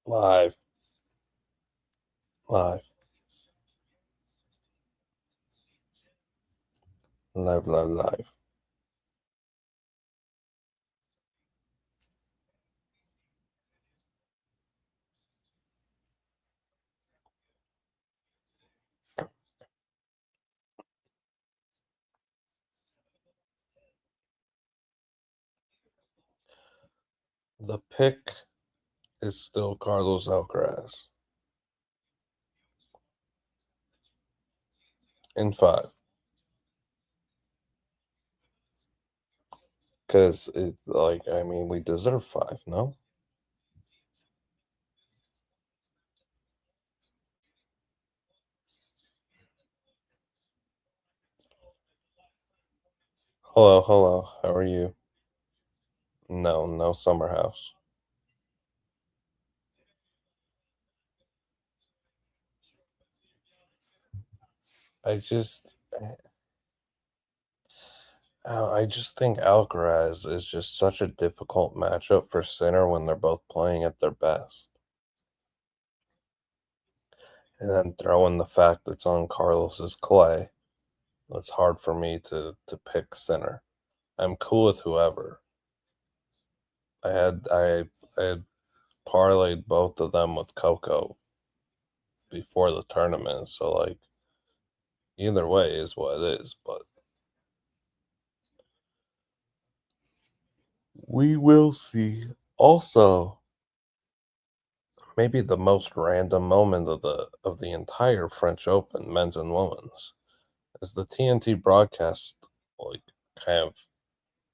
Live. Live. Live, live, live. The pick is still Carlos Alcaraz in 5 because it's like, I mean, we deserve 5, no? Hello, hello. How are you? No, no summer house. I just, I just think Alcaraz is just such a difficult matchup for Sinner when they're both playing at their best. And then throw in the fact it's on Carlos's clay. It's hard for me to pick Sinner. I'm cool with whoever. I had parlayed both of them with Coco before the tournament, so like either way is what it is, but we will see. Also, maybe the most random moment of the entire French Open, men's and women's, is the TNT broadcast like kind of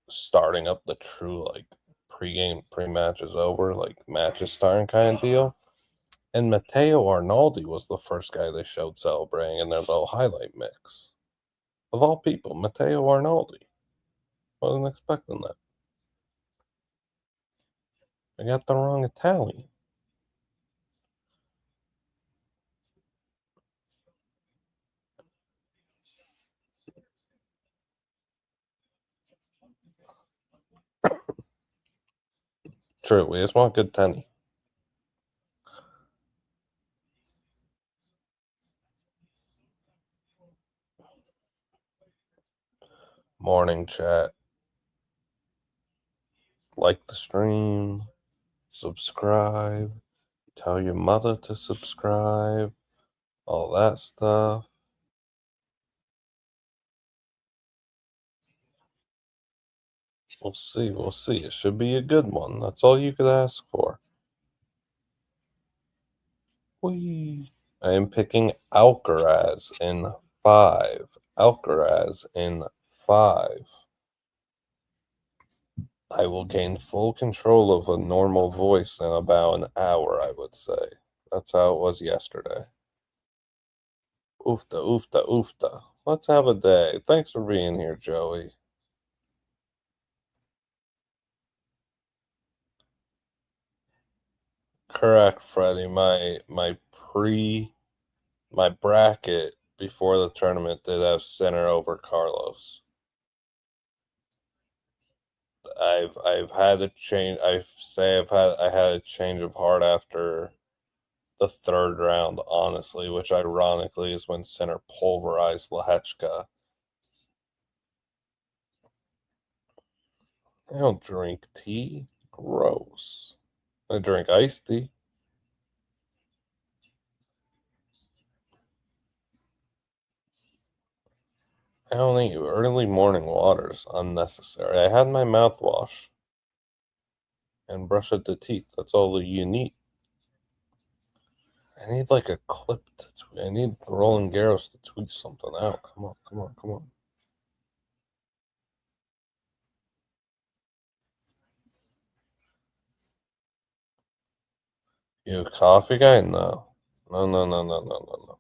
starting up the true like pregame pre-match is over, like match is starting kind of deal. And Matteo Arnaldi was the first guy they showed celebrating in their little highlight mix. Of all people, Matteo Arnaldi. Wasn't expecting that. I got the wrong Italian. True, we just want good tenny. Morning chat. Like the stream. Subscribe. Tell your mother to subscribe. All that stuff. We'll see. We'll see. It should be a good one. That's all you could ask for. Whee! I am picking Alcaraz in 5. Alcaraz in 5. I will gain full control of a normal voice in about an hour, I would say. That's how it was yesterday. Oofta, oofta, oofta. Let's have a day. Thanks for being here, Joey. Correct, Freddie. My bracket before the tournament did have Sinner over Carlos. I've had a change. I had a change of heart after the third round, honestly, which ironically is when Sinner pulverized Lehechka. I don't drink tea. Gross. I drink iced tea. I don't eat early morning waters. Unnecessary. I had my mouthwash and brush of the teeth. That's all you need. I need like a clip to tweet. I need Roland Garros to tweet something out. Come on, come on, come on. You a coffee guy? No. No, no, no, no, no, no, no.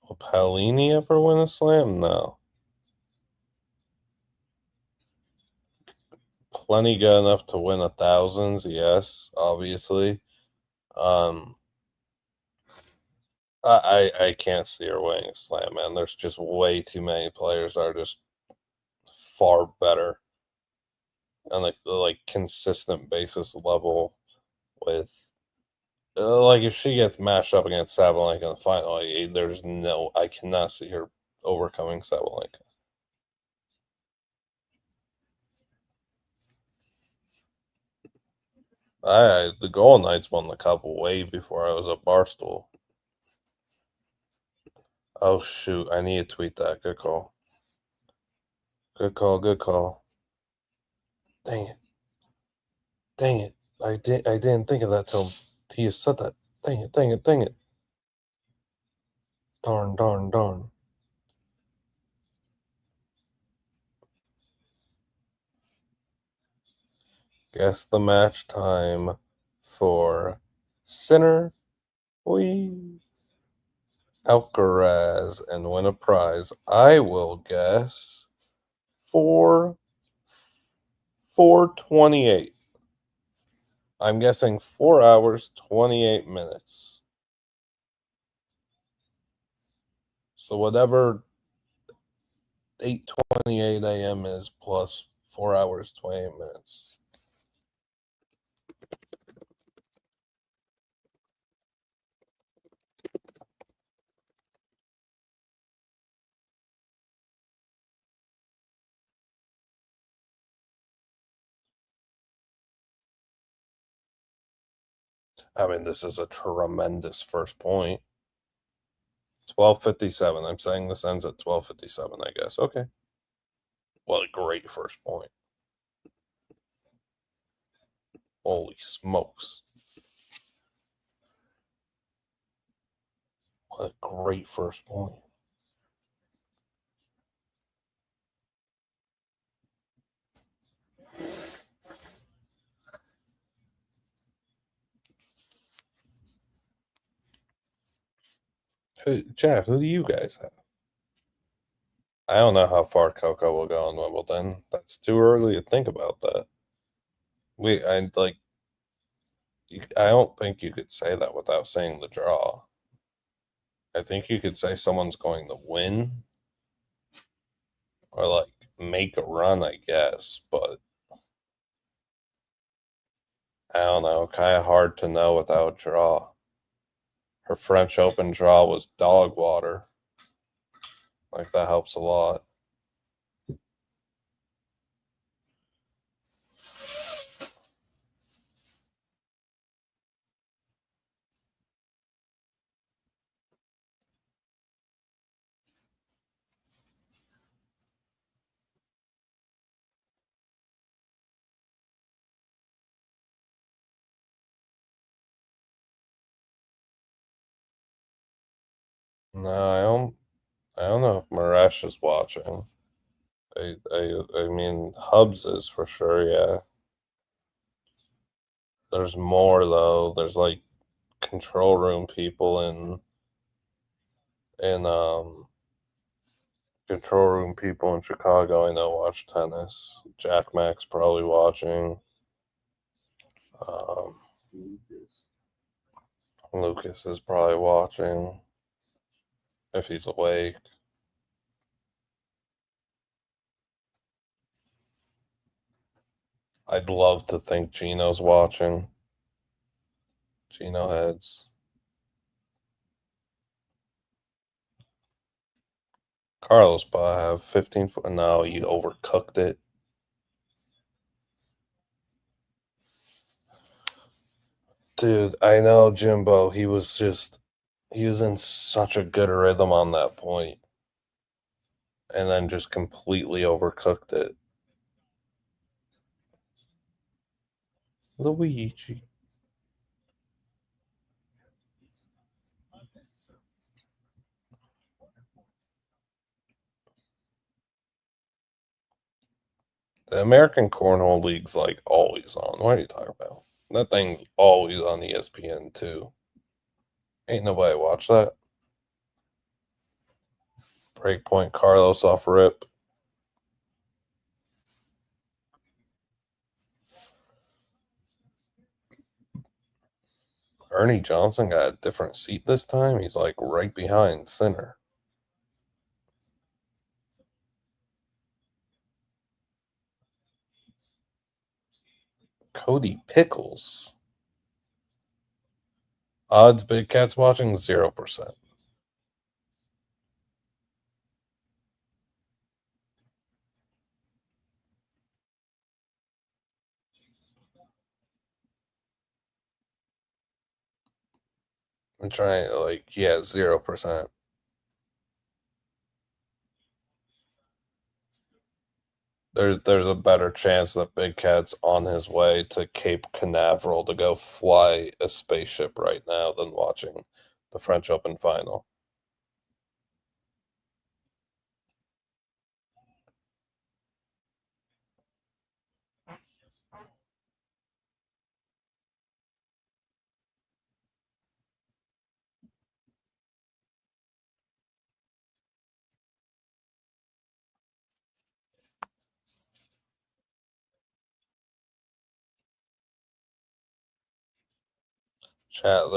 Will Palini ever win a slam? No. Plenty good enough to win a thousands, yes, obviously. Um, I can't see her winning a slam, man. There's just way too many players that are just far better on like the like consistent basis level with like if she gets matched up against Sabalenka in the final, like, there's no I cannot see her overcoming Sabalenka. The Golden Knights won the cup way before I was at Barstool. Oh shoot, I need to tweet that. Good call. Good call, good call. Dang it. Dang it. I didn't think of that till you said that. Dang it, dang it, dang it. Darn, darn, darn. Guess the match time for Sinner, we Alcaraz, and win a prize. I will guess for 4:28. I'm guessing 4 hours 28 minutes. So whatever 8:28 a.m. is plus 4 hours 28 minutes. I mean, this is a tremendous first point. 12:57. I'm saying this ends at 12:57. I guess. Okay. What a great first point. Holy smokes! What a great first point. Jack, who do you guys have? I don't know how far Coco will go in Wimbledon. That's too early to think about that. I like. I don't think you could say that without saying the draw. I think you could say someone's going to win or like make a run, I guess, but I don't know. Kind of hard to know without draw. Her French Open draw was dog water. Like that helps a lot. No, I don't. I don't know if Maresh is watching. I mean, Hubs is for sure. Yeah, there's more though. There's like control room people in control room people in Chicago. I know watch tennis. Jack Mack's probably watching. Um, Lucas is probably watching if he's awake. I'd love to think Gino's watching. Gino heads. Carlos, but I have 15 foot. No, you overcooked it. Dude, I know Jimbo. He was in such a good rhythm on that point and then just completely overcooked it. Luigi. The American Cornhole League's like always on. What are you talking about? That thing's always on ESPN too. Ain't nobody watch that. Breakpoint Carlos off rip. Ernie Johnson got a different seat this time. He's like right behind Sinner. Cody Pickles. Odds Big Cat's watching 0%. I'm trying like yeah, 0%. There's a better chance that Big Cat's on his way to Cape Canaveral to go fly a spaceship right now than watching the French Open final. Chat,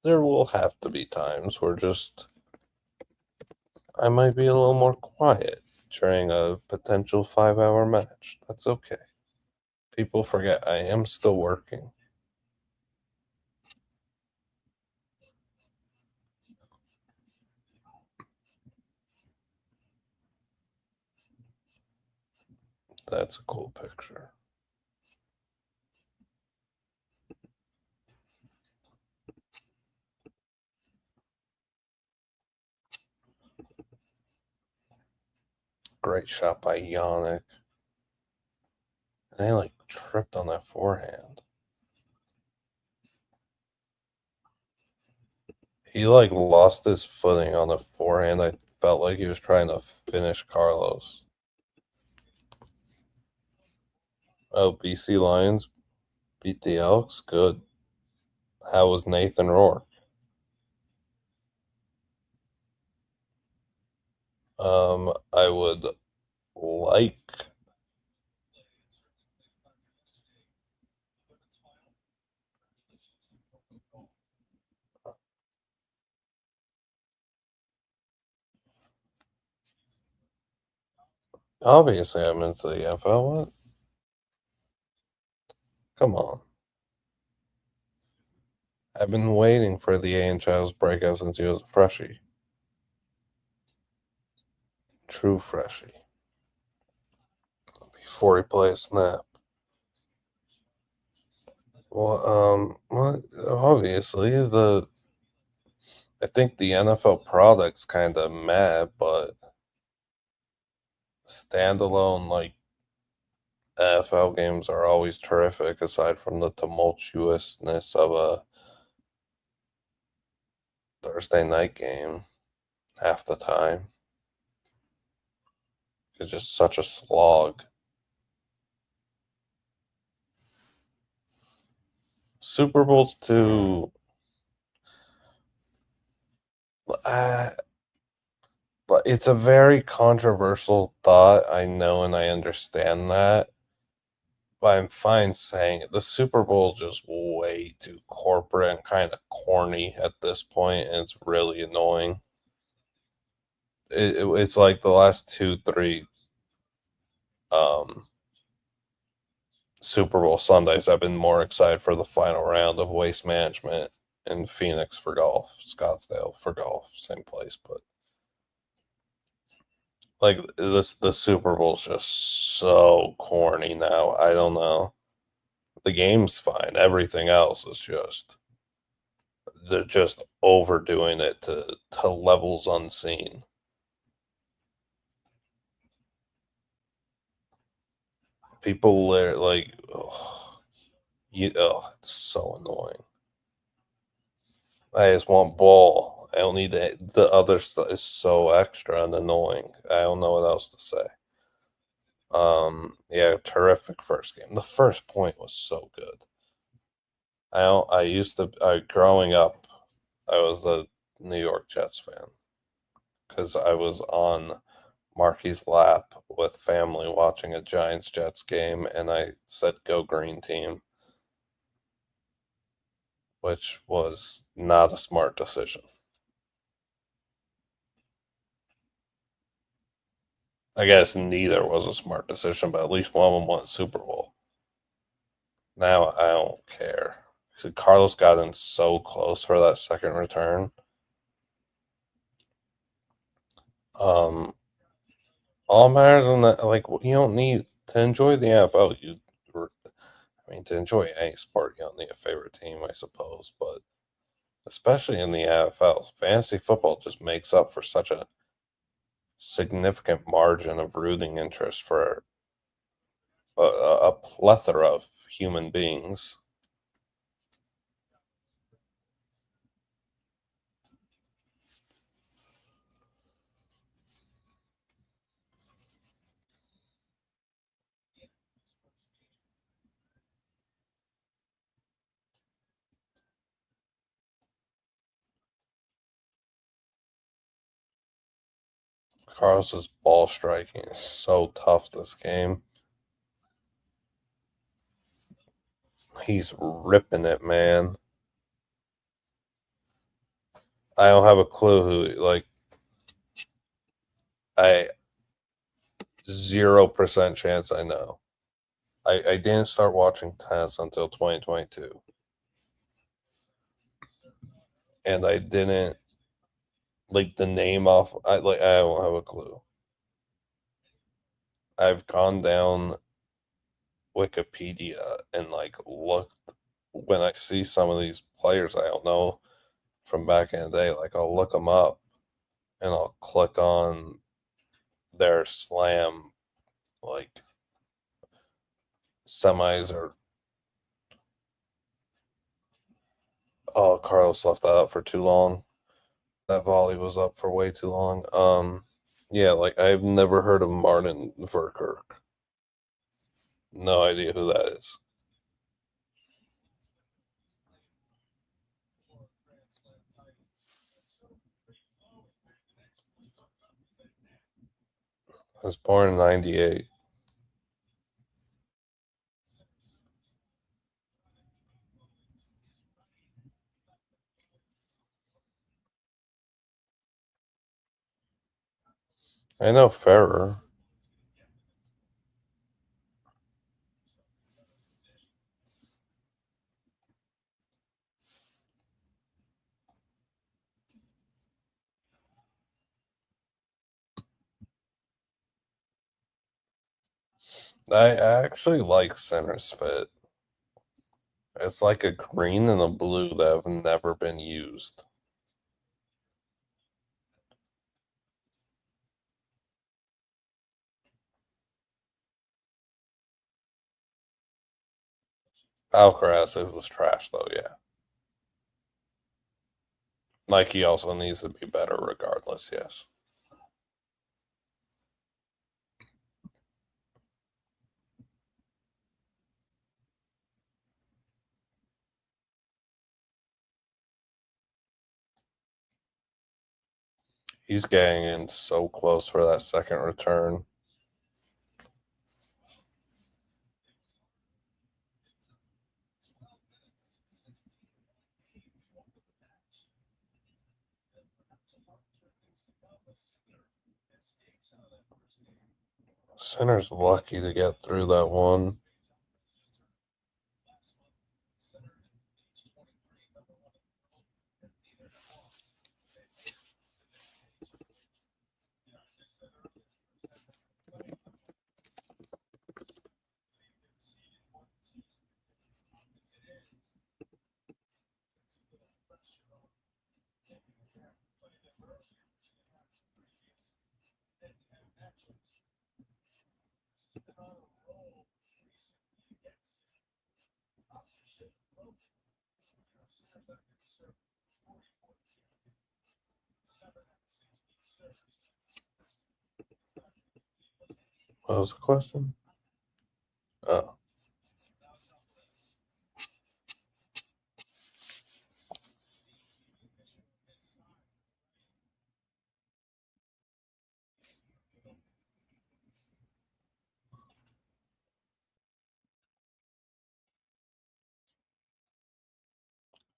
there will have to be times where just I might be a little more quiet during a potential 5-hour match. That's okay. People forget I am still working. That's a cool picture. Great shot by Jannik. And he like tripped on that forehand. He like lost his footing on the forehand. I felt like he was trying to finish Carlos. Oh, BC Lions beat the Elks. Good. How was Nathan Rourke? I would like obviously I'm into the NFL. What? Come on. I've been waiting for the A and Childs breakout since he was a freshie. True freshie. Before he played a snap. Well, obviously I think the NFL product's kind of meh, but standalone like NFL games are always terrific. Aside from the tumultuousness of a Thursday night game, half the time it's just such a slog. Super Bowls too. Uh, but it's a very controversial thought. I know and I understand that. But I'm fine saying it. The Super Bowl is just way too corporate and kind of corny at this point, and it's really annoying. It's like the last 2, 3 um, Super Bowl Sundays. I've been more excited for the final round of Waste Management in Phoenix for golf, Scottsdale for golf, same place, but like the Super Bowl's just so corny now. I don't know. The game's fine. Everything else is just they're just overdoing it to levels unseen. People are like, oh, it's so annoying. I just want ball. I don't need the other stuff is so extra and annoying. I don't know what else to say. Yeah, terrific first game. The first point was so good. I used to growing up, I was a New York Jets fan because I was on Marky's lap with family watching a Giants Jets game, and I said, "Go Green Team." which was not a smart decision. I guess neither was a smart decision, but at least one of them won Super Bowl. Now I don't care. Carlos got in so close for that second return. All matters in that, like, you don't need to enjoy the NFL. To enjoy any sport, you don't need a favorite team, I suppose, but especially in the NFL, fantasy football just makes up for such a significant margin of rooting interest for a plethora of human beings. Carlos's ball striking is so tough this game. He's ripping it, man. I don't have a clue who, like, I 0% chance I know. I didn't start watching tennis until 2022. And I didn't like the name off. I don't have a clue. I've gone down Wikipedia and like looked when I see some of these players I don't know from back in the day, like I'll look them up and I'll click on their slam like semis or oh, Carlos left that up for too long. That volley was up for way too long. Yeah, like I've never heard of Martin Verkerk. No idea who that is. I was born in '98. I know Ferrer. I actually like Sinner's fit. It's like a green and a blue that have never been used. Alcaraz is trash though, yeah. Like he also needs to be better regardless, yes. He's getting in so close for that second return. Sinner's lucky to get through that one. What was the question? Oh.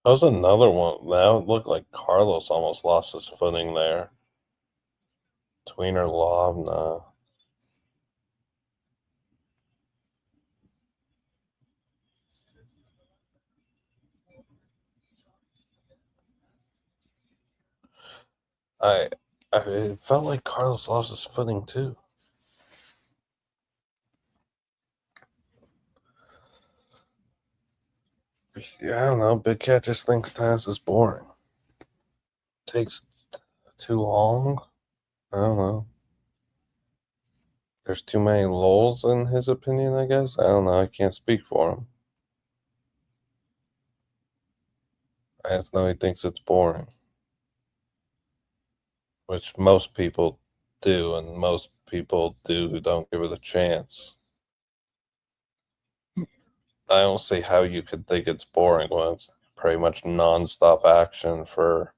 That was another one. Now it looked like Carlos almost lost his footing there. Tweener lob, nah. I, it felt like Carlos lost his footing too. Yeah, I don't know. Big Cat just thinks tennis is boring. Takes too long. I don't know. There's too many lulls in his opinion, I guess. I don't know. I can't speak for him. I just know he thinks it's boring, which most people do, and most people do who don't give it a chance. I don't see how you could think it's boring when it's pretty much nonstop action for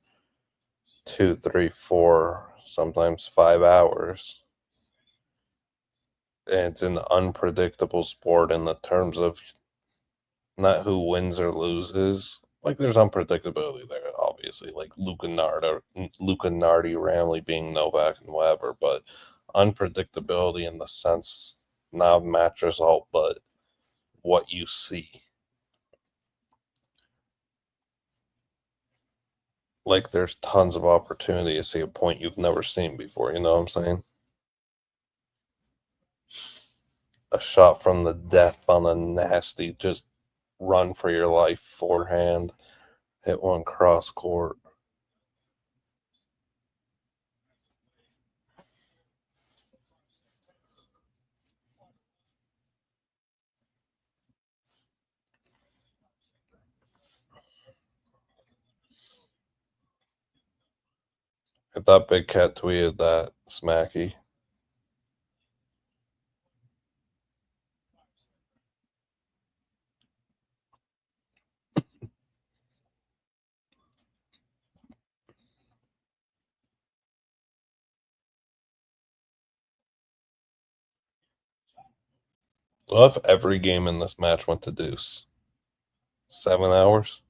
2, 3, 4, sometimes 5 hours. And it's an unpredictable sport in the terms of not who wins or loses. Like there's unpredictability there, obviously, like Luca Nardi, Ramley being Novak and whatever, but unpredictability in the sense not of match result, but what you see. Like there's tons of opportunity to see a point you've never seen before, you know what I'm saying? A shot from the death on a nasty, just run for your life forehand, hit one cross court. I thought Big Cat tweeted that smacky. What if every game in this match went to deuce? 7 hours?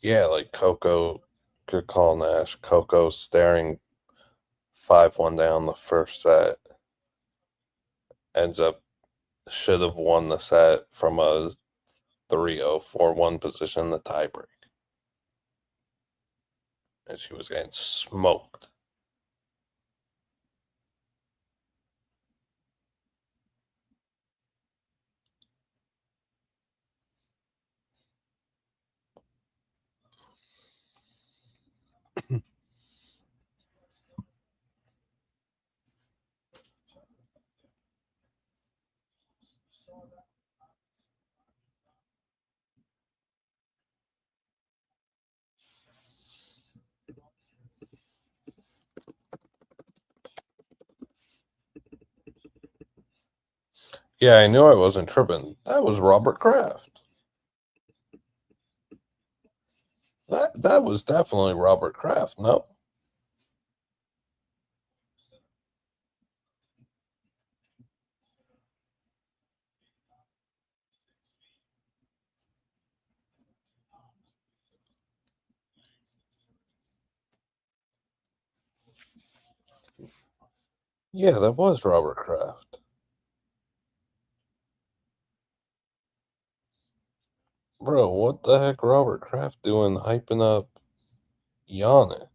Yeah, like Coco, good call, Nash. Coco staring 5-1 down the first set, ends up should have won the set from a 3-0, 4-1 position in the tiebreak. And she was getting smoked. Yeah, I knew I wasn't tripping. That was Robert Kraft. That was definitely Robert Kraft. No, yeah, that was Robert Kraft. Bro, what the heck Robert Kraft doing hyping up Jannik?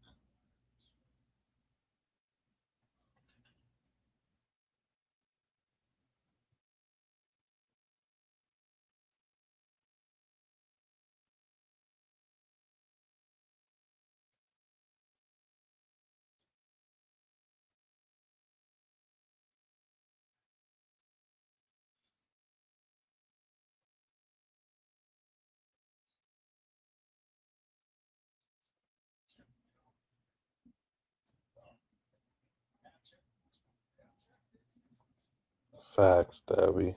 Facts, Debbie.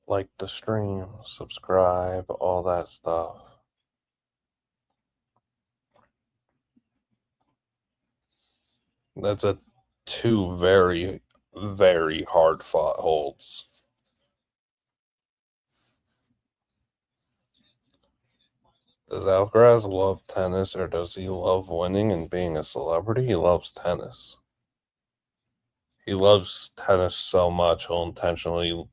Like the stream, subscribe, all that stuff. That's a two very, very hard fought holds. Does Alcaraz love tennis or does he love winning and being a celebrity? He loves tennis. He loves tennis so much he'll intentionally,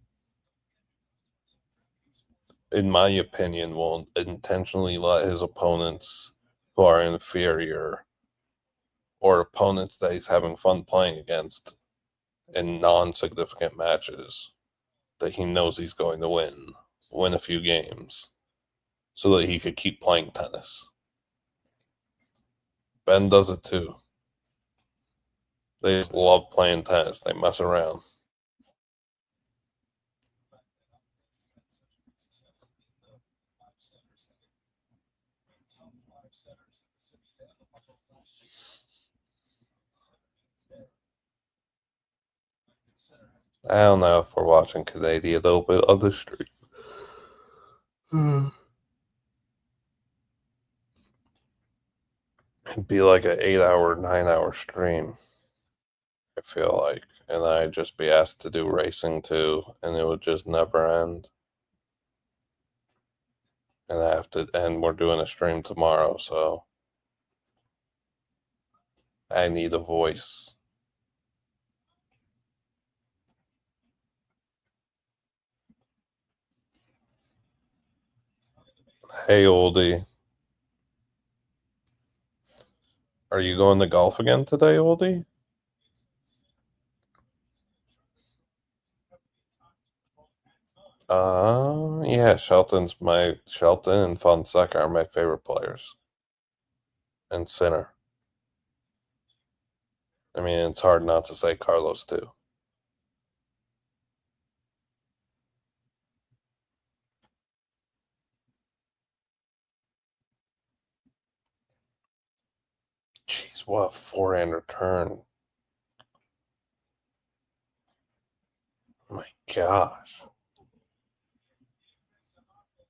in my opinion, will intentionally let his opponents who are inferior or opponents that he's having fun playing against in non-significant matches that he knows he's going to win a few games so that he could keep playing tennis. Ben does it too. They just love playing tennis. They mess around. I don't know if we're watching Canadian Open on the stream. It'd be like an 8-hour, 9-hour stream, I feel like. And I'd just be asked to do racing too, and it would just never end. And we're doing a stream tomorrow, so I need a voice. Hey, oldie. Are you going to golf again today, oldie? Yeah, Shelton and Fonseca are my favorite players. And Sinner. I mean, it's hard not to say Carlos too. Jeez, what a forehander turn. My gosh.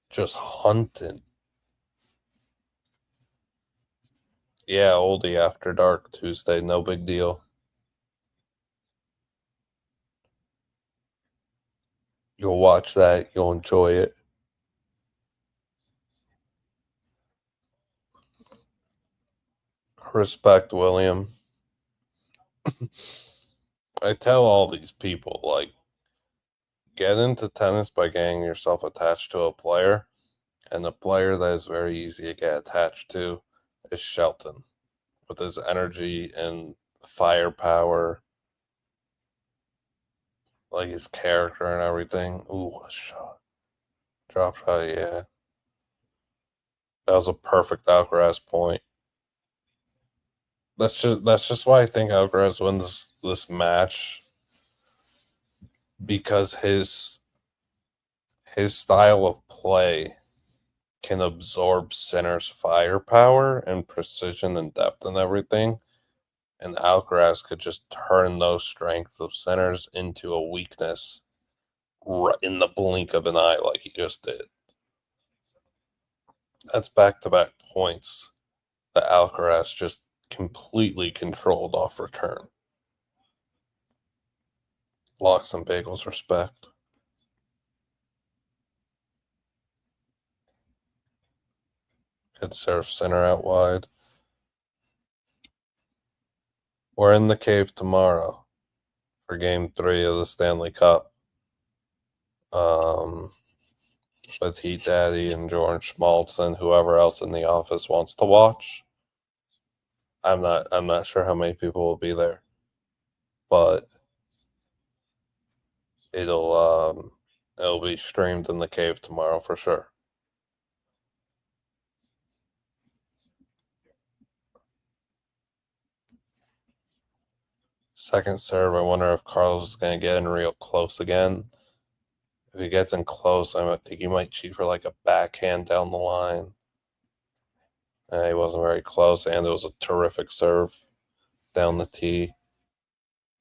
Just hunting. Yeah, oldie after dark Tuesday, no big deal. You'll watch that, you'll enjoy it. Respect, William. I tell all these people, like, get into tennis by getting yourself attached to a player, and the player that is very easy to get attached to is Shelton, with his energy and firepower, like his character and everything. Ooh, a shot. Drop shot, yeah. That was a perfect Alcaraz point. That's just why I think Alcaraz wins this match, because his style of play can absorb Sinner's firepower and precision and depth and everything. And Alcaraz could just turn those strengths of Sinner's into a weakness right in the blink of an eye, like he just did. That's back-to-back points that Alcaraz just completely controlled off return. Locks and bagels, respect. Good serve, Sinner out wide. We're in the cave tomorrow for Game 3 of the Stanley Cup. With Heat Daddy and George Schmaltz and whoever else in the office wants to watch. I'm not sure how many people will be there, but it'll be streamed in the cave tomorrow for sure. Second serve, I wonder if Carlos is going to get in real close again. If he gets in close, I think he might cheat for like a backhand down the line. And he wasn't very close, and it was a terrific serve down the tee.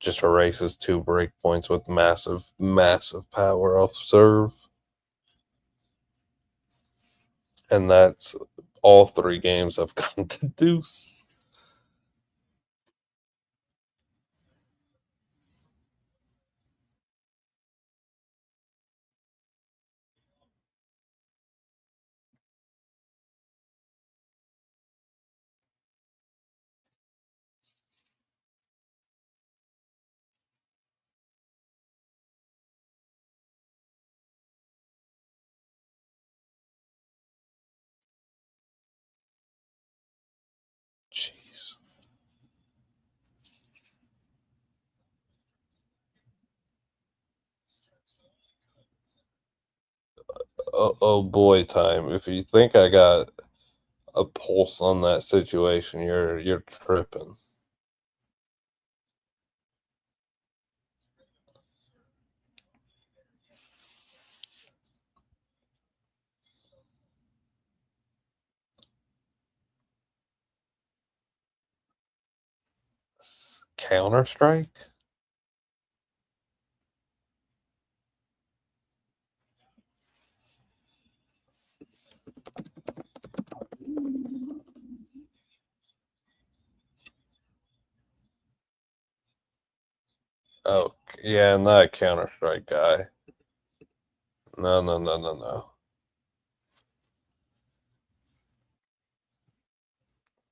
Just erases 2 break points with massive, massive power off serve. And that's all 3 games have gone to deuce. Jeez. Oh boy time. If you think I got a pulse on that situation, you're tripping. Counter Strike? Oh yeah, not a Counter Strike guy. No, no, no, no, no.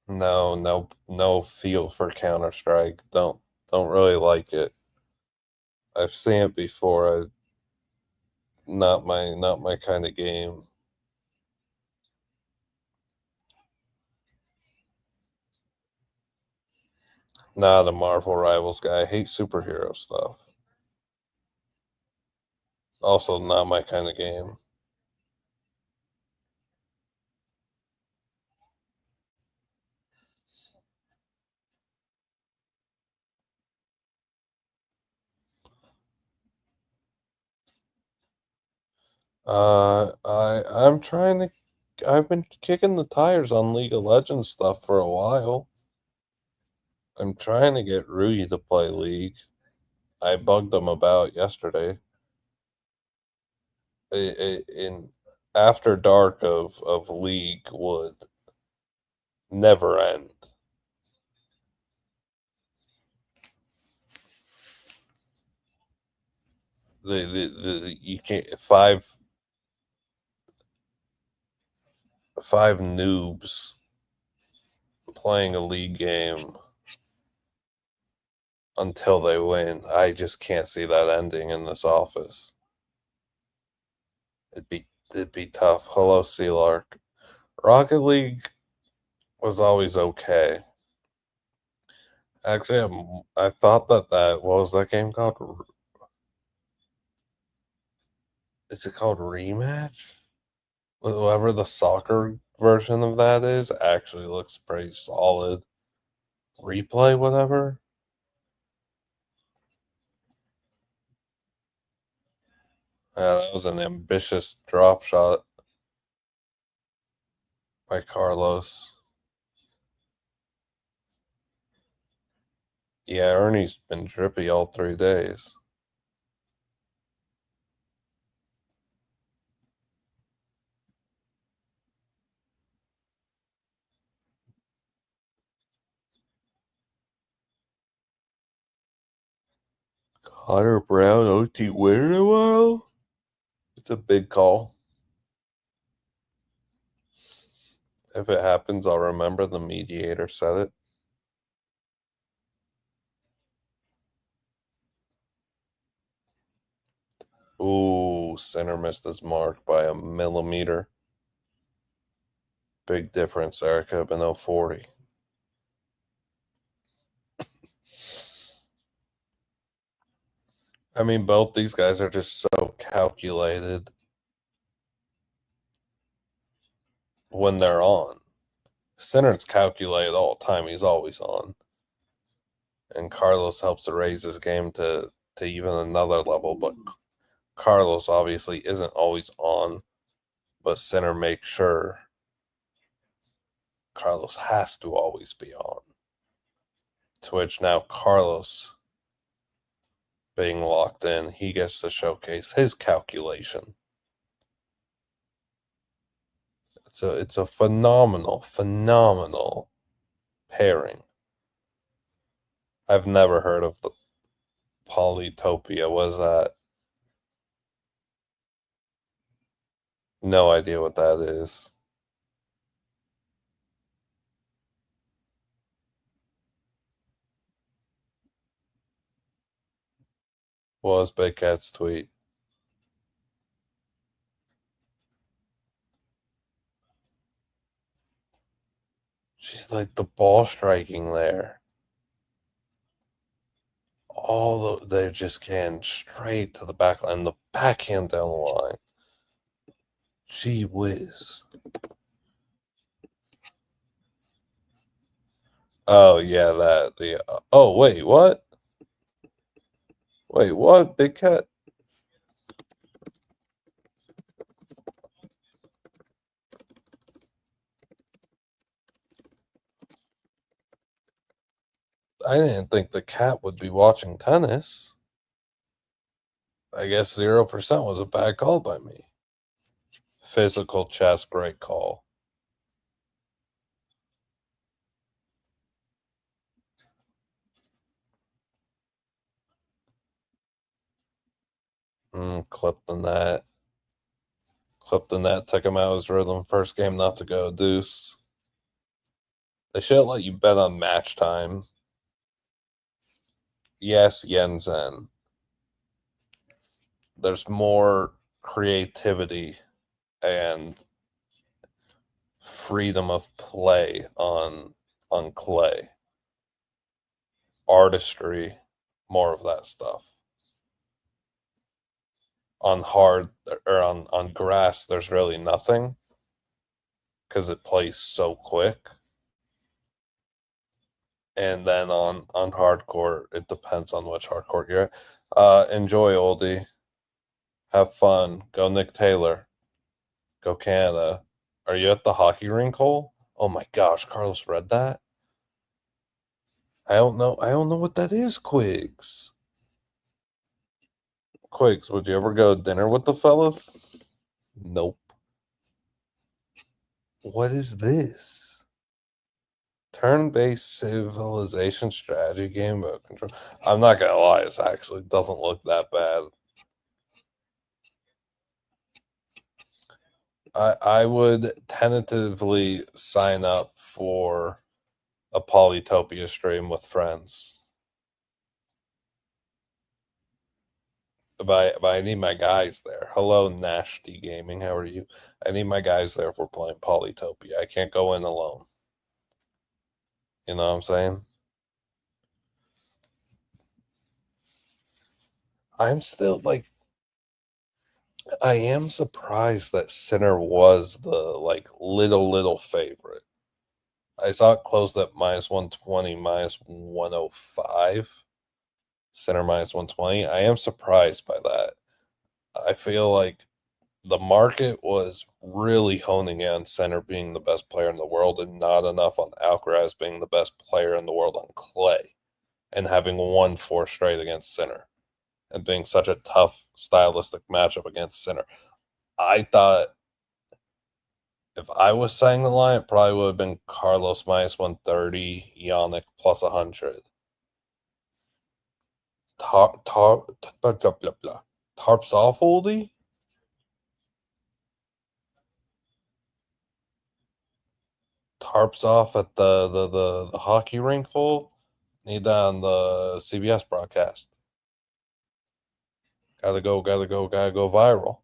No, no, no feel for Counter Strike. Don't really like it. I've seen it before. Not my kind of game. Not a Marvel Rivals guy. I hate superhero stuff. Also, not my kind of game. I'm trying to. I've been kicking the tires on League of Legends stuff for a while. I'm trying to get Rui to play League. I bugged him about yesterday. In After dark of League would never end. The you can't five noobs playing a League game until they win. I just can't see that ending in this office. It'd be tough. Hello, Sealark. Rocket League was always okay. Actually, I thought that what was that game called? Is it called Rematch? Whatever the soccer version of that is, actually looks pretty solid. Replay, whatever. Yeah, that was an ambitious drop shot by Carlos. Yeah, Ernie's been trippy all 3 days. Connor Brown OT winner tomorrow? It's a big call. If it happens, I'll remember the mediator said it. Ooh, Sinner missed his mark by a millimeter. Big difference. Erica have been 040. I mean, both these guys are just so calculated when they're on. Sinner's calculated all the time. He's always on. And Carlos helps to raise his game to even another level. But Carlos obviously isn't always on. But Sinner makes sure Carlos has to always be on. To which now Carlos, being locked in, he gets to showcase his calculation. It's a phenomenal pairing. I've never heard of the Polytopia. Was that? No idea what that is. What was Big Cat's tweet? She's like the ball striking there. They're just getting straight to the back line, the backhand down the line. Gee whiz. Oh yeah, oh wait, what? Wait, what? Big Cat? I didn't think the cat would be watching tennis. I guess 0% was a bad call by me. Physical chess, great call. Clipped the net. Clipped the net, took him out of his rhythm. First game not to go. Deuce. They should let you bet on match time. Yes, Yen Zhen. There's more creativity and freedom of play on clay. Artistry, more of that stuff. On hard or on grass, there's really nothing because it plays so quick. And then on hardcore, it depends on which hardcore you're at. Enjoy, oldie. Have fun. Go Nick Taylor. Go Canada. Are you at the hockey rink hole? Oh my gosh, Carlos read that? I don't know. I don't know what that is, Quigs. Quigs, would you ever go to dinner with the fellas? Nope. What is this? Turn-based civilization strategy game about control. I'm not gonna lie, it actually doesn't look that bad. I would tentatively sign up for a Polytopia stream with friends. But I need my guys there. Hello, Nasty Gaming. How are you? I need my guys there if we're playing Polytopia. I can't go in alone. You know what I'm saying? I'm still like, I am surprised that Sinner was the like little favorite. I saw it closed at minus 120, minus 105. Sinner minus 120. I am surprised by that. I feel like the market was really honing in on Sinner being the best player in the world and not enough on Alcaraz being the best player in the world on clay and having won 4 straight against Sinner and being such a tough stylistic matchup against Sinner. I thought if I was saying the line, it probably would have been Carlos minus 130, Jannik plus 100. Tarps off, oldie? Tarps off at the hockey rink hole? Need that on the CBS broadcast. Gotta go viral.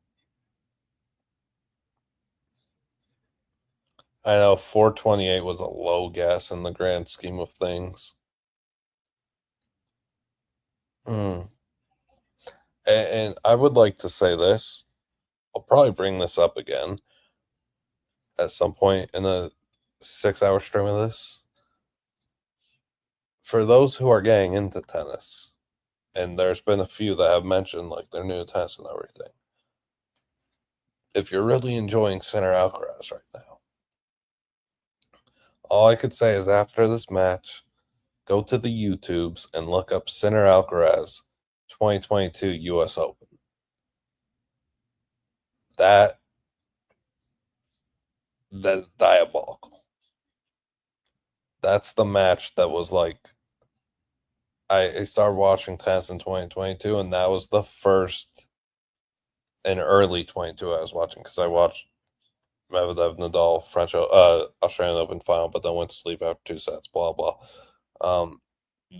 I know 428 was a low guess in the grand scheme of things. And I would like to say this. I'll probably bring this up again at some point in a 6-hour stream of this. For those who are getting into tennis, and there's been a few that have mentioned like they're new to tennis and everything. If you're really enjoying Sinner Alcaraz right now, all I could say is after this match, go to the YouTubes and look up Sinner Alcaraz 2022 US Open. That That is diabolical. That's the match that was like I started watching tennis in 2022, and that was the first in early 22 I was watching because I watched Medvedev Nadal Australian Open final, but then went to sleep after 2 sets. Blah blah. Um,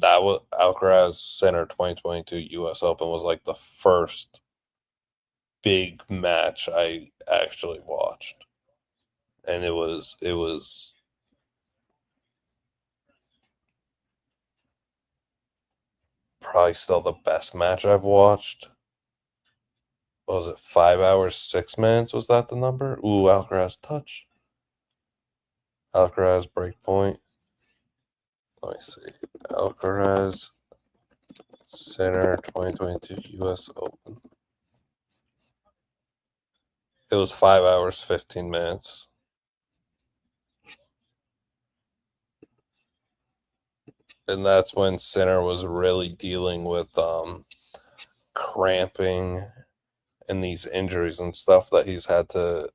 that was Alcaraz Sinner 2022 U.S. Open was like the first big match I actually watched, and it was probably still the best match I've watched. What was it, 5 hours, 6 minutes? Was that the number? Ooh, Alcaraz touch. Alcaraz break point. Let me see. Alcaraz Sinner 2022 US Open. It was 5 hours, 15 minutes. And that's when Sinner was really dealing with cramping and these injuries and stuff that he's had to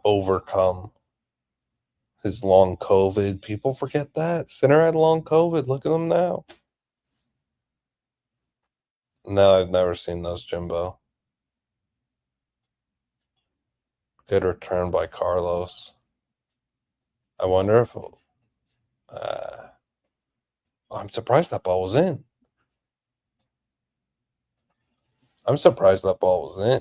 overcome. His long COVID. People forget that. Sinner had long COVID. Look at him now. No, I've never seen those, Jimbo. Good return by Carlos. I wonder if. I'm surprised that ball was in. I'm surprised that ball was in.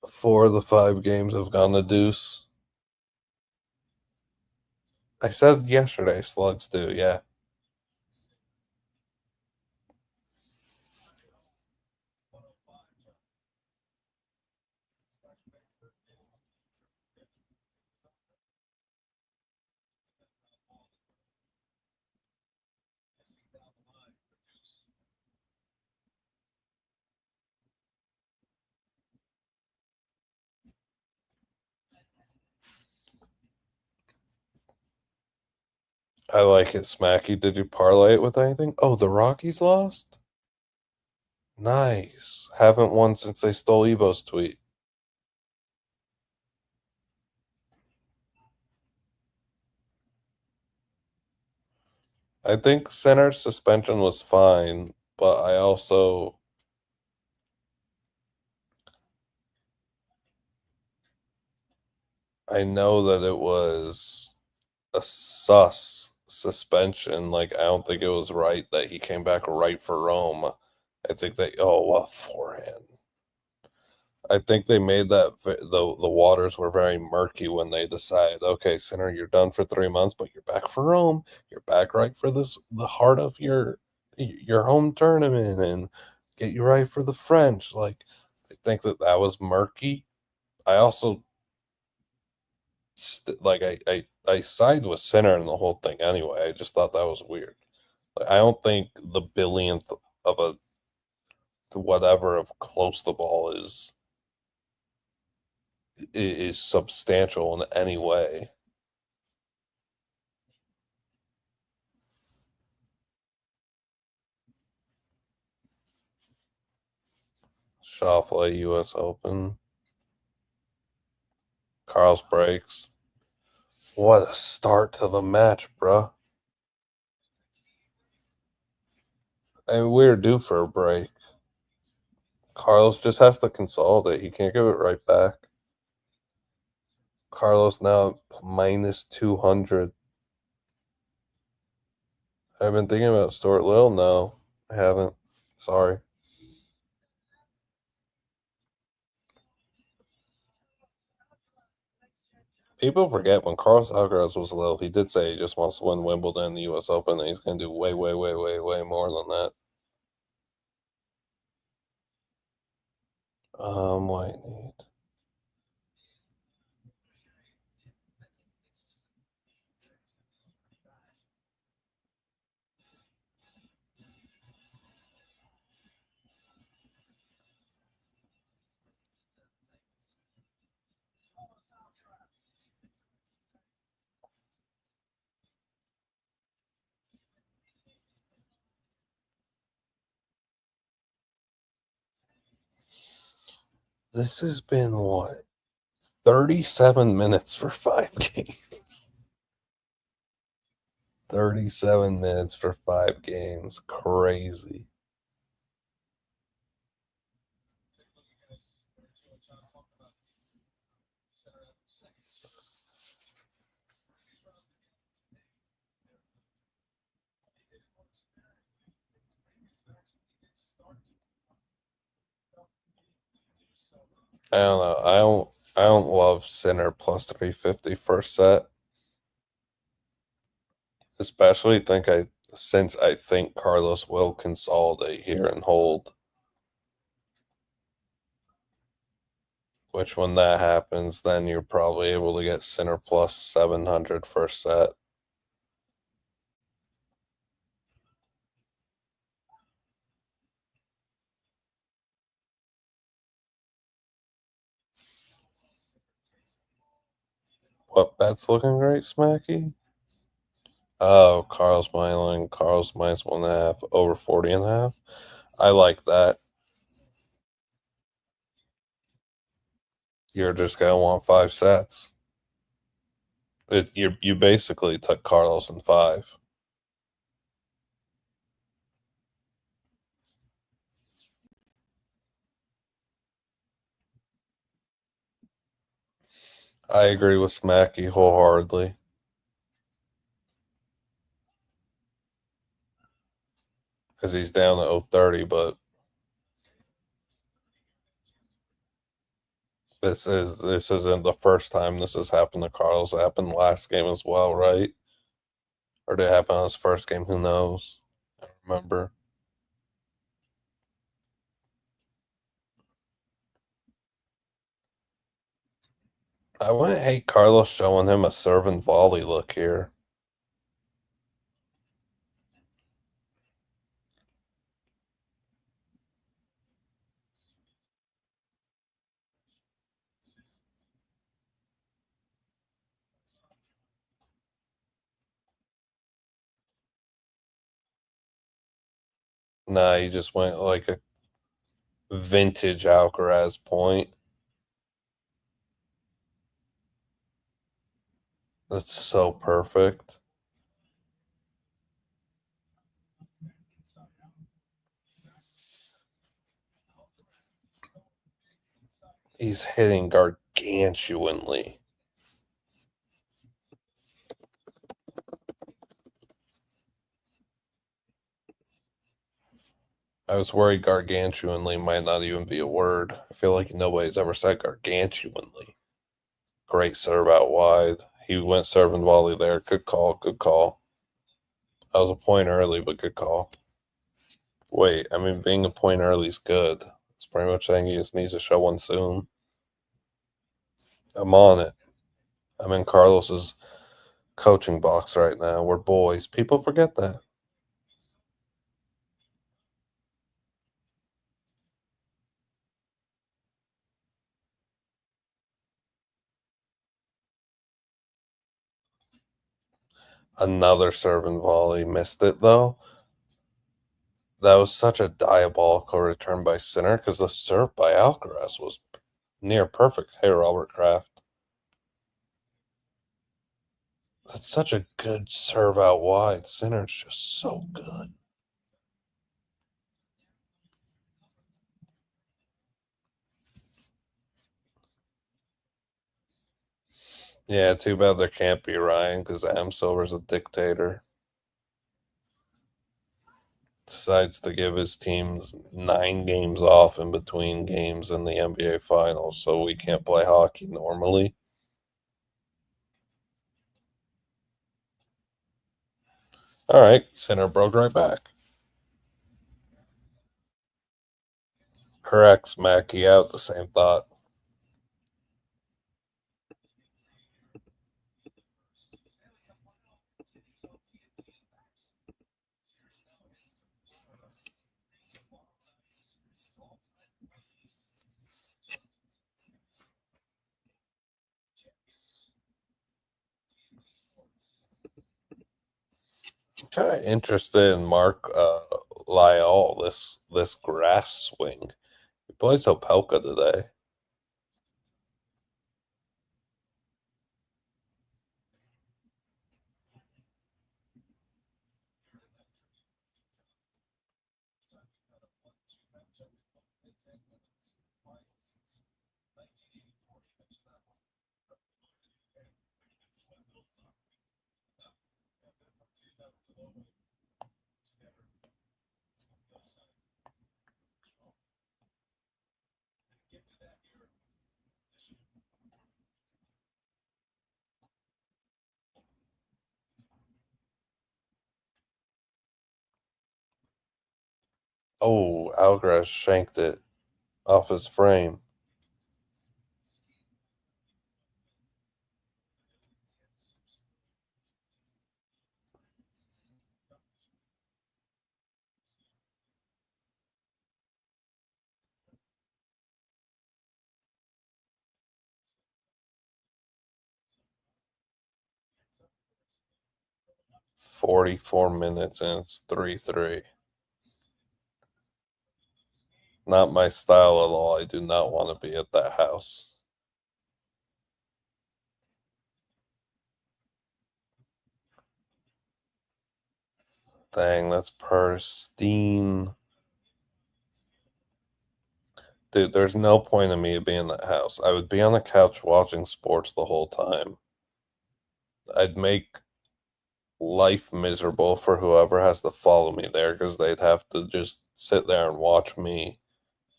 4 of the 5 games have gone to deuce. I said yesterday slugs do, yeah. I like it, Smacky. Did you parlay it with anything? Oh, the Rockies lost? Nice. Haven't won since they stole Ebo's tweet. I think Center's suspension was fine, but I know that it was a sus suspension. Like, I don't think it was right that he came back right for Rome. I think well, forehand. I think they made the waters were very murky when they decided, okay, Sinner, you're done for 3 months, but you're back for Rome. You're back right for the heart of your home tournament, and get you right for the French. Like, I think that was murky. I also like I side with Sinner in the whole thing anyway. I just thought that was weird. Like, I don't think the billionth of a whatever of close the ball is substantial in any way. Schauffele, U.S. Open. Carl's breaks. What a start to the match, bruh. And we're due for a break. Carlos just has to consolidate. He can't give it right back. Carlos now minus 200. I've been thinking about Stuart Little. No, I haven't. Sorry. People forget when Carlos Alcaraz was little, he did say he just wants to win Wimbledon and the U.S. Open, and he's going to do way, way, way, way, way more than that. What I need. This has been what? 37 minutes for 5 games. 37 minutes for 5 games. Crazy. I don't know. I don't love Sinner plus 350 first set. Especially think I since I think Carlos will consolidate here and hold. Which when that happens, then you're probably able to get Sinner plus 700 first set. What bet's looking great, Smacky? Oh, Carl's Myling. Carl's minus 1.5, over 40.5. I like that. You're just gonna want 5 sets. You basically took Carlos in 5. I agree with Smacky wholeheartedly. Because he's down to 030, but this isn't the first time this has happened to Carlos. It happened last game as well, right? Or did it happen on his first game? Who knows? I don't remember. I wouldn't hate Carlos showing him a serve and volley look here. Nah, he just went like a vintage Alcaraz point. That's so perfect. He's hitting gargantuanly. I was worried gargantuanly might not even be a word. I feel like nobody's ever said gargantuanly. Great serve out wide. He went serve and volley there. Good call. Good call. I was a point early, but good call. Wait, I mean, being a point early is good. It's pretty much saying he just needs to show one soon. I'm on it. I'm in Carlos's coaching box right now. We're boys. People forget that. Another serve and volley. Missed it, though. That was such a diabolical return by Sinner because the serve by Alcaraz was near perfect. Hey, Robert Kraft. That's such a good serve out wide. Sinner's just so good. Yeah, too bad there can't be Ryan because Am Silver's a dictator. Decides to give his teams 9 games off in between games in the NBA Finals, so we can't play hockey normally. All right, Sinner broke right back. Corrects Mackey out. The same thought. Kind of interested in Mark Lyall, this grass swing. He plays Opelka today. Oh, Alcaraz shanked it off his frame. 44 minutes and it's 3-3. Not my style at all. I do not want to be at that house. Dang, that's pristine. Dude, there's no point in me being in that house. I would be on the couch watching sports the whole time. I'd make life miserable for whoever has to follow me there because they'd have to just sit there and watch me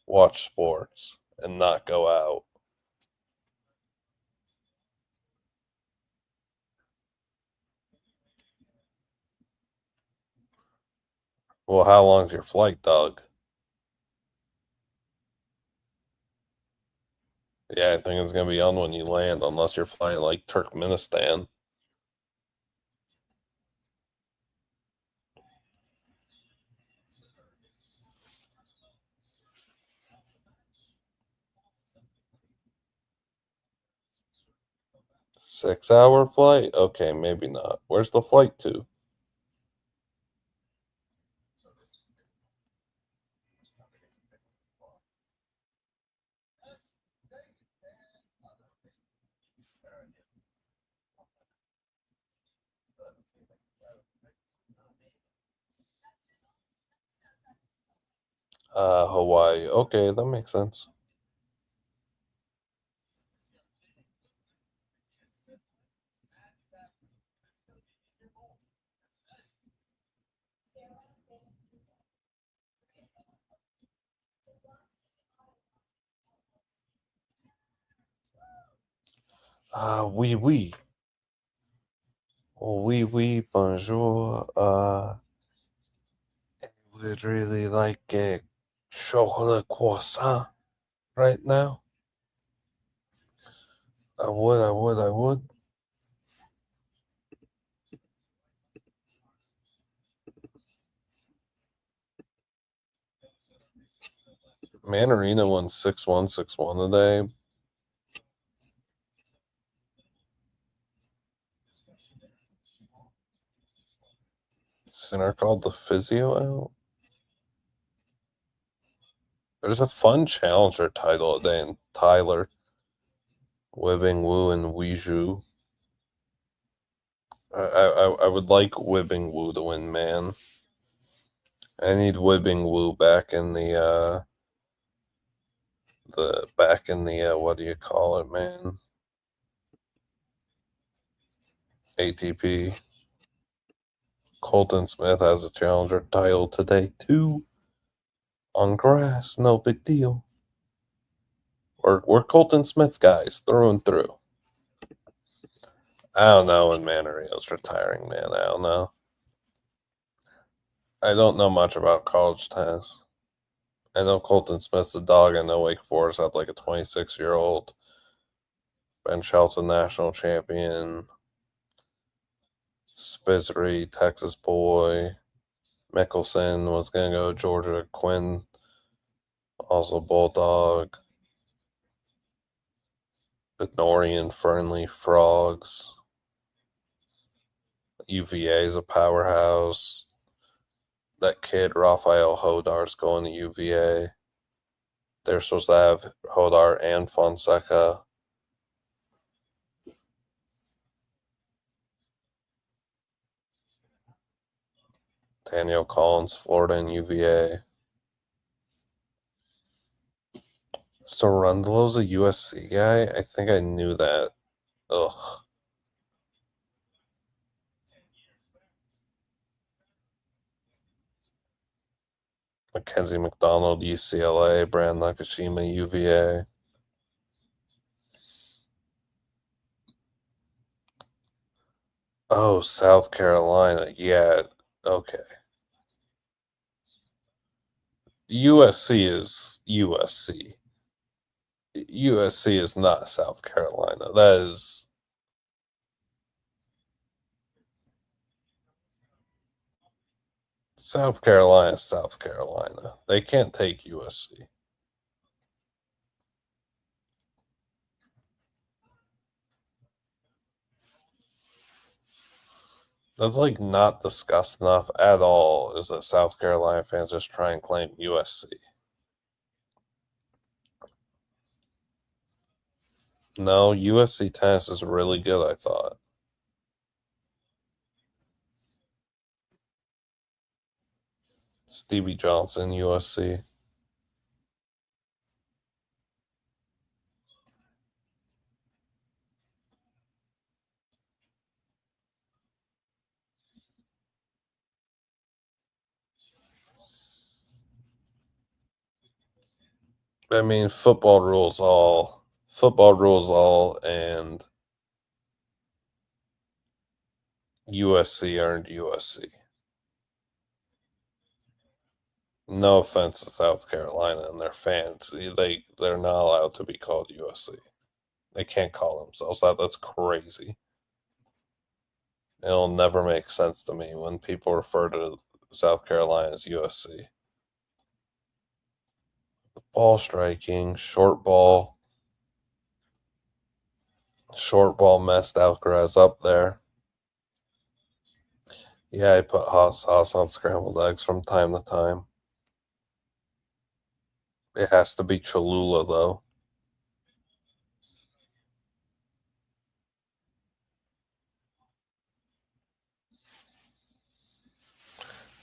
watch sports and not go out. Well, how long's your flight, Doug? Yeah, I think it's gonna be on when you land, unless you're flying like Turkmenistan. 6 hour flight? Okay, maybe not. Where's the flight to? Hawaii. Okay, that makes sense. Oui, oui. Oui, oui, bonjour. Would really like a chocolate croissant right now. I would. Manarino won 6-1, 6-1 today. Sinner called the physio out. There's a fun challenger title today in Tyler, Wibbing Woo, and Weizhu. I would like Wibbing Woo to win, man. I need Wibbing Woo back in the what do you call it, man? ATP. Colton Smith has a challenger title today too. On grass, no big deal. We're Colton Smith guys through and through. I don't know when Manarino's retiring, man. I don't know. I don't know much about college tennis. I know Colton Smith's a dog. I know Wake Forest had like a 26-year-old Ben Shelton national champion. Spizzery, Texas boy. Mickelson was going to go Georgia. Quinn, also Bulldog. Norian, Fernley, Frogs. UVA is a powerhouse. That kid, Rafael Hodar's going to UVA. They're supposed to have Hodar and Fonseca. Daniel Collins, Florida and UVA. Sorundlo's a USC guy? I think I knew that. Ugh. Mackenzie McDonald, UCLA, Brand Nakashima, UVA. Oh, South Carolina. Yeah. Okay. USC is USC. USC is not South Carolina. That is South Carolina, South Carolina. They can't take USC. That's like not discussed enough at all. Is that South Carolina fans just try and claim USC? No, USC tennis is really good, I thought. Stevie Johnson, USC. I mean, football rules all, and USC earned USC. No offense to South Carolina and their fans. They're not allowed to be called USC. They can't call themselves that. That's crazy. It'll never make sense to me when people refer to South Carolina as USC. Ball striking, short ball messed Alcaraz up there. Yeah, I put hot sauce on scrambled eggs from time to time. It has to be Cholula though.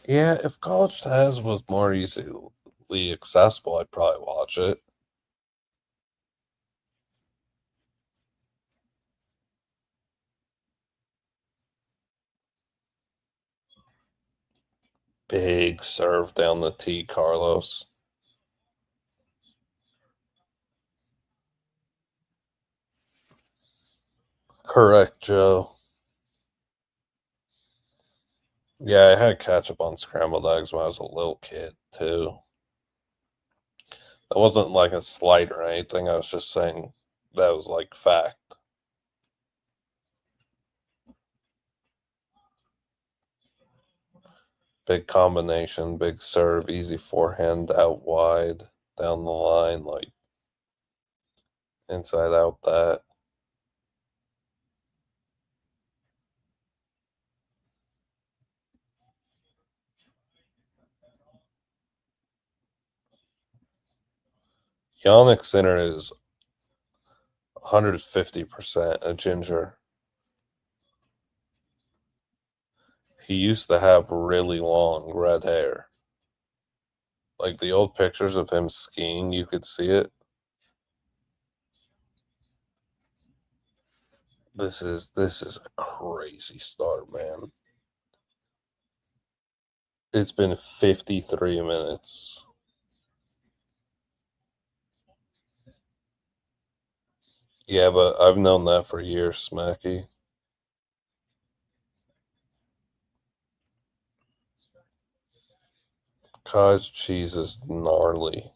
Yeah, if college tennis was more easily accessible, I'd probably watch it. Big serve down the tee, Carlos. Correct, Joe. Yeah, I had ketchup on scrambled eggs when I was a little kid, too. That wasn't like a slight or anything. I was just saying that was like fact. Big combination, big serve, easy forehand out wide, down the line, like inside out that. Jannik Sinner is 150% a ginger. He used to have really long red hair. Like the old pictures of him skiing, you could see it. This is a crazy start, man. It's been 53 minutes. Yeah, but I've known that for years, Smacky. Cottage cheese is gnarly.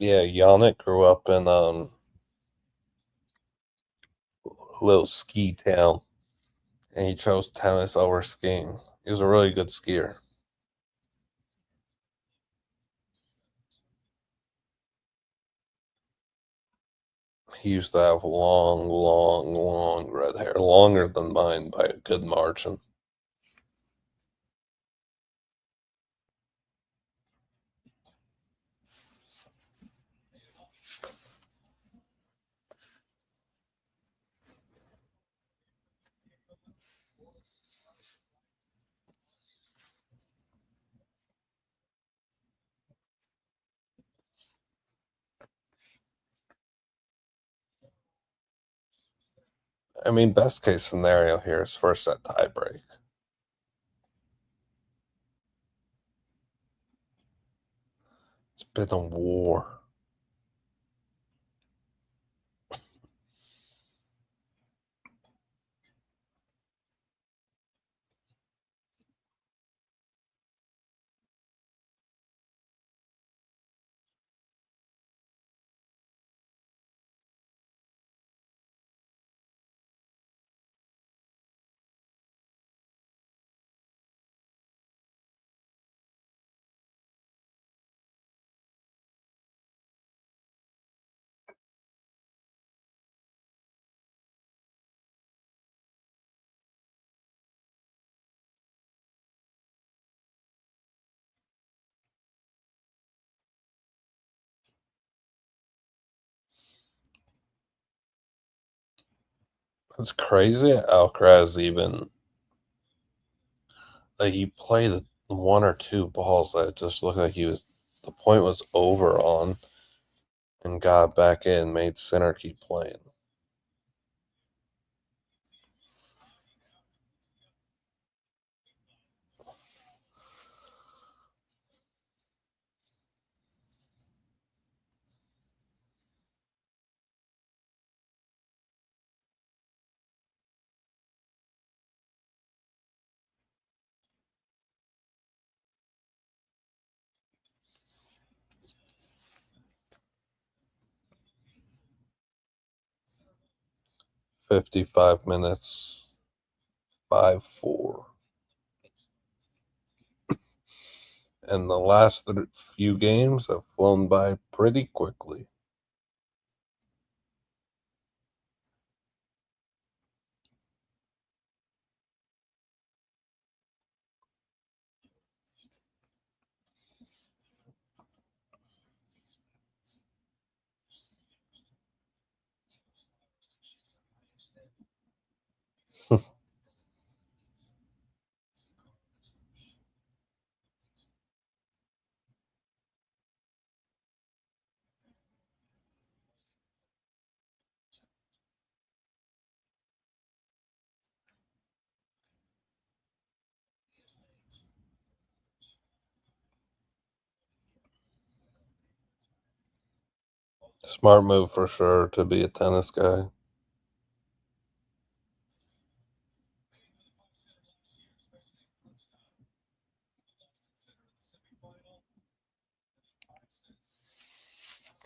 Yeah, Yannick grew up in a little ski town, and he chose tennis over skiing. He was a really good skier. He used to have long, long, long red hair, longer than mine by a good margin. I mean, best case scenario here is first set tiebreak. It's been a war. It's crazy. Alcaraz even like he played one or two balls that just looked like the point was over on, and got back in, made Sinner keep playing. $55, 5-4. And the last few games have flown by pretty quickly. Smart move for sure to be a tennis guy.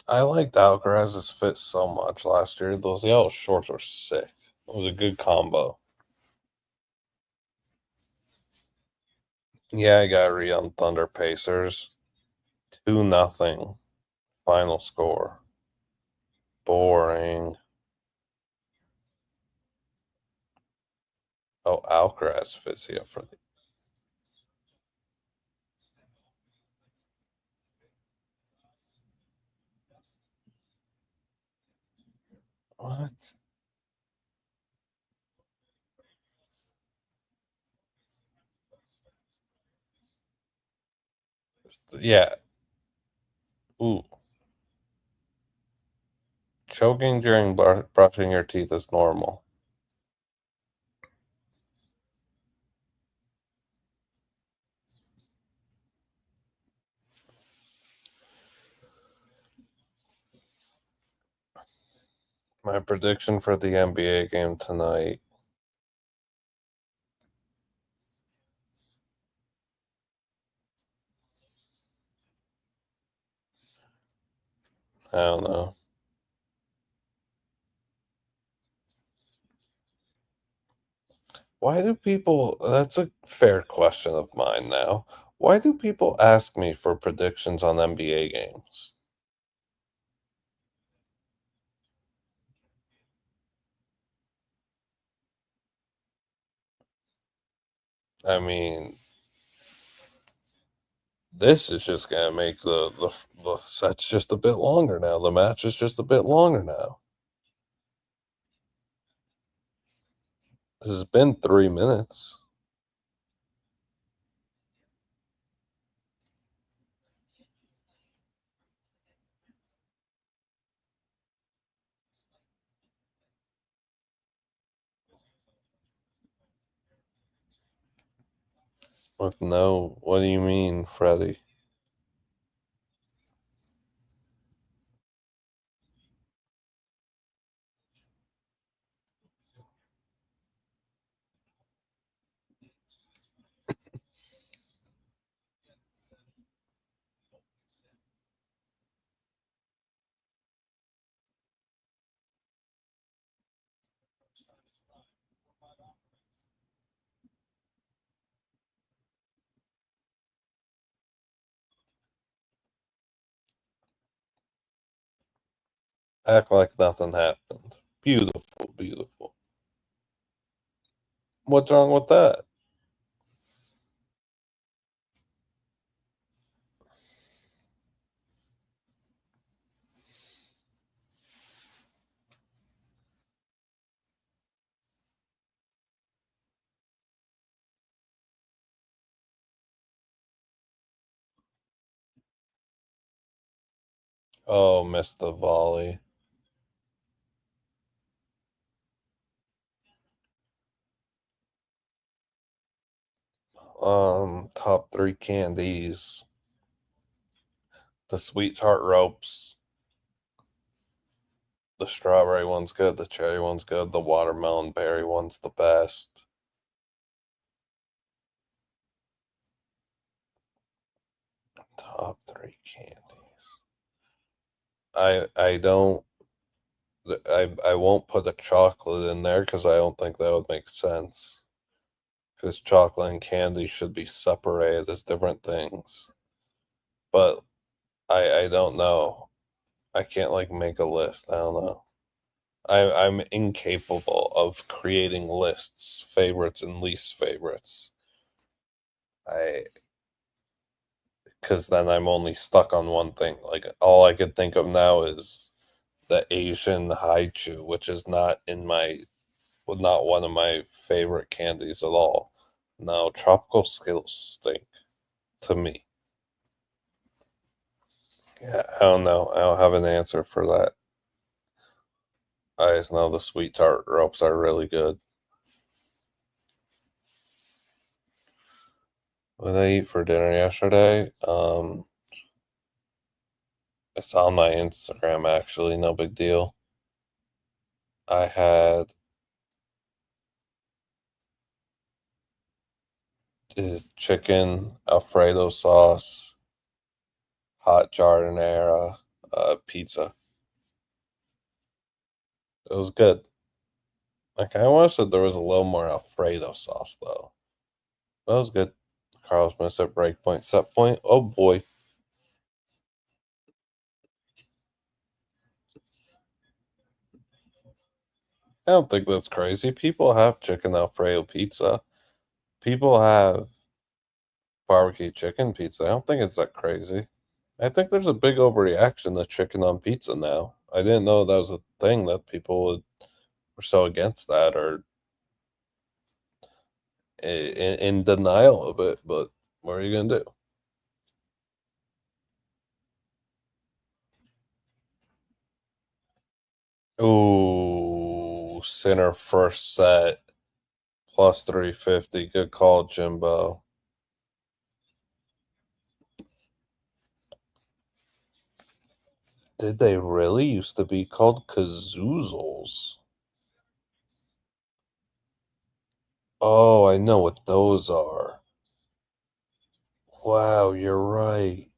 I liked Alcaraz's fit so much last year. Those yellow shorts were sick. It was a good combo. Yeah, I got Re on Thunder Pacers. 2-0. Final score. Boring. Oh, Alcaraz fits here for the what? Yeah. Ooh. Choking during brushing your teeth is normal. My prediction for the NBA game tonight. I don't know. Why do people, that's a fair question of mine now. Why do people ask me for predictions on NBA games? I mean, this is just gonna make the sets just a bit longer now. The match is just a bit longer now. It's been 3 minutes. With no, what do you mean, Freddie? Act like nothing happened. Beautiful, beautiful. What's wrong with that? Oh, missed the volley. Top three candies. The sweet tart ropes. The strawberry one's good. The cherry one's good. The watermelon berry one's the best. Top three candies. I don't. I won't put the chocolate in there because I don't think that would make sense. Because chocolate and candy should be separated as different things. But I don't know. I can't like make a list. I don't know. I'm incapable of creating lists, favorites and least favorites. I because then I'm only stuck on one thing. Like all I could think of now is the Asian haichu, which is not one of my favorite candies at all. No, tropical Skittles stink to me. Yeah, I don't know. I don't have an answer for that. I just know the sweet tart ropes are really good. What did I eat for dinner yesterday? It's on my Instagram actually, no big deal. I had chicken, Alfredo sauce, hot giardiniera, pizza. It was good. Like I wish that there was a little more Alfredo sauce though. That was good. Carlos missed at breakpoint, set point. Oh boy. I don't think that's crazy. People have chicken Alfredo pizza. People have barbecue chicken pizza. I don't think it's that crazy. I think there's a big overreaction to chicken on pizza now. I didn't know that was a thing that were so against that or in denial of it. But what are you gonna do? Ooh, Sinner first set plus 350. Good call, Jimbo. Did they really used to be called kazoozles? Oh, I know what those are. Wow, you're right.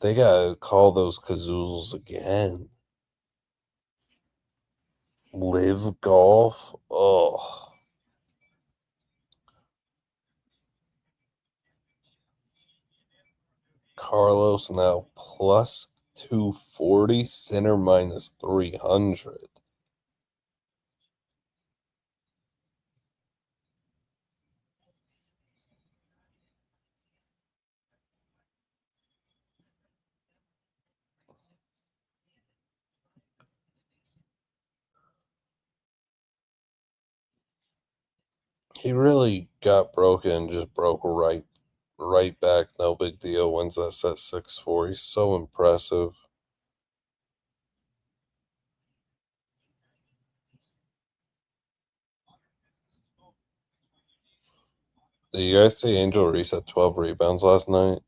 They gotta call those kazoozles again. Live golf? Oh, Carlos now plus 240, Sinner minus 300. He really got broken and just broke right back. No big deal. Wins that set 6-4. He's so impressive. Did you guys see Angel Reese at 12 rebounds last night?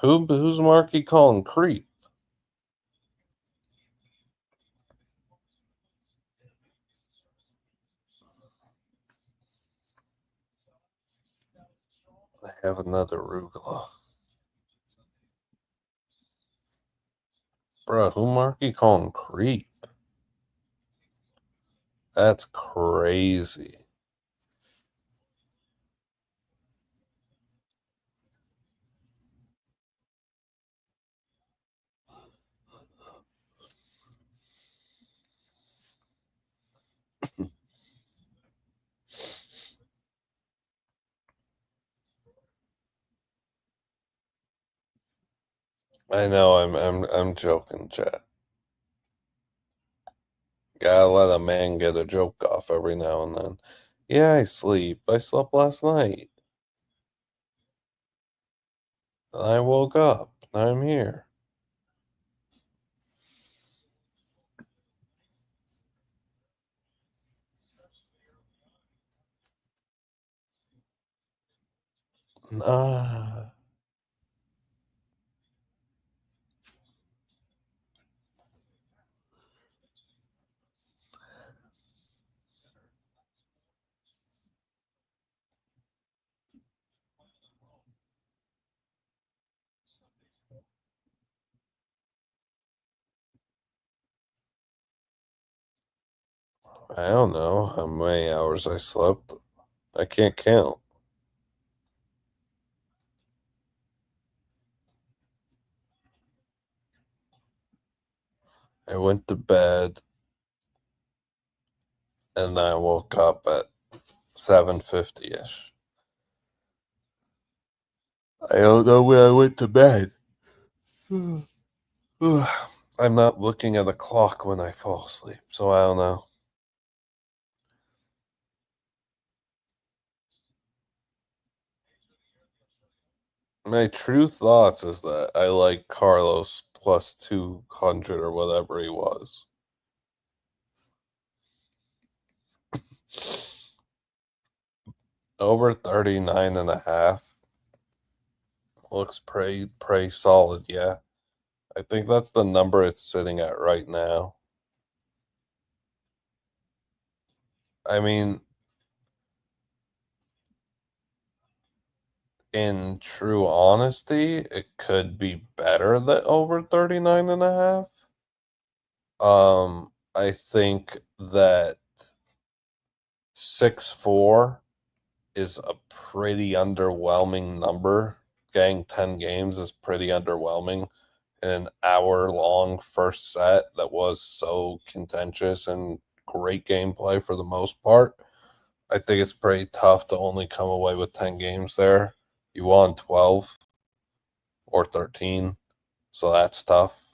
Who's Marky calling creep? I have another arugula. Bro, who Marky calling creep? That's crazy. I know I'm joking, chat. Gotta let a man get a joke off every now and then. Yeah, I sleep. I slept last night. I woke up. I'm here. Ah, I don't know how many hours I slept. I can't count. I went to bed and then I woke up at 7:50 ish. I don't know when I went to bed. I'm not looking at a clock when I fall asleep, so I don't know. My true thoughts is that I like Carlos plus 200 or whatever he was. Over 39 and a half looks pretty solid, yeah. I think that's the number it's sitting at right now. I mean, in true honesty, it could be better than over 39 and a half. I think that 6-4 is a pretty underwhelming number. Getting 10 games is pretty underwhelming in an hour long first set that was so contentious and great gameplay for the most part. I think it's pretty tough to only come away with 10 games there. You won 12 or 13, so that's tough.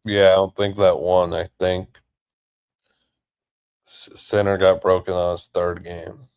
Yeah, I don't think that won. I think Sinner got broken on his third game.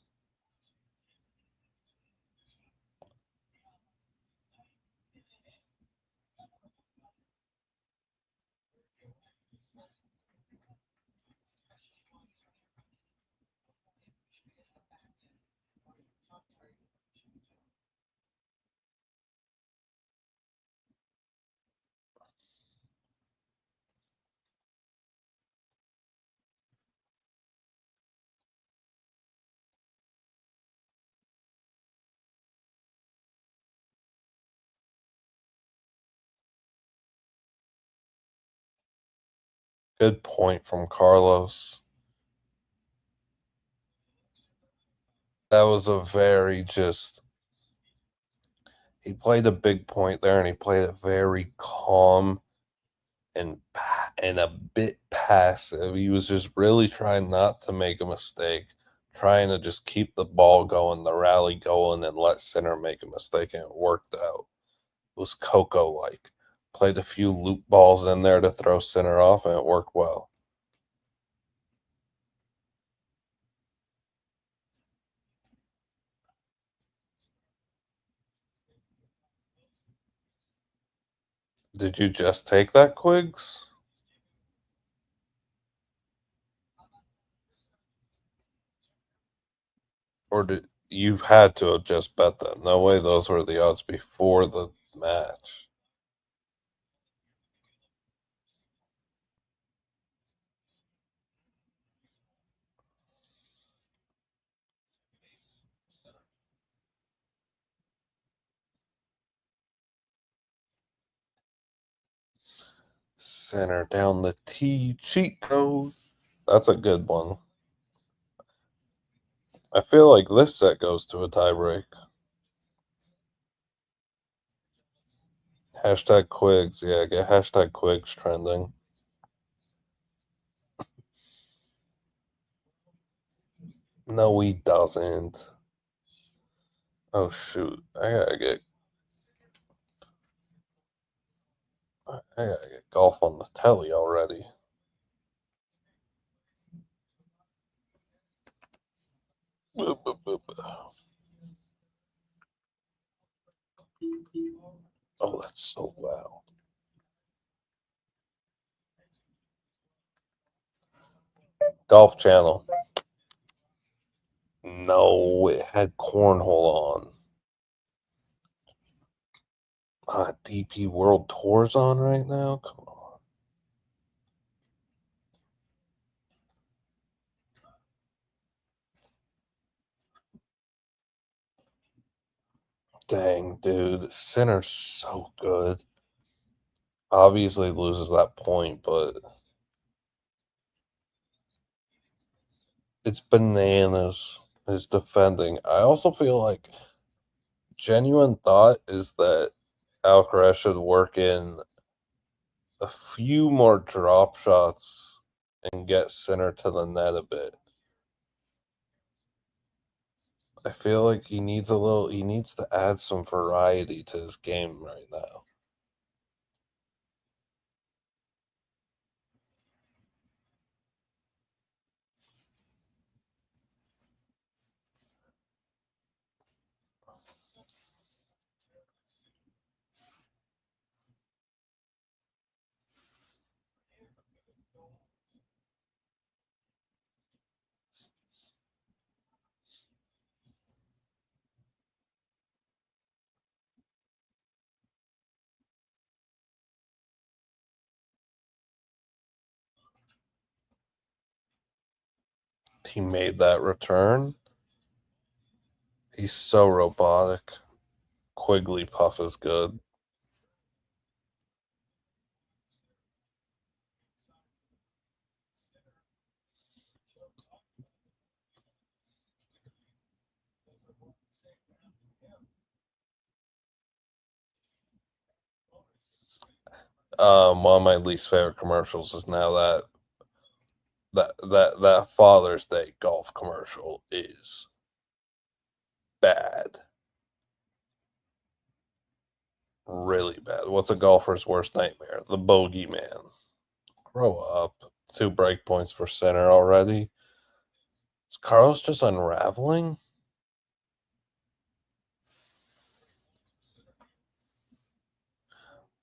Good point from Carlos. That was a very just he played a big point there, and he played it very calm and a bit passive. He was just really trying not to make a mistake, trying to just keep the ball going, the rally going, and let Sinner make a mistake, and it worked out. It was Coco-like. Played a few loop balls in there to throw Sinner off, and it worked well. Did you just take that, Quigs? Or did you had to have just bet that? No way those were the odds before the match. Center down the T, cheat code. That's a good one. I feel like this set goes to a tiebreak. Hashtag Quigs. Yeah, get hashtag Quigs trending. No, he doesn't. Oh shoot. I gotta get golf on the telly already. Boop, boop, boop. Oh, that's so loud. Golf Channel. No, it had cornhole on. DP World Tour's on right now? Come on. Dang, dude. Sinner's so good. Obviously loses that point, but it's bananas his defending. I also feel like genuine thought is that Alcaraz should work in a few more drop shots and get Sinner to the net a bit. I feel like he needs to add some variety to his game right now. He made that return. He's so robotic. Quigley Puff is good. One of my least favorite commercials is now that Father's Day golf commercial is bad, really bad. What's a golfer's worst nightmare? The bogey man. Grow up. 2 break points for Center already. Is Carlos just unraveling?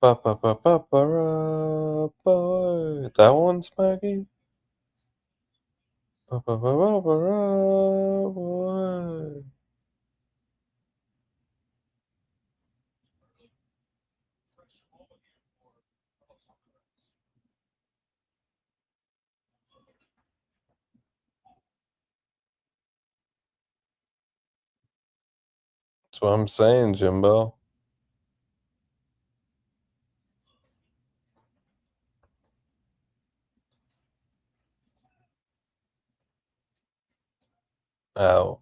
Ba ba ba ba ba boy. That one's Maggie. Ba ba ba ba ba boy. That's what I'm saying, Jimbo. Oh,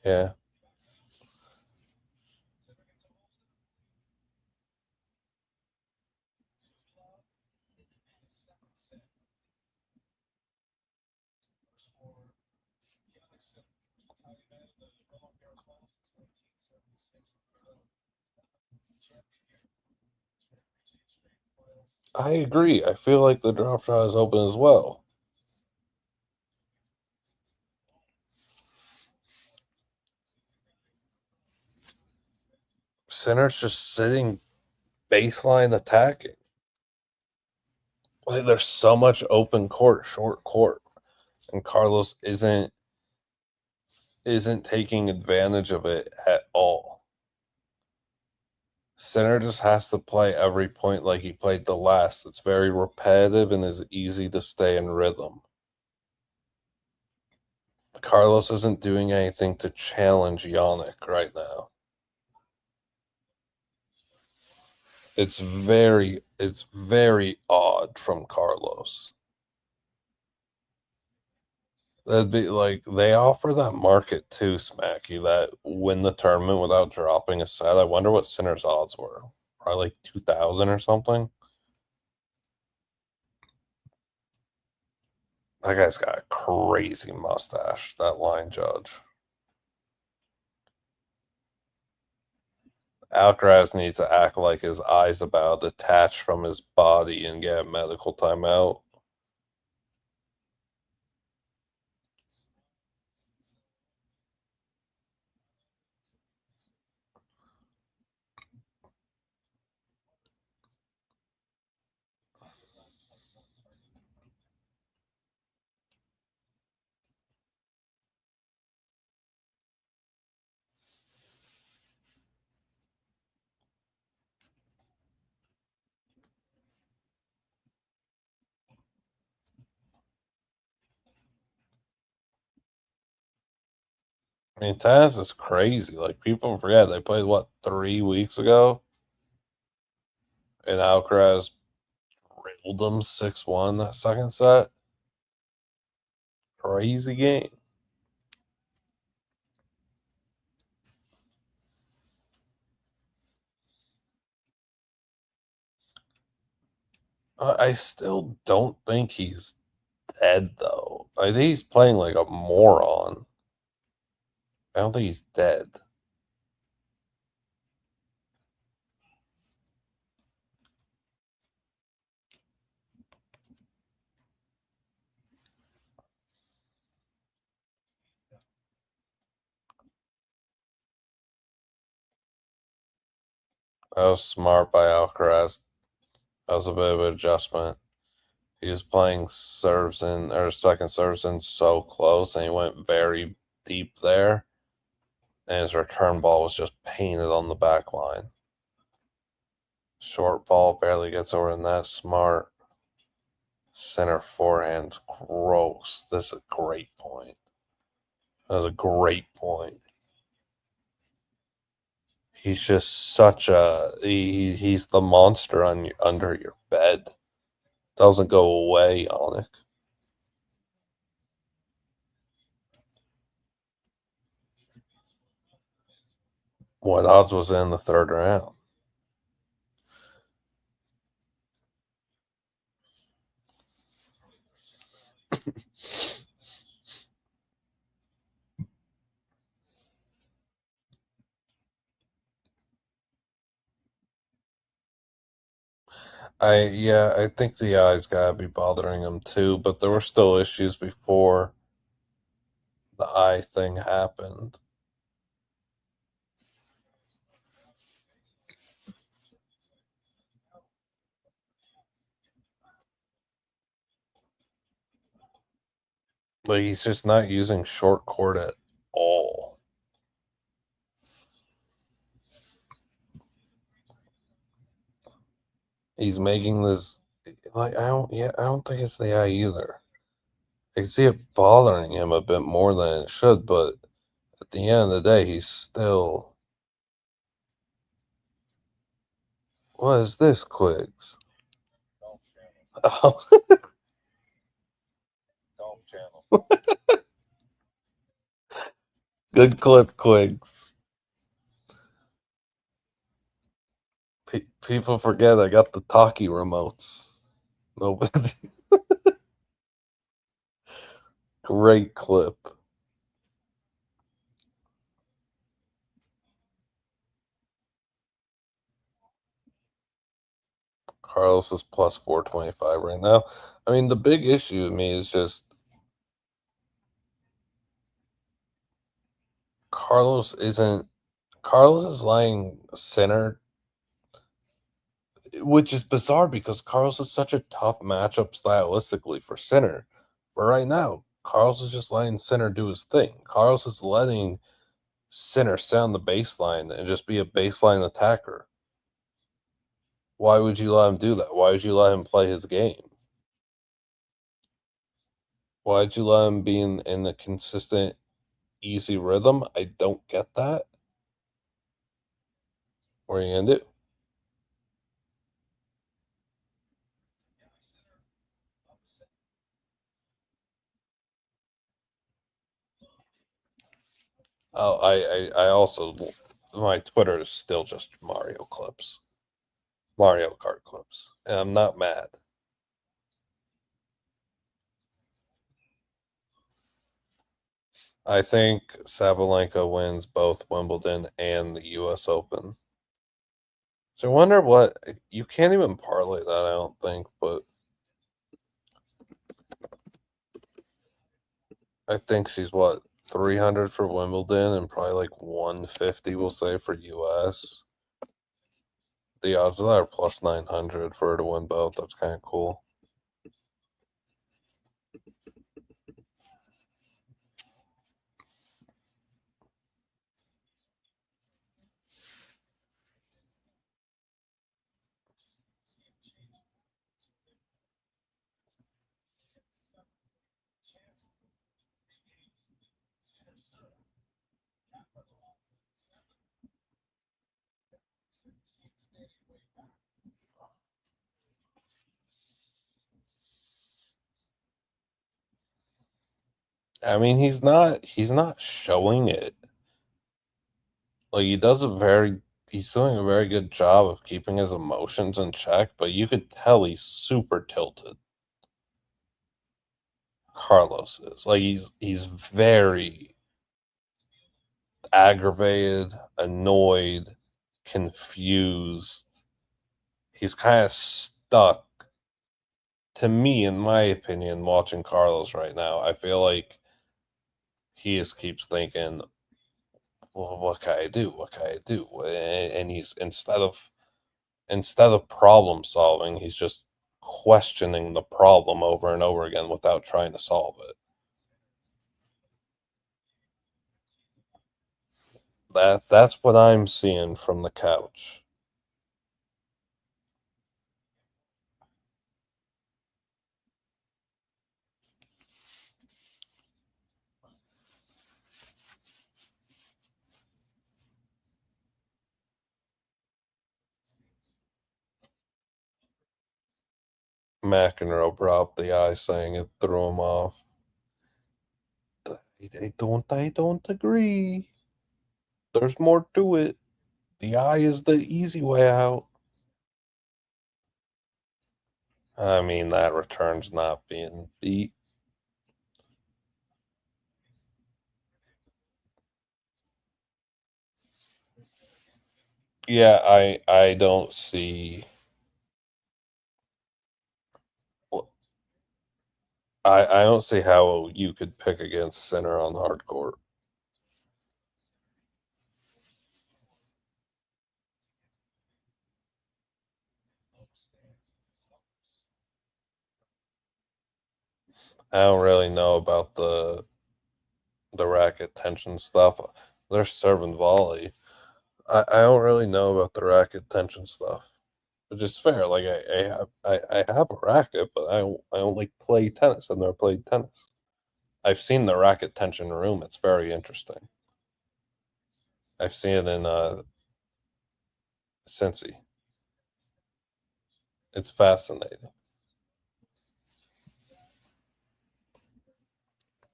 yeah. I agree. I feel like the drop shot is open as well. Sinner's just sitting baseline attacking. Like there's so much open court, short court, and Carlos isn't taking advantage of it at all. Sinner just has to play every point like he played the last. It's very repetitive and is easy to stay in rhythm. Carlos isn't doing anything to challenge Jannik right now. It's very odd from Carlos. That'd be like they offer that market too, Smacky, that win the tournament without dropping a set. I wonder what Sinner's odds were. Probably like 2,000 or something. That guy's got a crazy mustache, that line judge. Alcaraz needs to act like his eyes about detached from his body and get a medical timeout. I mean, tennis is crazy. Like people forget they played what 3 weeks ago, and Alcaraz drilled them 6-1 that second set. Crazy game. I still don't think he's dead though. I think he's playing like a moron. I don't think he's dead. That was smart by Alcaraz. That was a bit of an adjustment. He was playing serves in or second serves in so close, and he went very deep there. And his return ball was just painted on the back line. Short ball barely gets over in that. Smart. Center forehand's gross. This is a great point. That was a great point. He's just such a he's the monster under your bed. Doesn't go away, Yannick. What odds was in the third round? I think the eyes gotta be bothering him too, but there were still issues before the eye thing happened. Like he's just not using short court at all. He's making this like I don't think it's the eye either. I can see it bothering him a bit more than it should, but at the end of the day, he's still. What is this, Quigs? Oh, Good clip, Quigs. People forget I got the talkie remotes. Nobody. Great clip. Carlos is plus 425 right now. I mean, the big issue to me is just Carlos is lying Sinner, which is bizarre because Carlos is such a tough matchup stylistically for Sinner. But right now, Carlos is just letting Sinner do his thing. Carlos is letting Sinner sound the baseline and just be a baseline attacker. Why would you let him do that? Why would you let him play his game? Why'd you let him be in a consistent, easy rhythm? I don't get that. What are you gonna do? Oh, I also my Twitter is still just Mario clips, Mario Kart clips, and I'm not mad. I think Sabalenka wins both Wimbledon and the U.S. Open. So I wonder what you can't even parlay that. I don't think, but I think she's what 300 for Wimbledon and probably like 150, we'll say, for U.S. The odds of that are plus 900 for her to win both. That's kind of cool. I mean, he's not showing it. Like he's doing a very good job of keeping his emotions in check, but you could tell he's super tilted. Carlos is like he's very aggravated, annoyed, confused. He's kind of stuck. To me, in my opinion, watching Carlos right now, I feel like he just keeps thinking, well, what can I do? What can I do? And he's instead of problem solving, he's just questioning the problem over and over again without trying to solve it. That's what I'm seeing from the couch. McEnroe brought up the eye saying it threw him off. I don't agree. There's more to it. The eye is the easy way out. I mean, that return's not being beat. Yeah, I don't see. I don't see how you could pick against Sinner on hard court. I don't really know about the racket tension stuff. They're serving volley. I don't really know about the racket tension stuff, which is fair. Like I have a racket, but I only play tennis. I've never played tennis. I've seen the racket tension room. It's very interesting. I've seen it in Cincy. It's fascinating.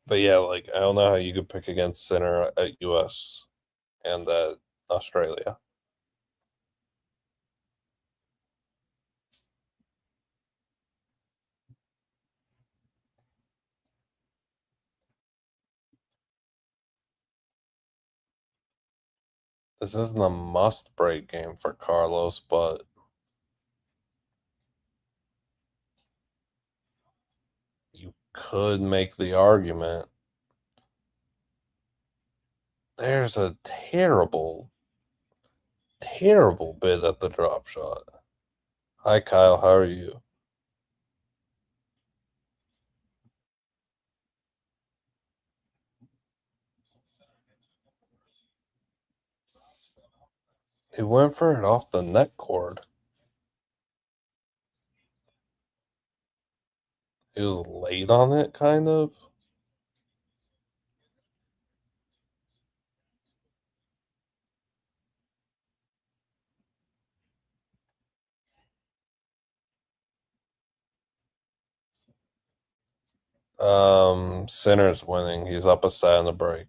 But yeah, like I don't know how you could pick against Sinner at US and at Australia. This isn't a must break game for Carlos, but you could make the argument. There's a terrible, terrible bid at the drop shot. Hi, Kyle. How are you? He went for it off the net cord. He was late on it, kind of. Sinner's winning. He's up a set in the break.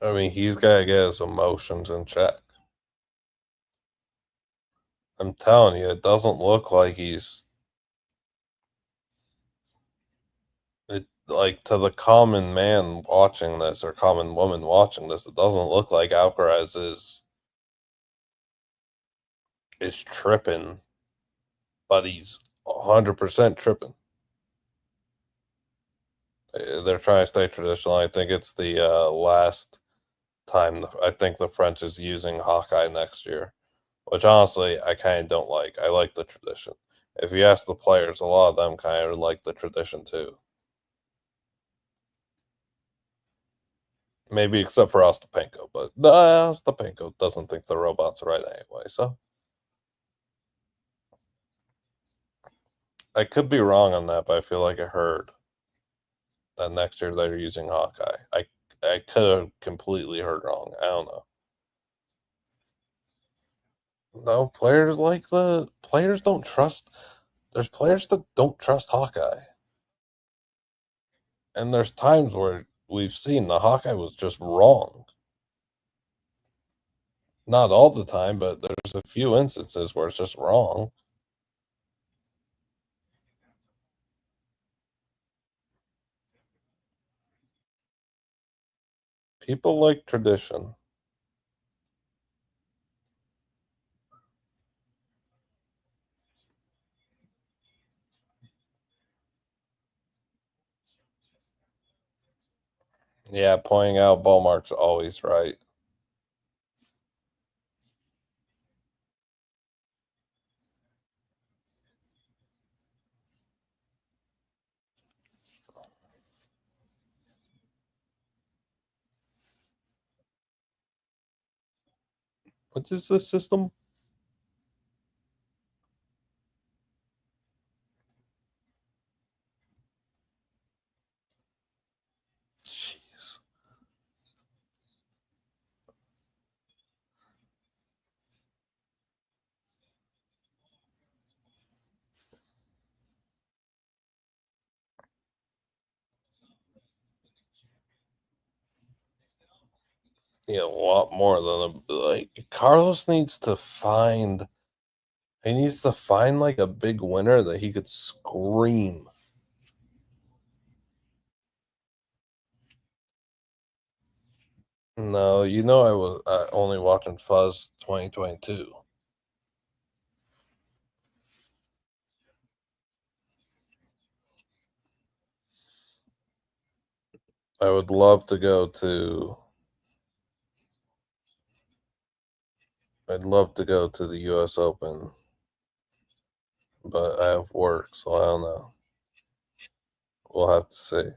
I mean, he's got to get his emotions in check. I'm telling you, it doesn't look like he's like to the common man watching this or common woman watching this. It doesn't look like Alcaraz is tripping, but he's 100% tripping. They're trying to stay traditional. I think it's the last time I think the French is using Hawkeye next year, which honestly I kind of don't like. I like the tradition. If you ask the players, a lot of them kind of like the tradition too. Maybe except for Ostapenko, but Ostapenko doesn't think the robot's right anyway. So I could be wrong on that, but I feel like I heard that next year they're using Hawkeye. I could have completely heard wrong. I don't know. No, players don't trust. There's players that don't trust Hawkeye, and there's times where we've seen the Hawkeye was just wrong. Not all the time, but there's a few instances where it's just wrong. People like tradition. Yeah, pointing out ball marks always right. What is this system? Jeez. Yeah, a lot more than Carlos needs to find. He needs to find like a big winner that he could scream. No, I was only watching Fuzz 2022. I would love to go to. I'd love to go to the U.S. Open, but I have work, so I don't know. We'll have to see.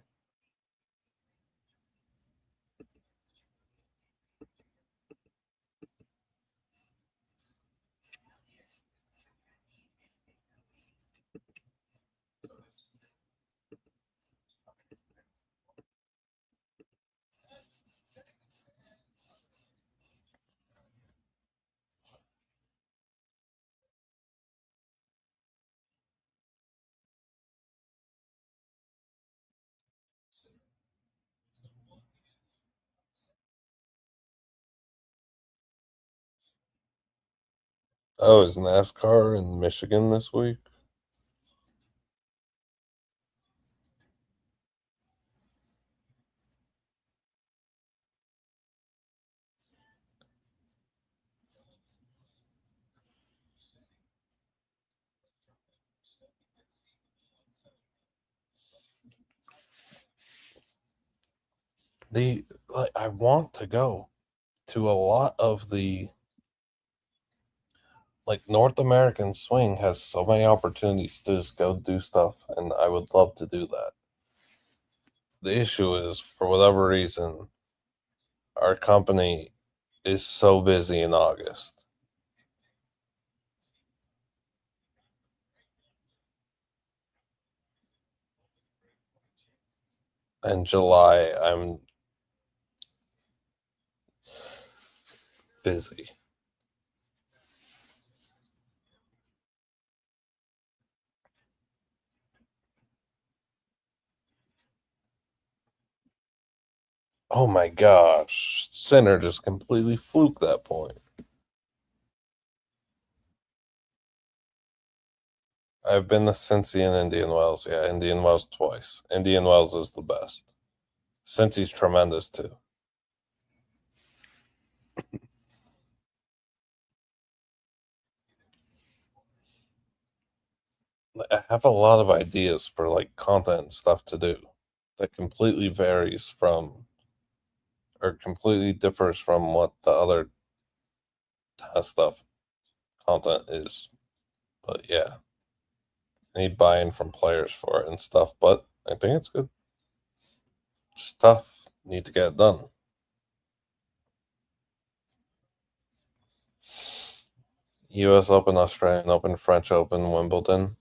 Oh, is NASCAR in Michigan this week? I want to go to a lot of the North American swing has so many opportunities to just go do stuff, and I would love to do that. The issue is, for whatever reason, our company is so busy in August. And July, I'm busy. Oh my gosh. Sinner just completely fluked that point. I've been to Cincy and Indian Wells. Yeah, Indian Wells twice. Indian Wells is the best. Cincy's tremendous too. I have a lot of ideas for content and stuff to do that completely varies from or completely differs from what the other stuff content is. But yeah, I need buy-in from players for it and stuff. But I think it's good. Just tough. Need to get it done. U.S. Open, Australian Open, French Open, Wimbledon.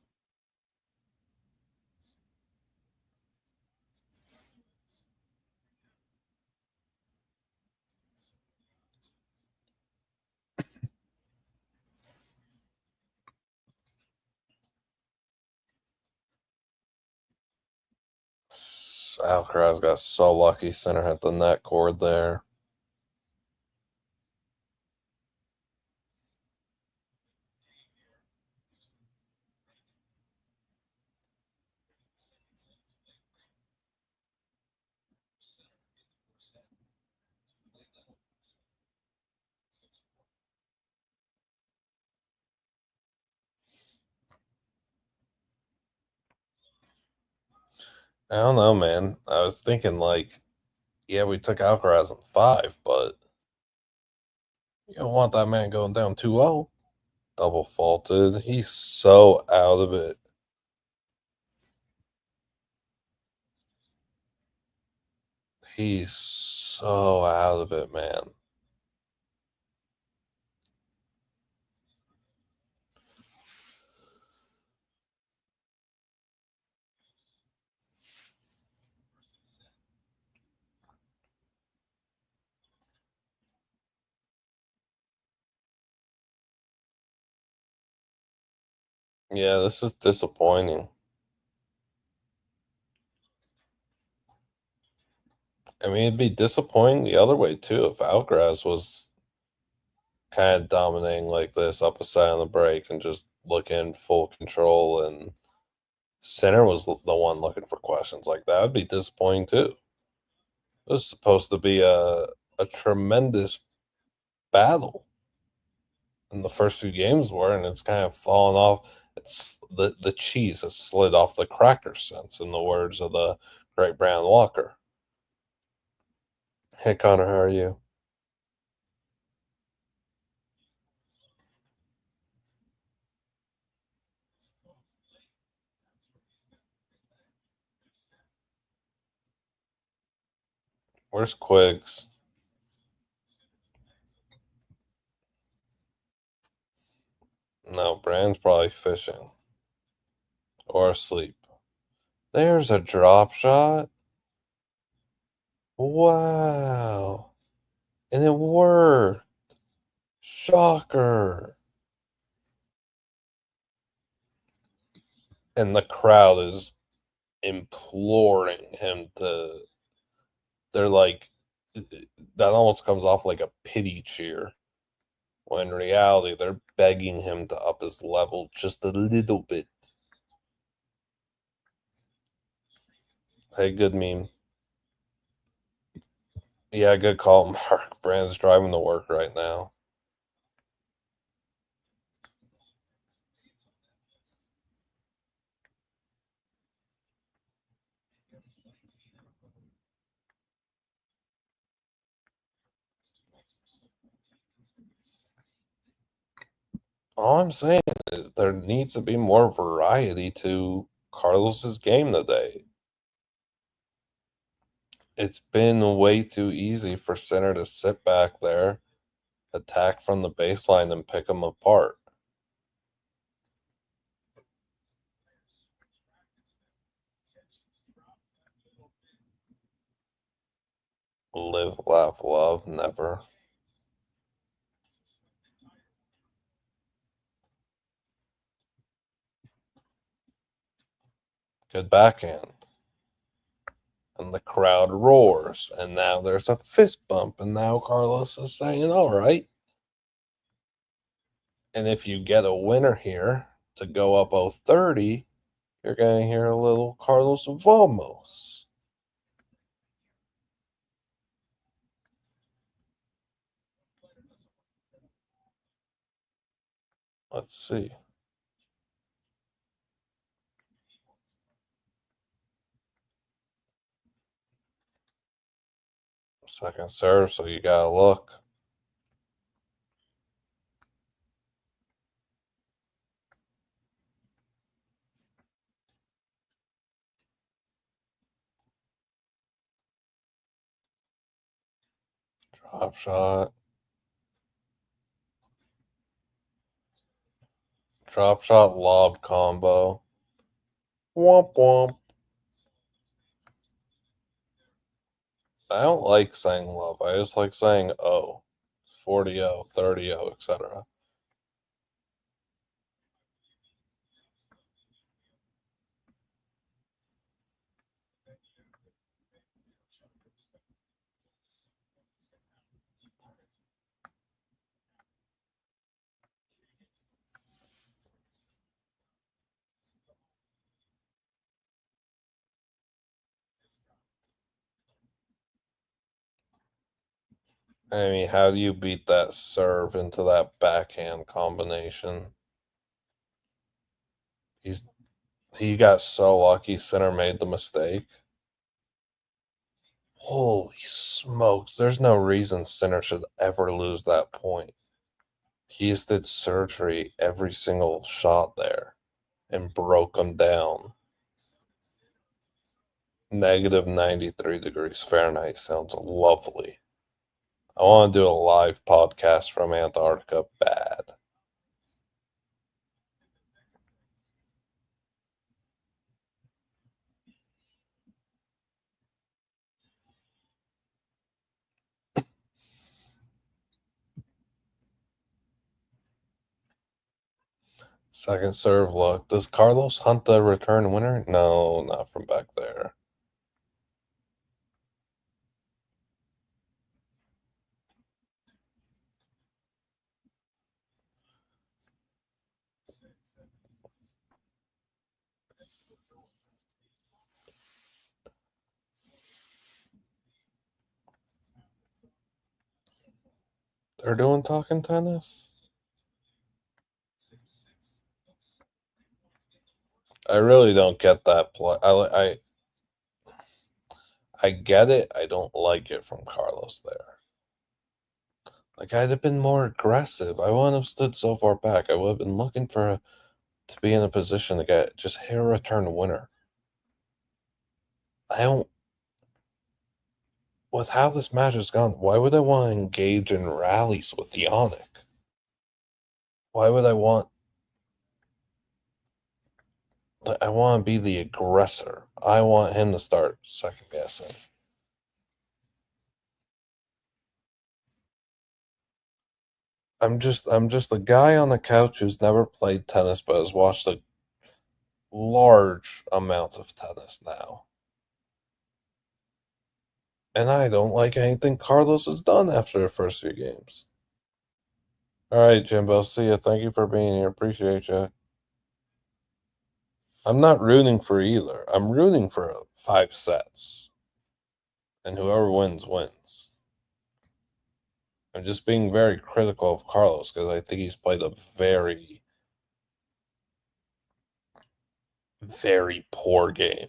Alcaraz got so lucky. Center hit the net cord there. I don't know, man. I was thinking yeah, we took Alcaraz in five, but you don't want that man going down 2-0. Double faulted. He's so out of it. He's so out of it, man. Yeah, this is disappointing. I mean, it'd be disappointing the other way too if Alcaraz was kind of dominating like this up a side on the break and just looking full control, and Sinner was the one looking for questions like that. Would be disappointing too. It was supposed to be a tremendous battle, and the first few games were, and it's kind of fallen off. It's the cheese has slid off the cracker sense, in the words of the great Brandon Walker. Hey Connor, how are you? Where's Quigs? No, Brand's probably fishing or asleep. There's a drop shot. Wow. And it worked. Shocker. And the crowd is imploring him to. They're like, that almost comes off like a pity cheer. When in reality, they're begging him to up his level just a little bit. Hey, good meme. Yeah, good call, Mark. Brand's driving to work right now. All I'm saying is there needs to be more variety to Carlos's game today. It's been way too easy for Sinner to sit back there, attack from the baseline, and pick them apart. Live, laugh, love, never. Good backhand. And the crowd roars. And now there's a fist bump. And now Carlos is saying, all right. And if you get a winner here to go up 0-30, you're going to hear a little Carlos Vamos. Let's see. Second serve, so you got to look. Drop shot. Drop shot lob combo. Womp womp. I don't like saying love. I just like saying 40-0, 30-0, etc. I mean, how do you beat that serve into that backhand combination? He's he got so lucky. Center made the mistake. Holy smokes! There's no reason Center should ever lose that point. He's did surgery every single shot there and broke him down. Negative 93 degrees Fahrenheit sounds lovely. I want to do a live podcast from Antarctica bad. Second serve look. Does Carlos hunt the return winner? No, not from back there. They're doing talking tennis? I really don't get that play. I get it. I don't like it from Carlos there. Like I'd have been more aggressive. I wouldn't have stood so far back. I would have been looking to be in a position to get just hit a return winner. I don't. With how this match has gone, why would I want to engage in rallies with Jannik? Why would I want? I want to be the aggressor. I want him to start second guessing. I'm just a guy on the couch who's never played tennis but has watched a large amount of tennis now. And I don't like anything Carlos has done after the first few games. All right, Jimbo, see ya. Thank you for being here. Appreciate you. I'm not rooting for either. I'm rooting for 5 sets, and whoever wins wins. I'm just being very critical of Carlos because I think he's played a very, very poor game.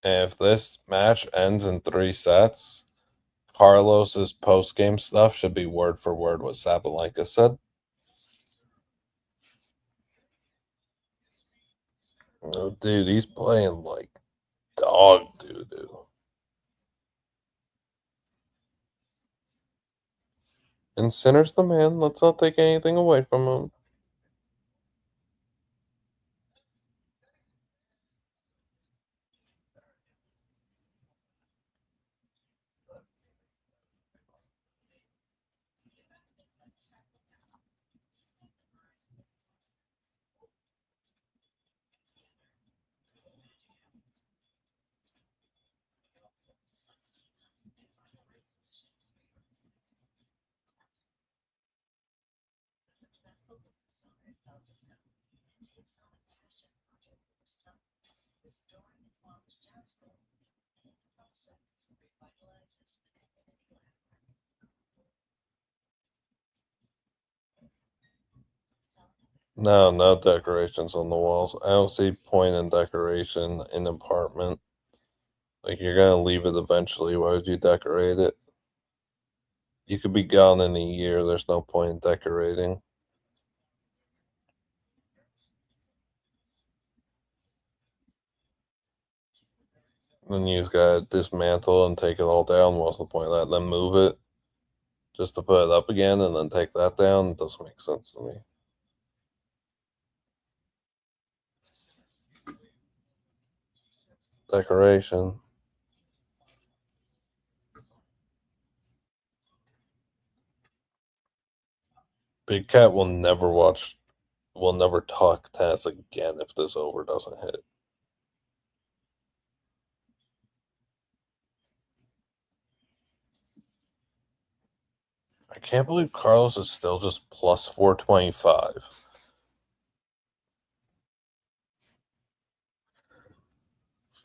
And if this match ends in 3 sets, Carlos's post game stuff should be word for word what Sabalenka said. Oh, dude, he's playing like dog doo doo. And Sinner's the man. Let's not take anything away from him. No, no decorations on the walls. I don't see point in decoration in an apartment. Like you're gonna leave it eventually. Why would you decorate it? You could be gone in a year. There's no point in decorating. Then you just gotta dismantle and take it all down. What's the point of that? Then move it just to put it up again and then take that down. It doesn't make sense to me. Decoration. Big Cat will never talk tennis again if this over doesn't hit. I can't believe Carlos is still just plus 425.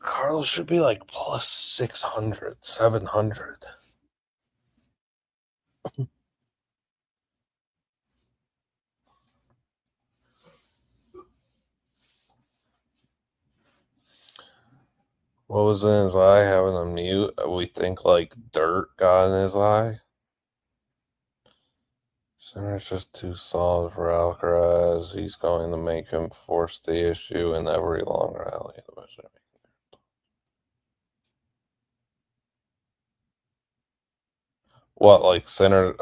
Carlos should be like plus 600, 700. What was in his eye having a mute? We think like dirt got in his eye. Sinner's just too solid for Alcaraz. He's going to make him force the issue in every long rally. What, like Sinner?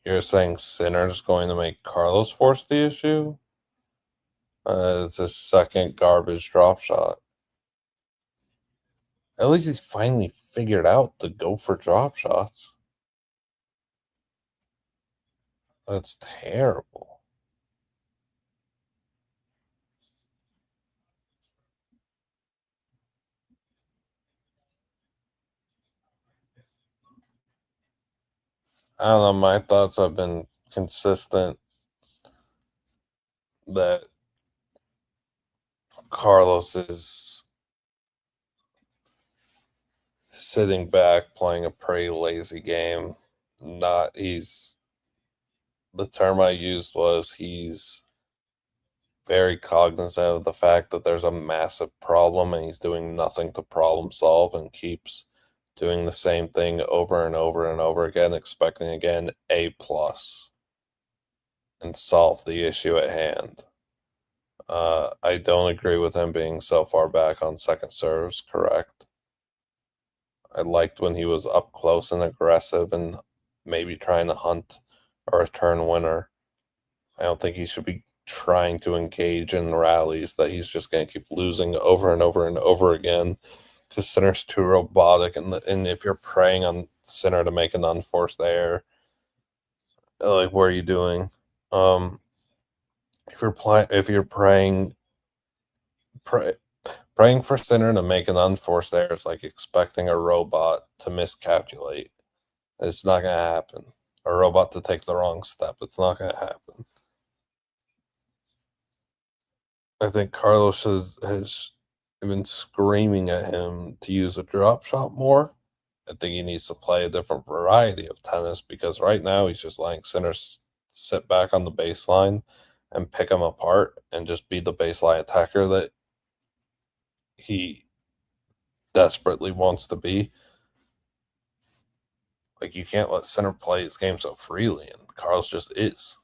You're saying Sinner's going to make Carlos force the issue? It's his second garbage drop shot. At least he's finally figured out to go for drop shots. That's terrible. I don't know. My thoughts have been consistent that Carlos is sitting back playing a pretty lazy game. Not he's the term I used was he's very cognizant of the fact that there's a massive problem and he's doing nothing to problem solve and keeps doing the same thing over and over and over again, expecting again A plus and solve the issue at hand. I don't agree with him being so far back on second serves, correct. I liked when he was up close and aggressive and maybe trying to hunt a return winner. I don't think he should be trying to engage in rallies that he's just going to keep losing over and over and over again because Sinner's too robotic. And if you're preying on Sinner to make an unforced error, like, what are you doing? If you're praying for Sinner to make an unforced error, it's like expecting a robot to miscalculate. It's not going to happen. A robot to take the wrong step. It's not going to happen. I think Carlos has been screaming at him to use a drop shot more. I think he needs to play a different variety of tennis because right now he's just letting Sinner sit back on the baseline and pick him apart and just be the baseline attacker that he desperately wants to be. Like, you can't let Sinner play his game so freely, and Carlos just is.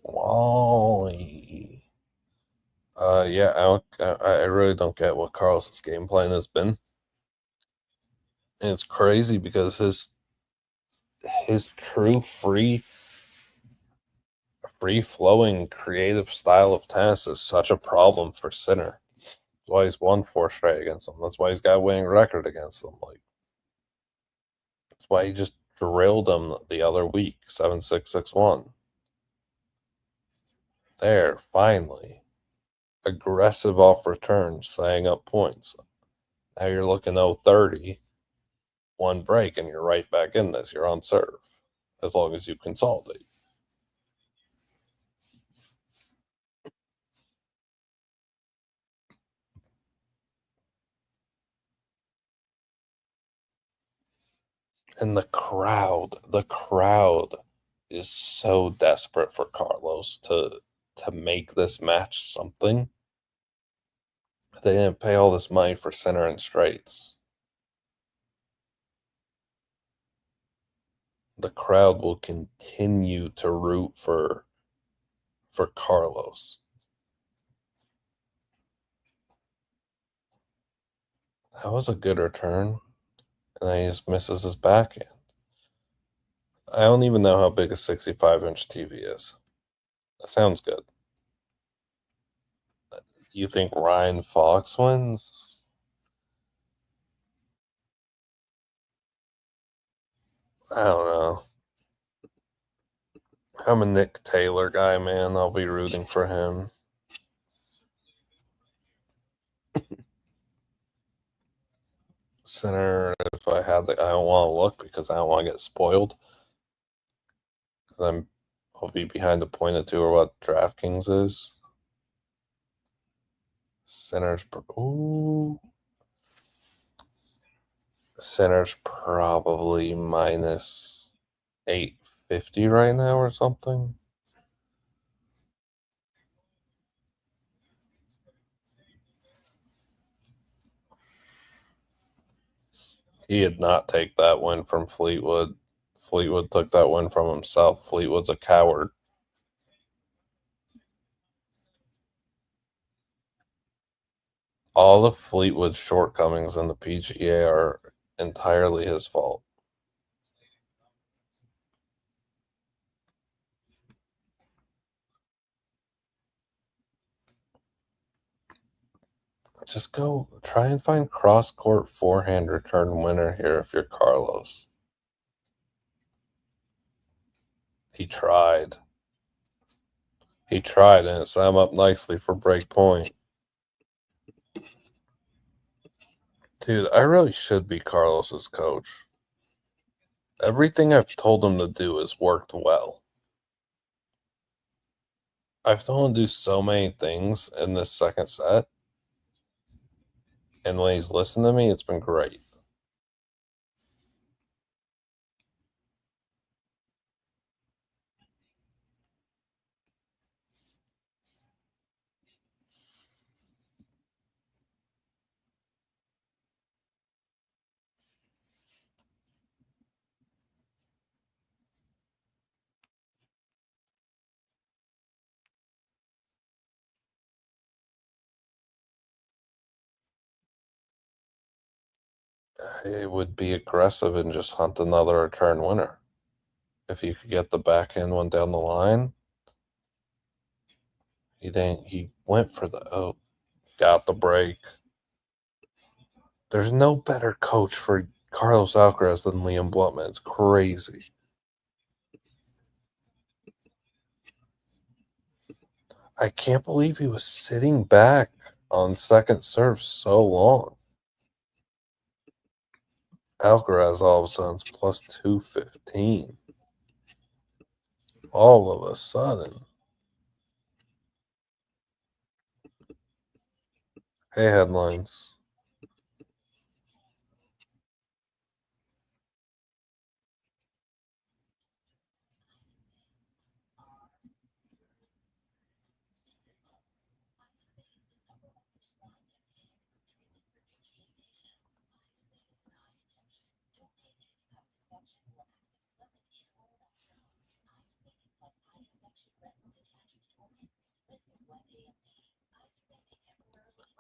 Wally. Yeah, I really don't get what Carlos's game plan has been. And it's crazy because his true free flowing creative style of tennis is such a problem for Sinner. That's why he's won 4 straight against him. That's why he's got a winning record against him. Like, that's why he just drilled him the other week, 7-6, 6-1. There, finally. Aggressive off return, setting up points. Now you're looking 0-30, one break, and you're right back in this. You're on serve, as long as you consolidate. And the crowd is so desperate for Carlos to make this match something. They didn't pay all this money for Sinner and straights. The crowd will continue to root for Carlos. That was a good return. And then he just misses his backhand. I don't even know how big a 65-inch TV is. That sounds good. You think Ryan Fox wins? I don't know. I'm a Nick Taylor guy, man. I'll be rooting for him. Sinner, if I had I don't want to look because I don't want to get spoiled. Because I'll be behind a point or two or what DraftKings is. Sinner's probably minus 850 right now or something. He did not take that win from Fleetwood. Fleetwood took that win from himself. Fleetwood's a coward. All of Fleetwood's shortcomings in the PGA are entirely his fault. Just go try and find cross-court forehand return winner here if you're Carlos. He tried. And it set him up nicely for break point. Dude, I really should be Carlos's coach. Everything I've told him to do has worked well. I've told him to do so many things in this second set, and when he's listened to me, it's been great. It would be aggressive and just hunt another return winner. If you could get the backhand one down the line, he went for got the break. There's no better coach for Carlos Alcaraz than Liam Blutman. It's crazy. I can't believe he was sitting back on second serve so long. Alcaraz all of a sudden is plus 215. All of a sudden. Hey, headlines.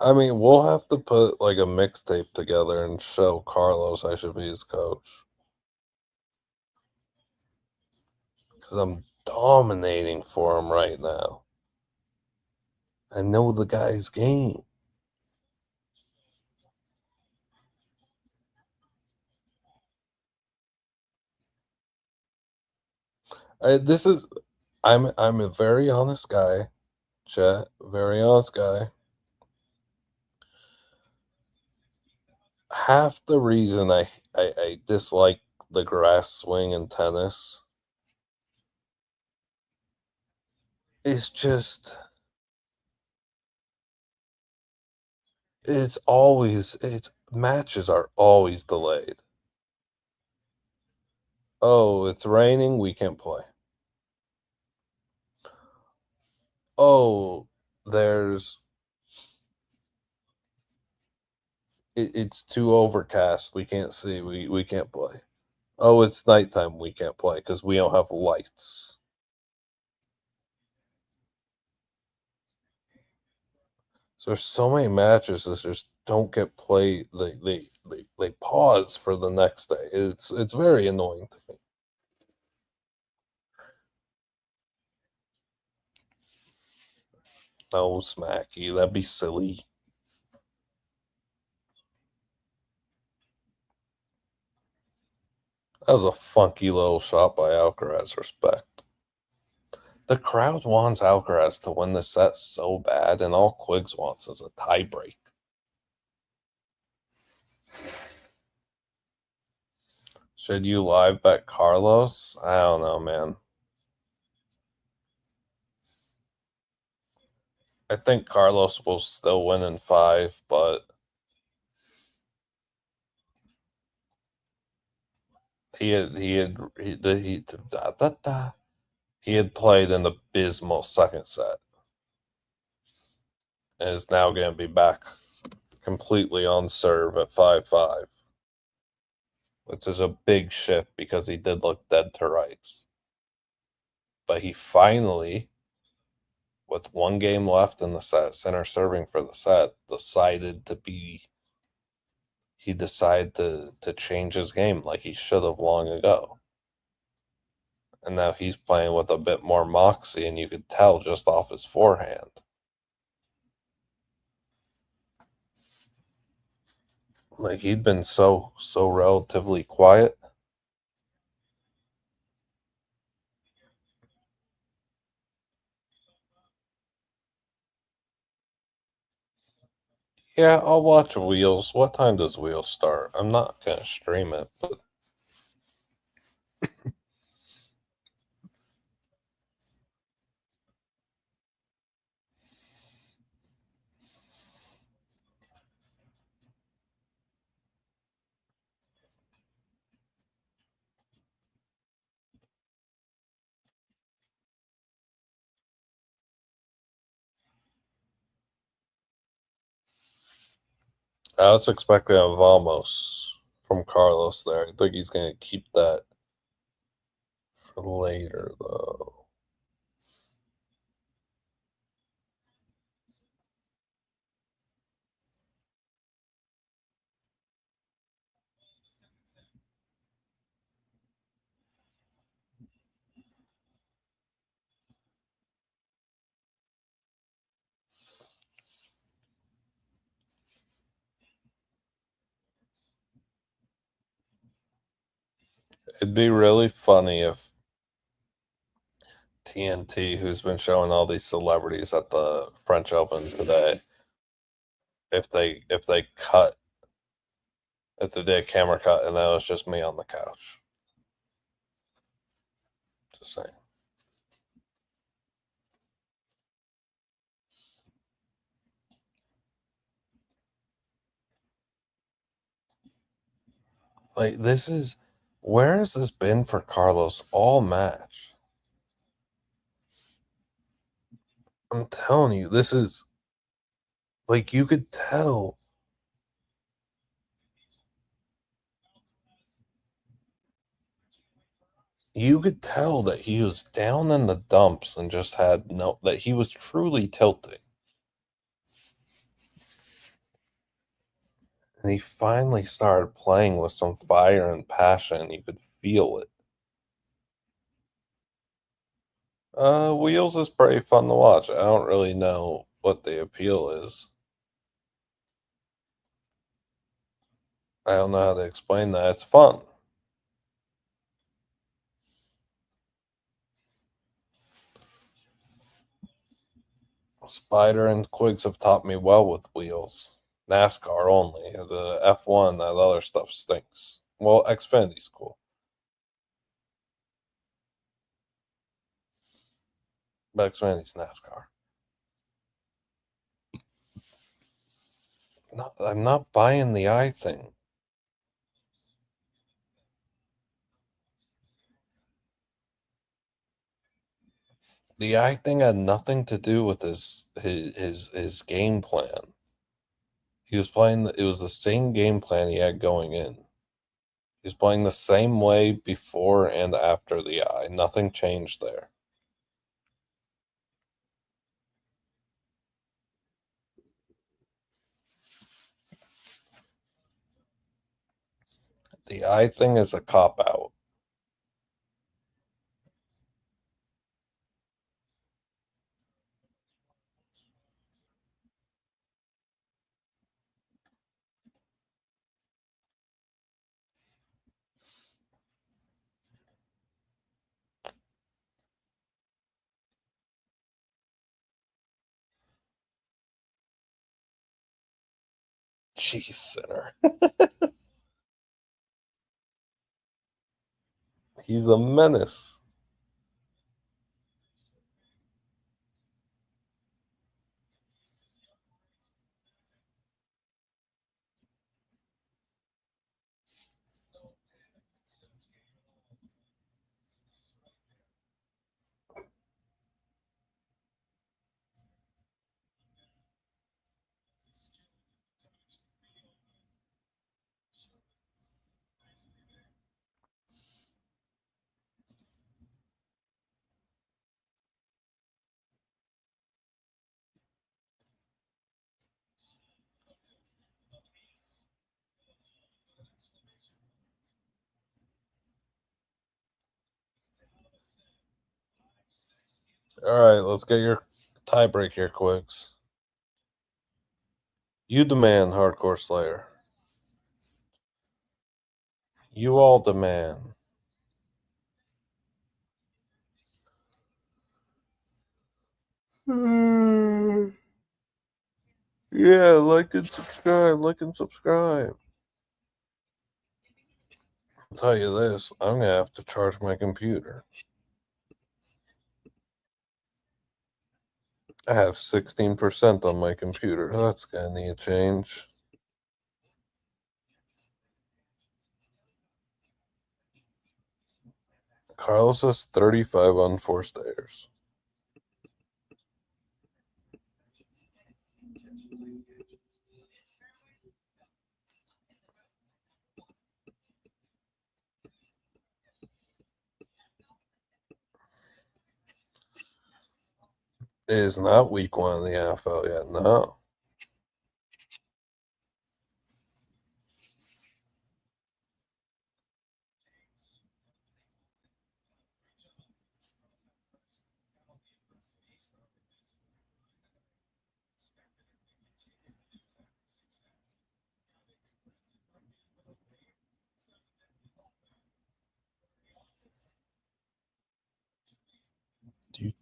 I mean, we'll have to put like a mixtape together and show Carlos I should be his coach. Because I'm dominating for him right now. I know the guy's game. I'm a very honest guy, Chet. Very honest guy. Half the reason I dislike the grass swing in tennis is just it's matches are always delayed. Oh, it's raining, we can't play. Oh, there's it's too overcast. We can't see. We can't play. Oh, it's nighttime. We can't play because we don't have lights. So there's so many matches that just don't get played. They pause for the next day. It's very annoying to me. No, Smacky, that'd be silly. That was a funky little shot by Alcaraz. Respect. The crowd wants Alcaraz to win the set so bad, and all Quiggs wants is a tiebreak. Should you live bet Carlos? I don't know, man. I think Carlos will still win in 5, but he had played an abysmal second set and is now going to be back completely on serve at 5-5, which is a big shift because he did look dead to rights. But he finally, with one game left in the set, center serving for the set, decided to change his game like he should have long ago. And now he's playing with a bit more moxie, and you could tell just off his forehand. Like he'd been so relatively quiet. Yeah, I'll watch Wheels. What time does Wheels start? I'm not gonna stream it, but I was expecting a Vamos from Carlos there. I think he's going to keep that for later, though. It'd be really funny if TNT, who's been showing all these celebrities at the French Open today, if they cut, if they did a camera cut and that was just me on the couch. Just saying. Like, this is, where has this been for Carlos all match? I'm telling you, this is, like, you could tell that he was down in the dumps and just had no, that he was truly tilting. And he finally started playing with some fire and passion. You could feel it. Wheels is pretty fun to watch. I don't really know what the appeal is. I don't know how to explain that. It's fun. Spider and Quigs have taught me well with wheels. NASCAR only. The F1, that other stuff stinks. Well, Xfinity's cool. But Xfinity's NASCAR. No, I'm not buying the eye thing. The eye thing had nothing to do with his game plan. He was playing, it was the same game plan he had going in. He was playing the same way before and after the eye. Nothing changed there. The eye thing is a cop out. Jeez, Sinner. He's a menace. All right, let's get your tiebreak here, Quicks. You demand Hardcore Slayer. You all demand. Yeah, like and subscribe, like and subscribe. I'll tell you this, I'm gonna have to charge my computer. I have 16% on my computer. That's gonna need a change. Carlos has 35 unforced errors. It is not week 1 in the NFL yet. No. Do.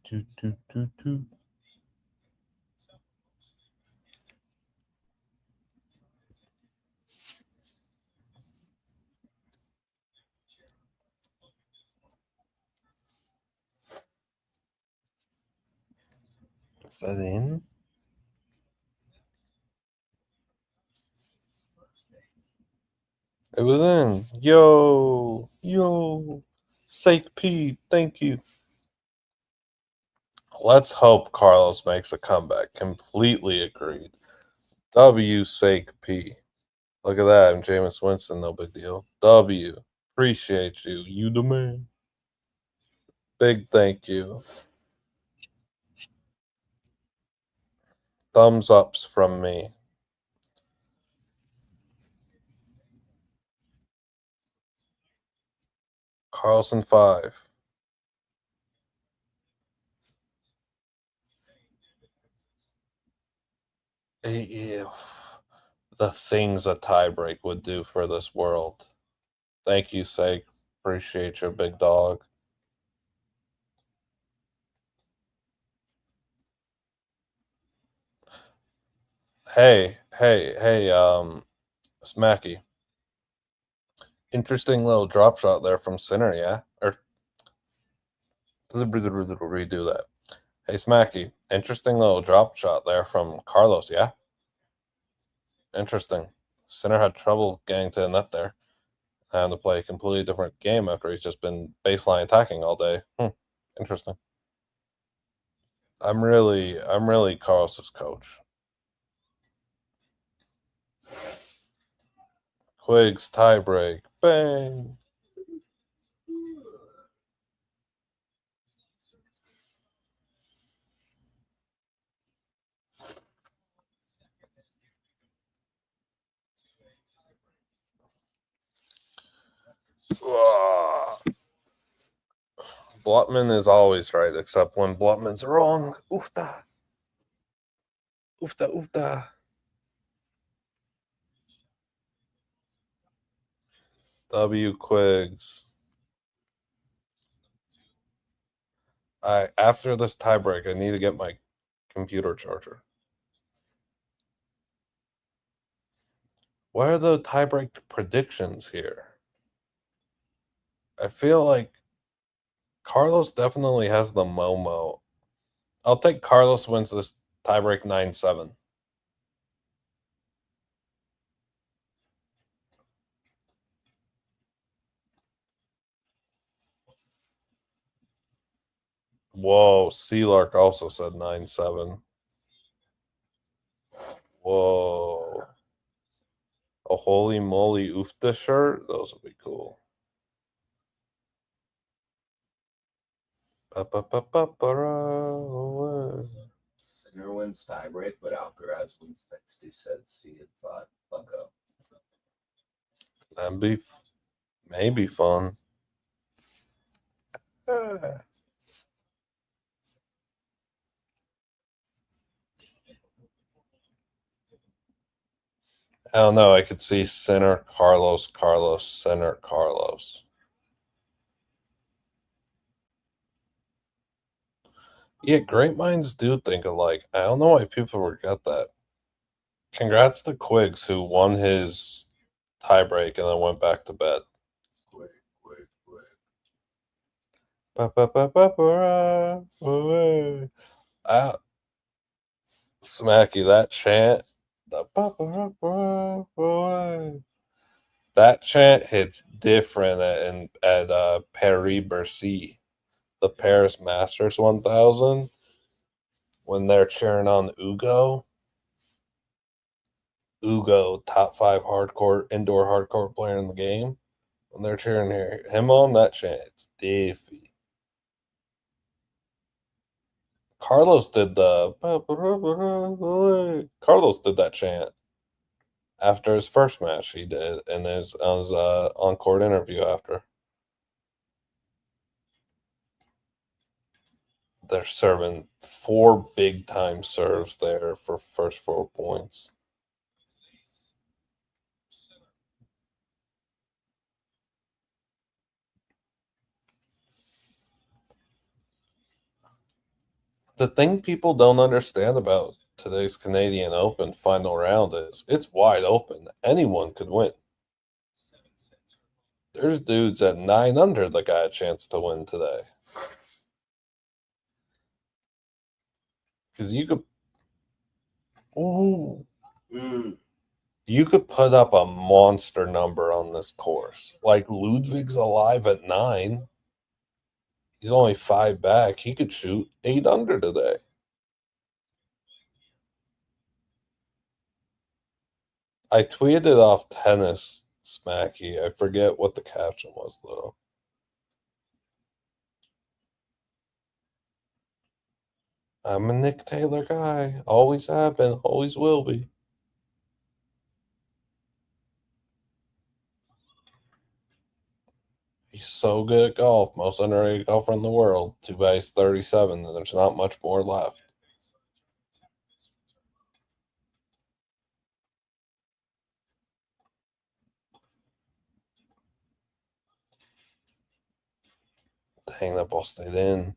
Is that in? It was in. Yo. Sake P, thank you. Let's hope Carlos makes a comeback. Completely agreed. W Sake P. Look at that. I'm Jameis Winston, no big deal. W. Appreciate you. You the man. Big thank you. Thumbs ups from me. Carlson 5. The things a tiebreak would do for this world. Thank you, Sake. Appreciate you, big dog. Hey, Smacky. Interesting little drop shot there from Sinner, yeah? Or redo that. Hey, Smacky. Interesting little drop shot there from Carlos, yeah? Interesting. Sinner had trouble getting to the net there. And to play a completely different game after he's just been baseline attacking all day. Interesting. I'm really Carlos's coach. Quiggs tiebreak. Bang. Blutman is always right, except when Blutman's wrong. Oofda. Oofda. W Quiggs. After this tiebreak, I need to get my computer charger. What are the tiebreak predictions here? I feel like Carlos definitely has the Momo. I'll take Carlos wins this tiebreak 9-7. Whoa, Sealark also said 9-7. Whoa. A holy moly oofta shirt? Those would be cool. Sinner wins tiebreak, but Alcaraz wins next. He said, "See you at 5. Bucko." That'd be maybe fun. I don't know. I could see Sinner, Carlos, Sinner, Carlos. Yeah, great minds do think alike. I don't know why people forget that. Congrats to Quiggs, who won his tiebreak and then went back to bed. Quick. Smacky, that chant. That chant hits different at Paris Bercy, the Paris Masters 1000, when they're cheering on Ugo. Ugo, top 5 indoor hardcore player in the game. When they're cheering him on, that chant, it's diffy. Carlos did the Carlos did that chant after his first match. He did in his on-court interview after. They're serving 4 big-time serves there for first 4 points. The thing people don't understand about today's Canadian Open final round is it's wide open. Anyone could win. There's dudes at 9 under that got a chance to win today. Because you could, ooh, you could put up a monster number on this course. Like Ludwig's alive at 9. He's only 5 back. He could shoot 8 under today. I tweeted off tennis smacky. I forget what the caption was though. I'm a Nick Taylor guy. Always have been, always will be. He's so good at golf. Most underrated golfer in the world. Too bad he's 37 and there's not much more left. Dang, that ball stayed in.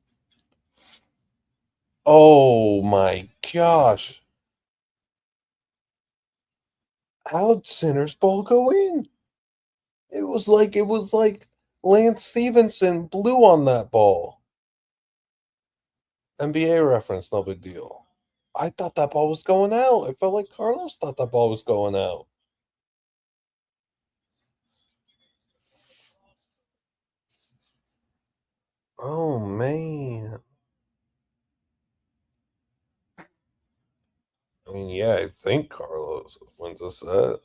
Oh my gosh. How did Sinner's ball go in? It was like Lance Stevenson blew on that ball. NBA reference, no big deal. I thought that ball was going out. I felt like Carlos thought that ball was going out. Oh man. I mean, yeah, I think Carlos wins a set.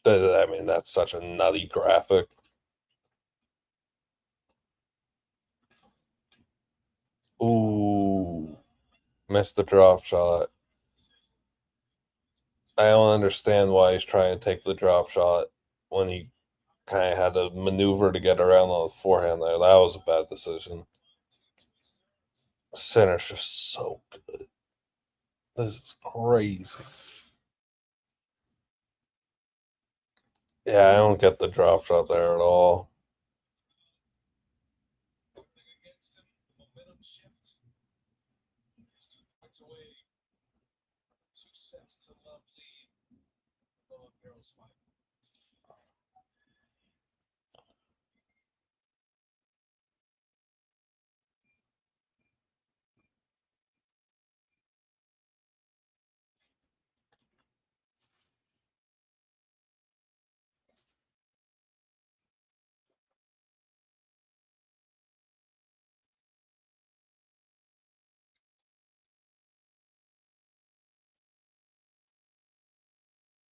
I mean, that's such a nutty graphic. Ooh, missed the drop shot. I don't understand why he's trying to take the drop shot when he kind of had to maneuver to get around on the forehand there. That was a bad decision. Sinner's just so good. This is crazy. Yeah, I don't get the drop shot there at all.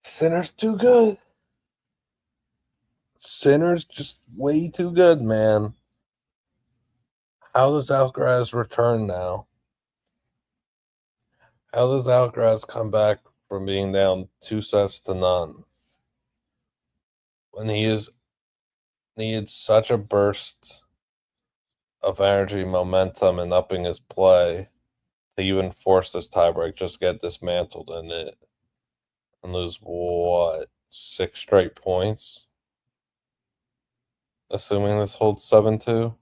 Sinner's too good. Sinner's just way too good, man. How does Alcaraz return now? How does Alcaraz come back from being down 2 sets to none when he needed such a burst of energy, momentum, and upping his play to even force this tiebreak, just get dismantled in it and lose what 6 straight points? Assuming this holds 7-2.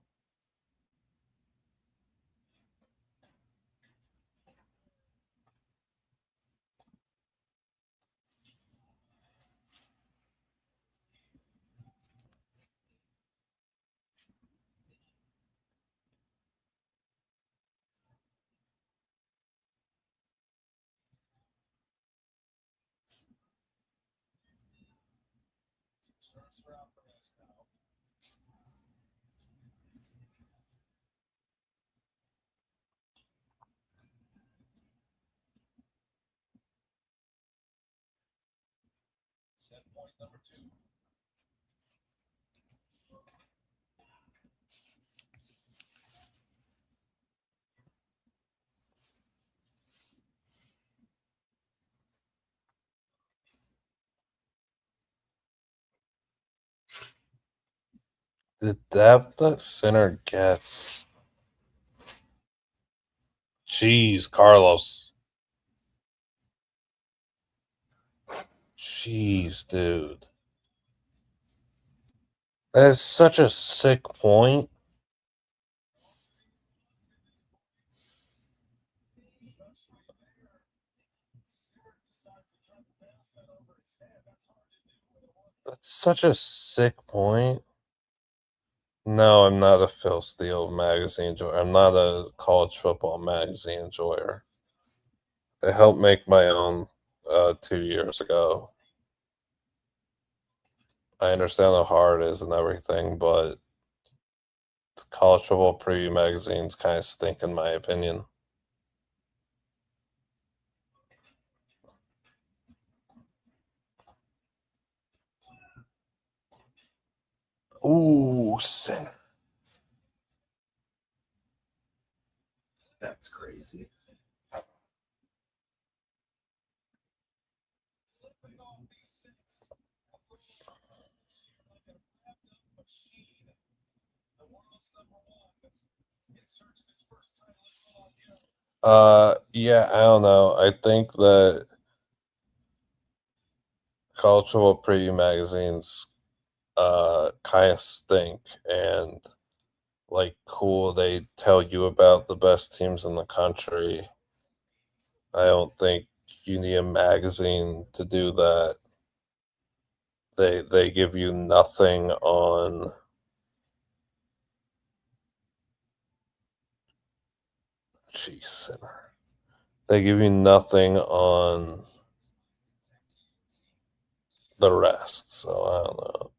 The depth that Sinner gets. Jeez, Carlos. Jeez, dude. That is such a sick point. That's such a sick point. No, I'm not a Phil Steele magazine enjoyer. I'm not a college football magazine enjoyer. I helped make my own 2 years ago. I understand how hard it is and everything, but college football preview magazines kind of stink in my opinion. Ooh, Sinner. That's crazy. Yeah, I don't know. I think that college football preview magazines kind of stink, and like cool they tell you about the best teams in the country. I don't think you need a magazine to do that. They give you nothing on Sinner. They give you nothing on the rest. So I don't know.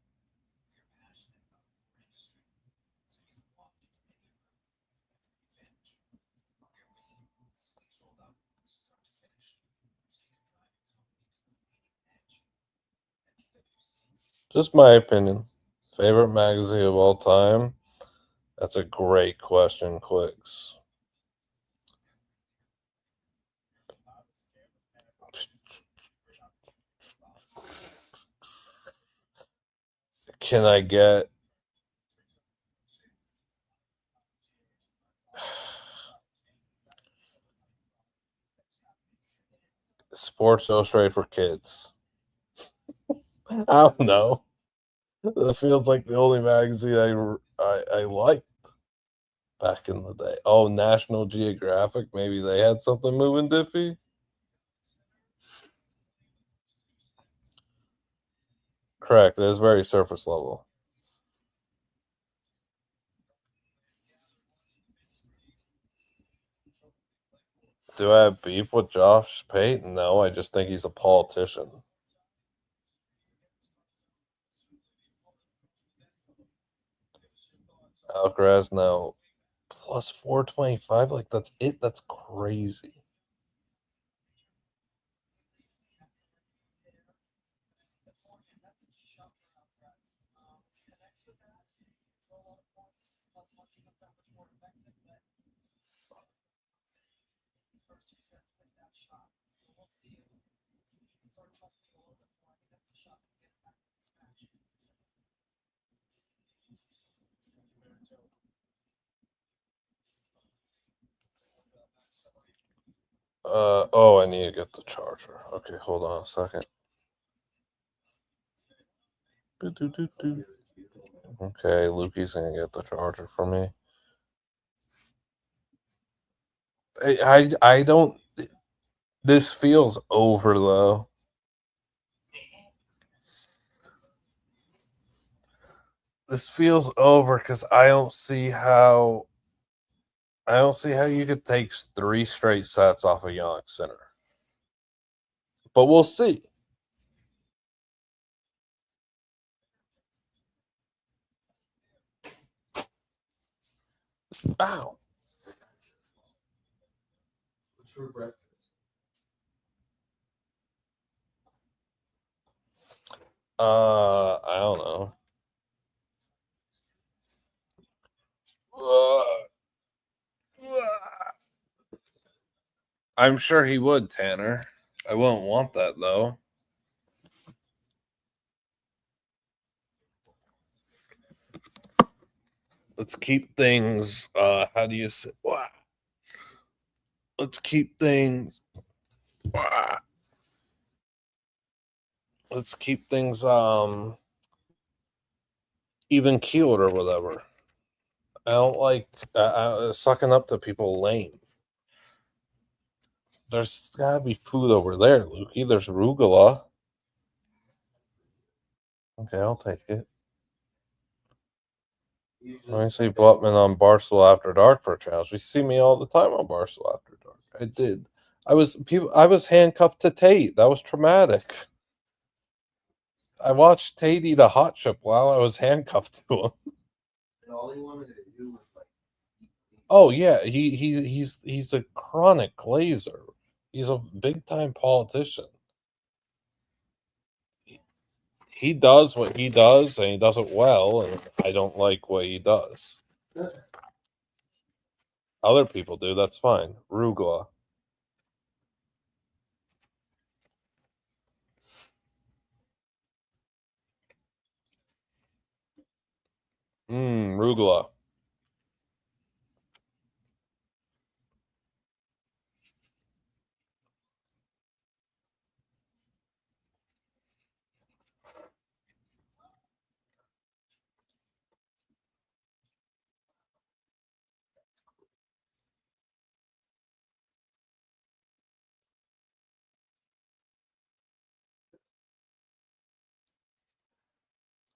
Just my opinion. Favorite magazine of all time? That's a great question, Quicks. Can I get Sports Illustrated for kids? I don't know. That feels like the only magazine I liked back in the day. Oh, National Geographic. Maybe they had something moving diffy. Correct. It is very surface level. Do I have beef with Josh Payton? No, I just think he's a politician. Alcaraz now plus 425. Like that's it. That's crazy. Oh, I need to get the charger. Okay, hold on a second. Okay, Lukey's gonna get the charger for me. I don't. This feels over though. This feels over because I don't see how you could take 3 straight sets off a Jannik Sinner. But we'll see. Ow. What's for breakfast? I don't know. I'm sure he would, Tanner. I wouldn't want that though. Let's keep things. How do you say? Let's keep things. Let's keep things even keeled or whatever. I don't like sucking up to people lame. There's gotta be food over there, Lukey. There's arugula. Okay, I'll take it. Let me see Blutman on Barstool After Dark for a challenge. You see me all the time on Barstool After Dark. I did. I was handcuffed to Tate. That was traumatic. I watched Tate eat a hot chip while I was handcuffed to him. And all he wanted to do was like. Oh yeah, he's a chronic glazer. He's a big time politician. He does what he does, and he does it well. And I don't like what he does. Other people do. That's fine. Rugula. Rugula.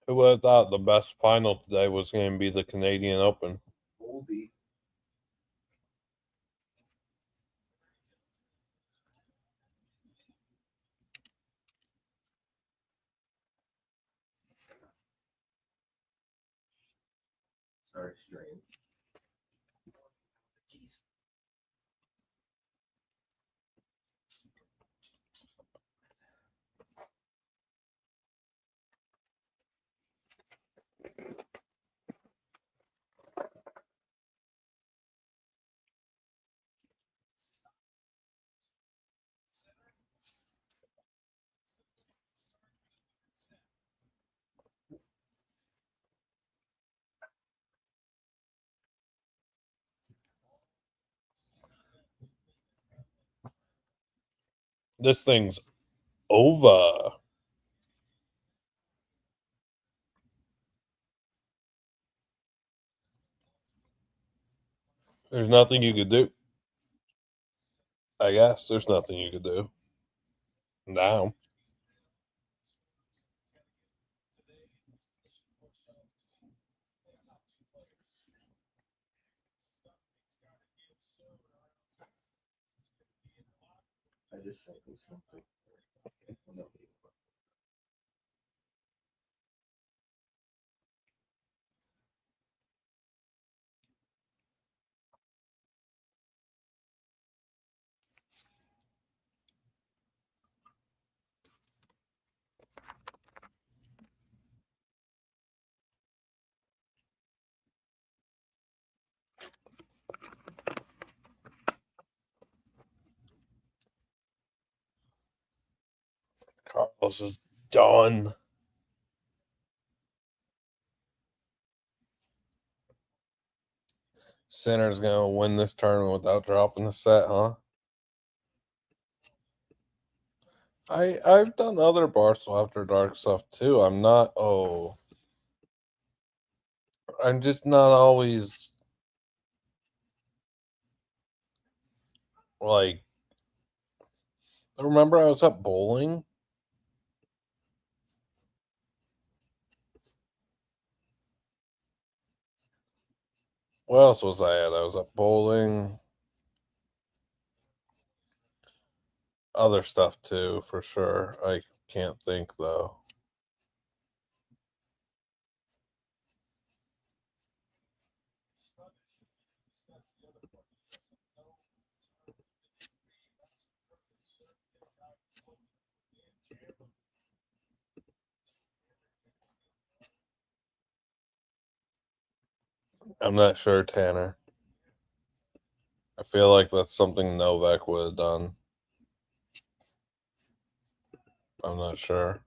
Who would have thought the best final today was going to be the Canadian Open? Oldie. Sorry, strange. Jeez. This thing's over. There's nothing you could do. I guess there's nothing you could do now. I just sent you something. No. Carlos is done. Sinner's gonna win this tournament without dropping the set, huh? I've done other Barstool After Dark stuff too. I'm just not always like. Remember, I was up bowling. What else was I at? I was up bowling. Other stuff too, for sure. I can't think though. I'm not sure, Tanner. I feel like that's something Novak would have done. I'm not sure.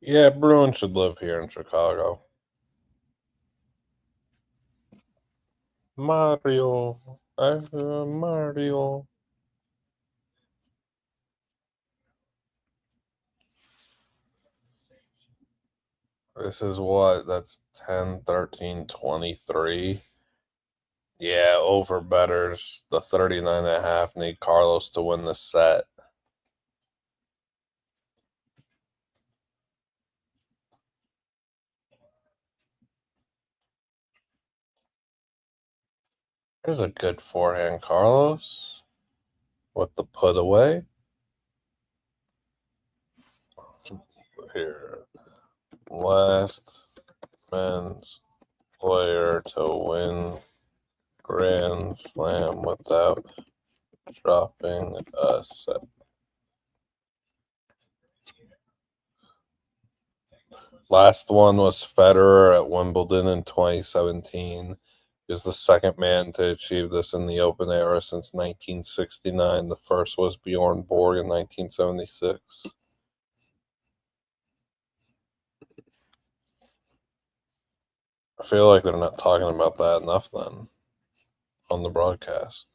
Yeah, Bruin should live here in Chicago. Mario. Mario. This is what? That's 10, 13, 23. Yeah, over betters. The 39.5 need Carlos to win the set. There's a good forehand, Carlos. With the put away. Here. Last men's player to win Grand Slam without dropping a set. Last one was Federer at Wimbledon in 2017. He was the second man to achieve this in the Open era since 1969. The first was Bjorn Borg in 1976. I feel like they're not talking about that enough then on the broadcast.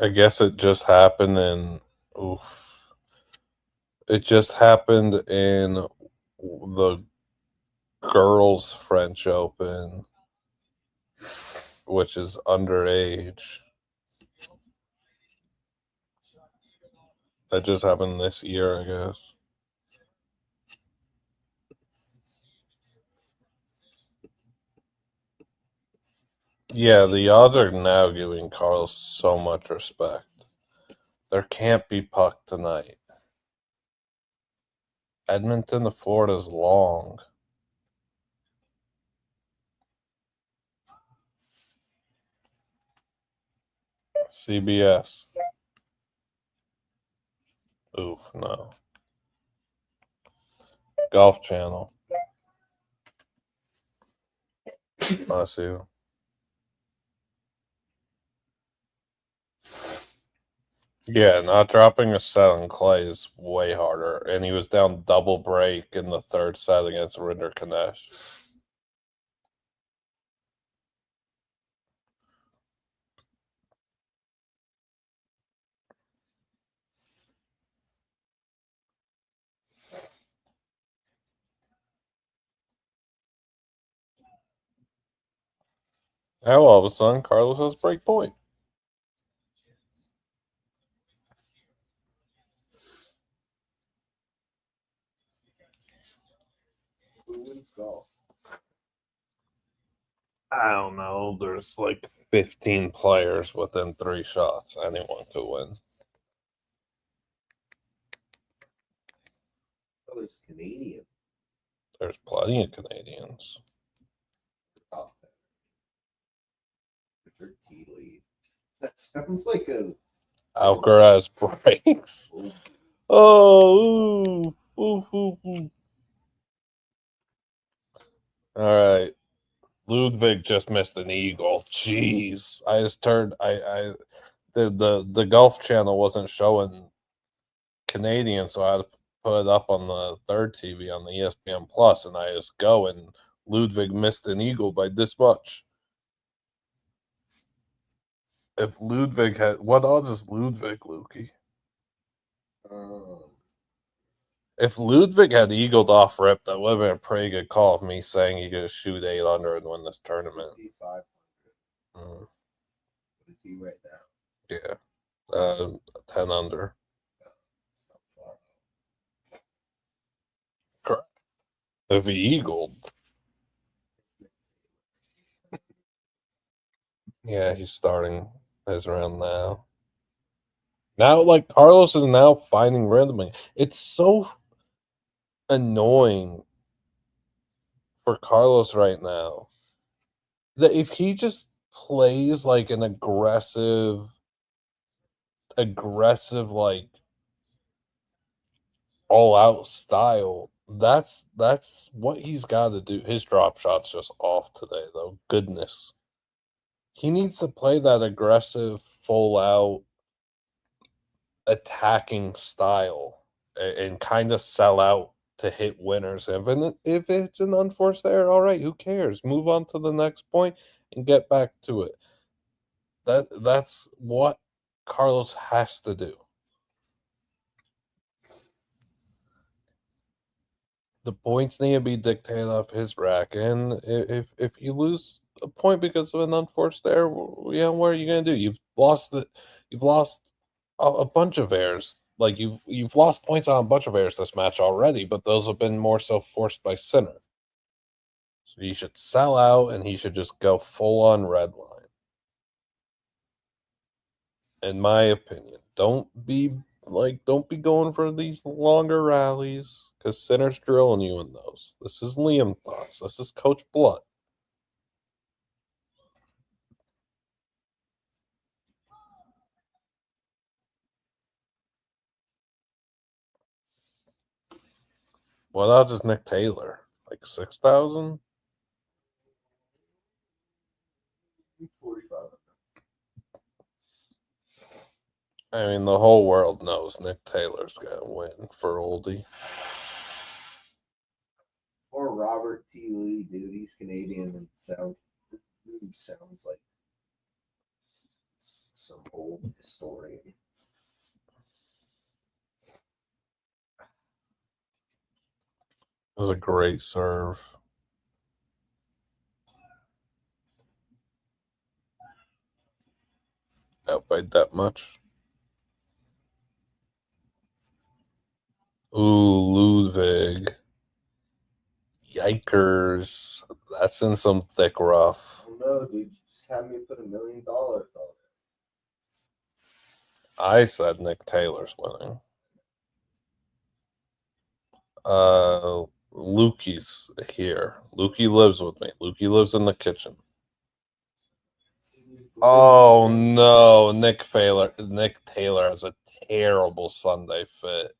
I guess it just happened in oof. It just happened in the girls' French Open, which is underage. That just happened this year, I guess. Yeah, the odds are now giving Carlos so much respect. There can't be puck tonight. Edmonton to Florida is long. CBS. Oof, no. Golf Channel. I see. Yeah, not dropping a set on clay is way harder. And he was down double break in the third set against Rinder Kanesh. Now all of a sudden, Carlos has break point. Who wins golf? I don't know. There's like 15 players within 3 shots. Anyone could win. Oh, there's Canadian. There's plenty of Canadians. Oh, Richard T. Lee. That sounds like a Alcaraz breaks. Oh, ooh. All right. Ludwig just missed an eagle. Jeez. I just turned the Golf Channel wasn't showing Canadian, so I had to put it up on the third TV on the ESPN Plus, and I just go and Ludwig missed an eagle by this much. If Ludwig had what odds is Ludwig, Lukey? If Ludwig had eagled off rip, that would have been a pretty good call of me saying he could shoot 8 under and win this tournament. 500. What is he right now? Yeah. 10 under. Correct. If he eagled. Yeah, he's starting his round now. Now, like, Carlos is now finding rhythm. It's so annoying for Carlos right now that if he just plays like an aggressive, like all out style, that's what he's got to do. His drop shot's just off today, though. Goodness, he needs to play that aggressive, full out attacking style and kind of sell out to hit winners. If it's an unforced error, all right, who cares? Move on to the next point and get back to it. That's what Carlos has to do. The points need to be dictated off his rack, and if you lose a point because of an unforced error, what are you going to do? You've lost a bunch of errors. Like you've lost points on a bunch of errors this match already, but those have been more so forced by Sinner. So he should sell out, and he should just go full on red line. In my opinion, don't be going for these longer rallies because Sinner's drilling you in those. This is Liam thoughts. This is Coach Blut. What odds is Nick Taylor? Like 6,000? 45. I mean, the whole world knows Nick Taylor's gonna win for oldie. Or Robert T. Lee, dude. He's Canadian and sounds like some old historian. It was a great serve. Outbite that much. Ooh, Ludwig. Yikers. That's in some thick rough. Oh no, dude. You just had me put $1 million on it. I said Nick Taylor's winning. Lukey's here. Lukey lives with me. Lukey lives in the kitchen. Oh no, Nick Taylor has a terrible Sunday fit.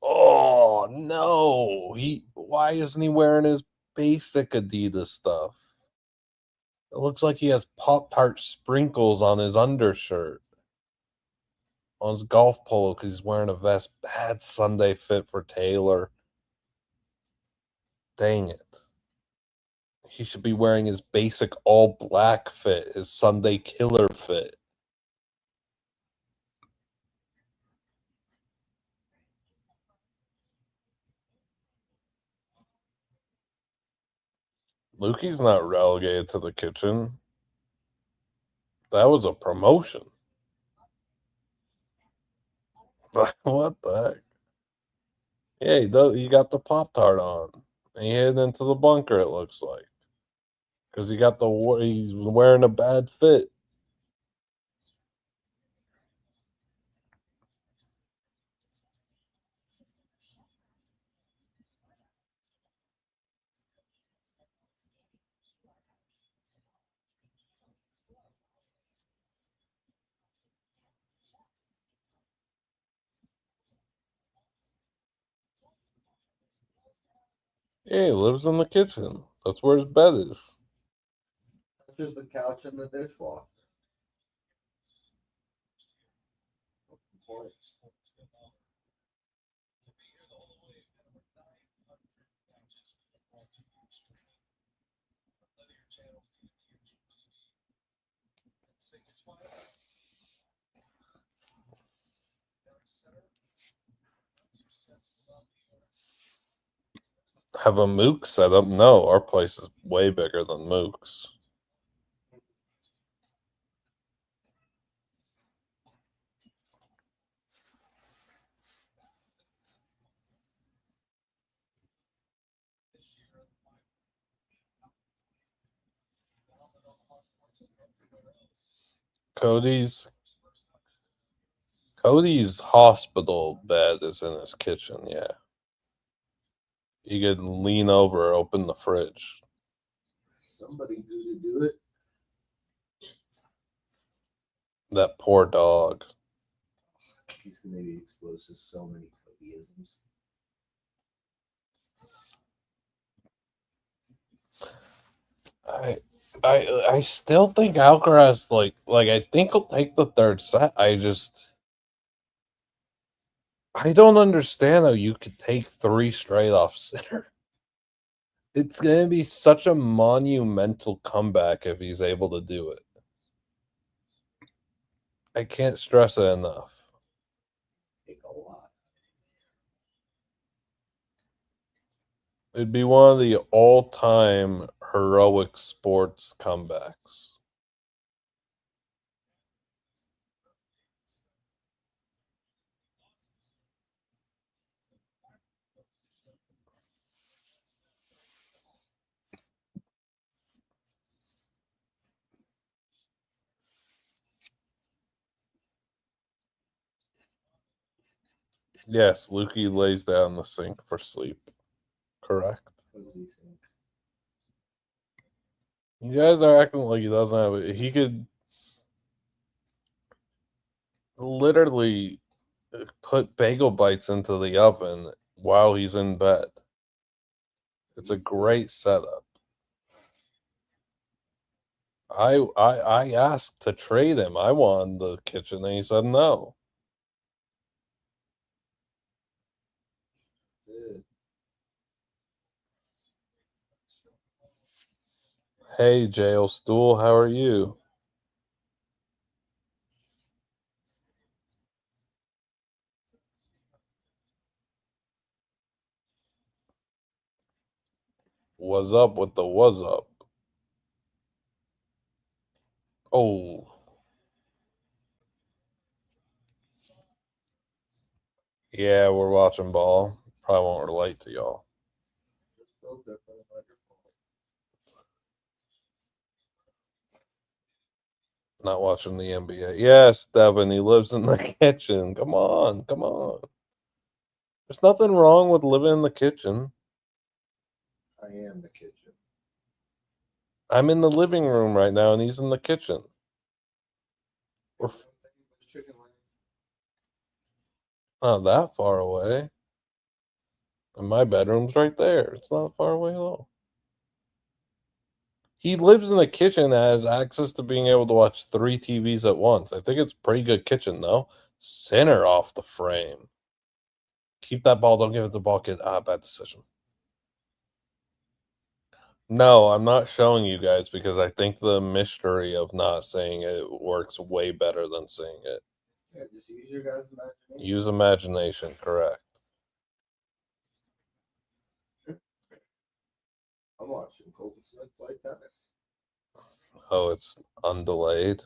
Oh no, why isn't he wearing his basic Adidas stuff? It looks like he has Pop-Tart sprinkles on his undershirt, on his golf polo because he's wearing a vest. Bad Sunday fit for Taylor. Dang it. He should be wearing his basic all black fit, his Sunday killer fit. Lukey's not relegated to the kitchen. That was a promotion. What the heck? Yeah, he got the Pop-Tart on. And he headed into the bunker, it looks like. Because he's wearing a bad fit. Yeah, he lives in the kitchen. That's where his bed is. That's just the couch and the dishwasher. Have a Mook set up? No, our place is way bigger than Mook's. Cody's hospital bed is in his kitchen, yeah. You could lean over, open the fridge. Somebody do to do it. That poor dog. He's going to be exposed to so many puppyisms. I still think Alcaraz like I think he'll take the third set. I don't understand how you could take 3 straight off Sinner. It's gonna be such a monumental comeback if he's able to do it. I can't stress it enough. Take a lot. It'd be one of the all-time heroic sports comebacks. Yes, Lukey lays down the sink for sleep. Correct. You guys are acting like he doesn't have it. He could literally put bagel bites into the oven while he's in bed. It's a great setup. I asked to trade him. I wanted the kitchen, and he said no. Hey, Jail Stool, how are you? What's up with the what's up? Oh. Yeah, we're watching ball. Probably won't relate to y'all. Not watching the NBA. Yes, Devin, he lives in the kitchen. Come on, come on. There's nothing wrong with living in the kitchen. I am the kitchen. I'm in the living room right now, and he's in the kitchen. We're not that far away. And my bedroom's right there. It's not far away at all. He lives in the kitchen and has access to being able to watch 3 TVs at once. I think it's pretty good kitchen, though. Sinner off the frame. Keep that ball. Don't give it the ball, kid. Bad decision. No, I'm not showing you guys because I think the mystery of not saying it works way better than saying it. Yeah, just use your guys' imagination. Use imagination, correct. I'm watching Colton Smith play tennis. Oh, it's undelayed.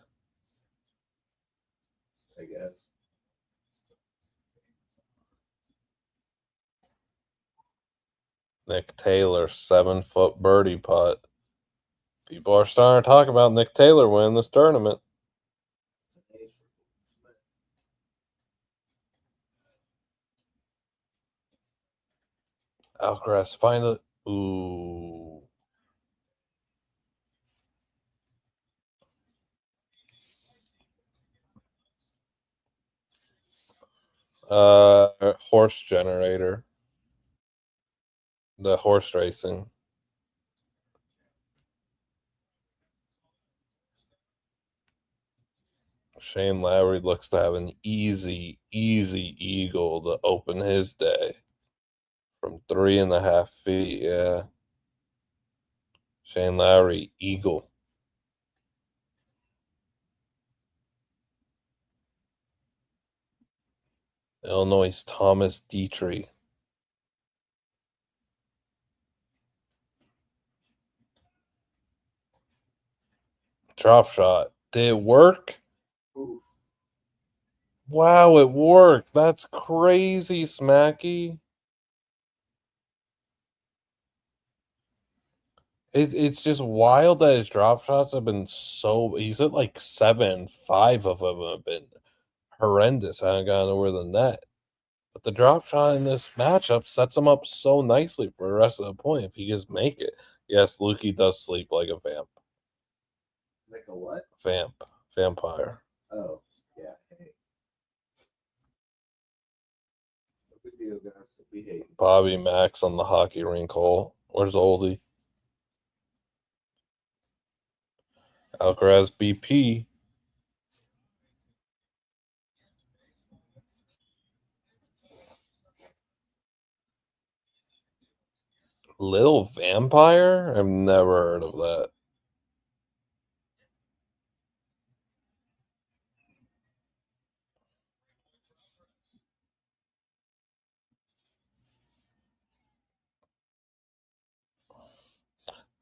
I guess. Nick Taylor, 7-foot birdie putt. People are starting to talk about Nick Taylor winning this tournament. Alcaraz, find it. Ooh. Horse generator. The horse racing. Shane Lowry looks to have an easy eagle to open his day from 3.5 feet. Yeah. Shane Lowry, eagle. Illinois' Thomas Dietrich. Drop shot. Did it work? Oof. Wow, it worked. That's crazy, Smacky. It's just wild that his drop shots have been so. He's at like 7, 5 of them have been horrendous. I haven't gotten over the net. But the drop shot in this matchup sets him up so nicely for the rest of the point if he just make it. Yes, Lukey does sleep like a vamp. Like a what? Vampire. Oh, yeah. Hey. No big deal, guys. We hate. Bobby Max on the hockey rink hole. Where's Oldie? Alcaraz BP. Little Vampire? I've never heard of that.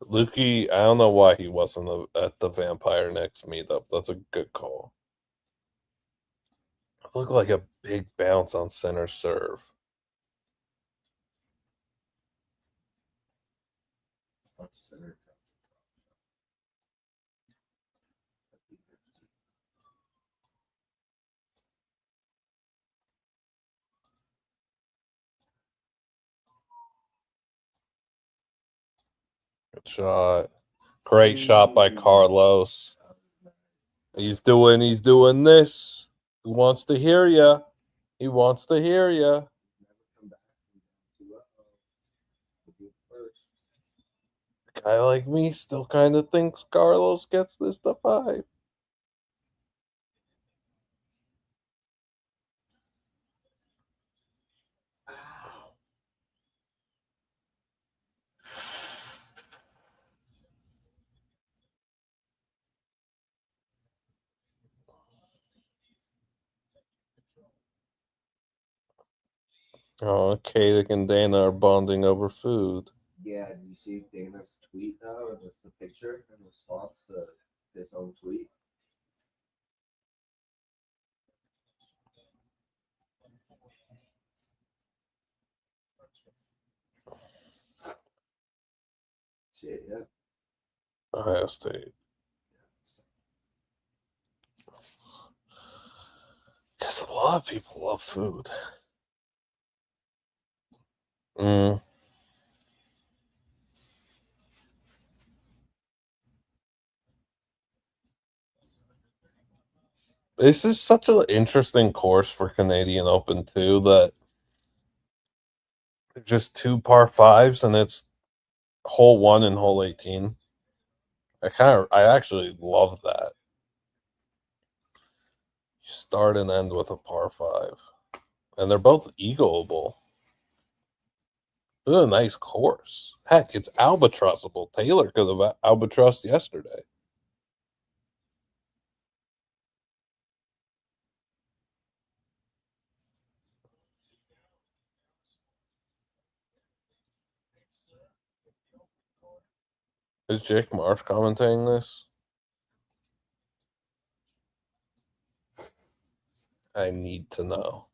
Lukey, I don't know why he wasn't at the Vampire next meetup. That's a good call. It looked like a big bounce on center serve. Good shot. Great shot by Carlos. He's doing this. He wants to hear you. He wants to hear you. A guy like me still kind of thinks Carlos gets this to 5. Oh, Katic and Dana are bonding over food. Yeah, did you see Dana's tweet though? Just the picture in response to his own tweet? Shit, yeah. Ohio State. Guess a lot of people love food. This is such an interesting course for Canadian Open too. That just 2 par 5s and it's hole 1 and hole 18. I actually love that. You start and end with a par 5, and they're both eagleable. This is a nice course. Heck, it's albatrossable. Taylor could have albatrossed yesterday. Is Jake Marsh commentating this? I need to know.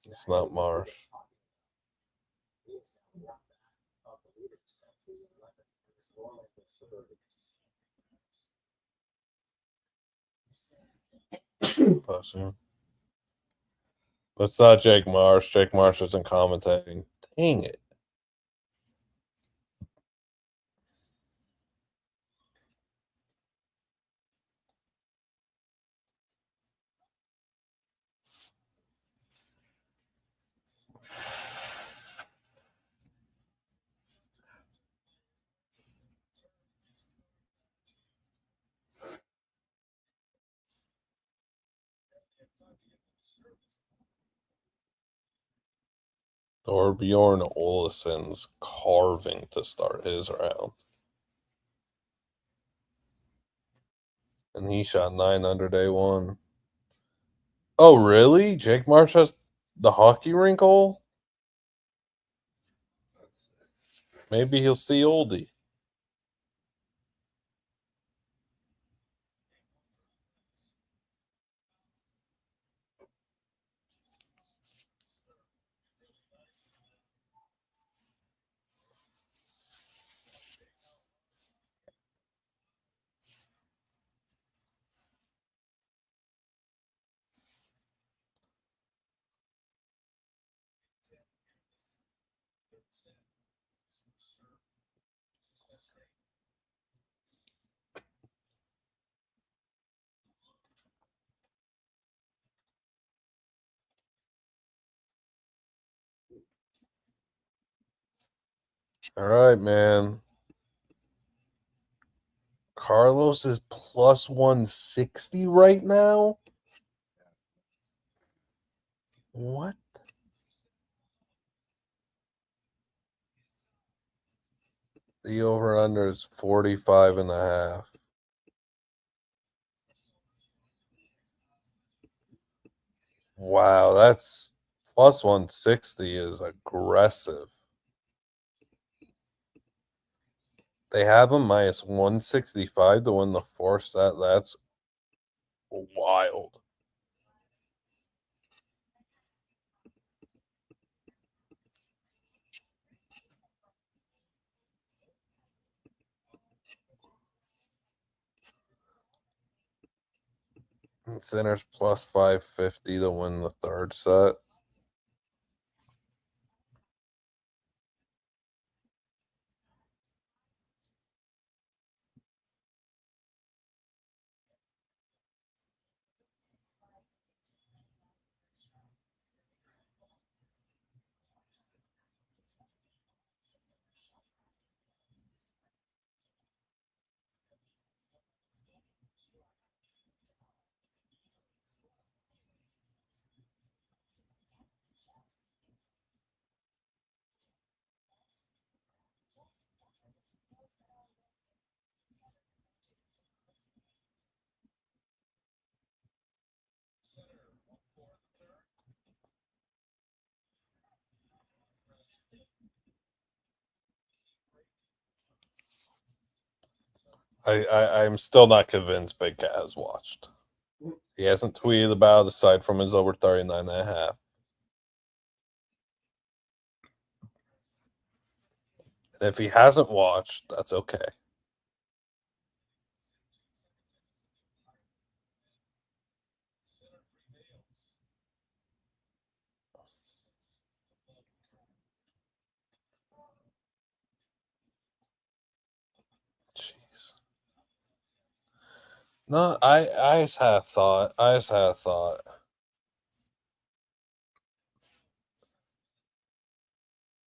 It's not Marsh. Bless you. That's not Jake Marsh. Jake Marsh isn't commentating. Dang it. Thorbjorn Oleson's carving to start his round. And he shot 9 under day 1. Oh, really? Jake Marsh has the hockey rink hole? Maybe he'll see Oldie. All right, man. Carlos is plus 160 right now. What? The over under is 45 and a half. Wow, that's plus 160 is aggressive. They have him minus 165 to win the fourth set. That's wild. Sinner's plus 550 to win the third set. I'm still not convinced Big Cat has watched. He hasn't tweeted about it aside from his over 39 and a half. And if he hasn't watched, that's okay. Jeez. No, I just had a thought.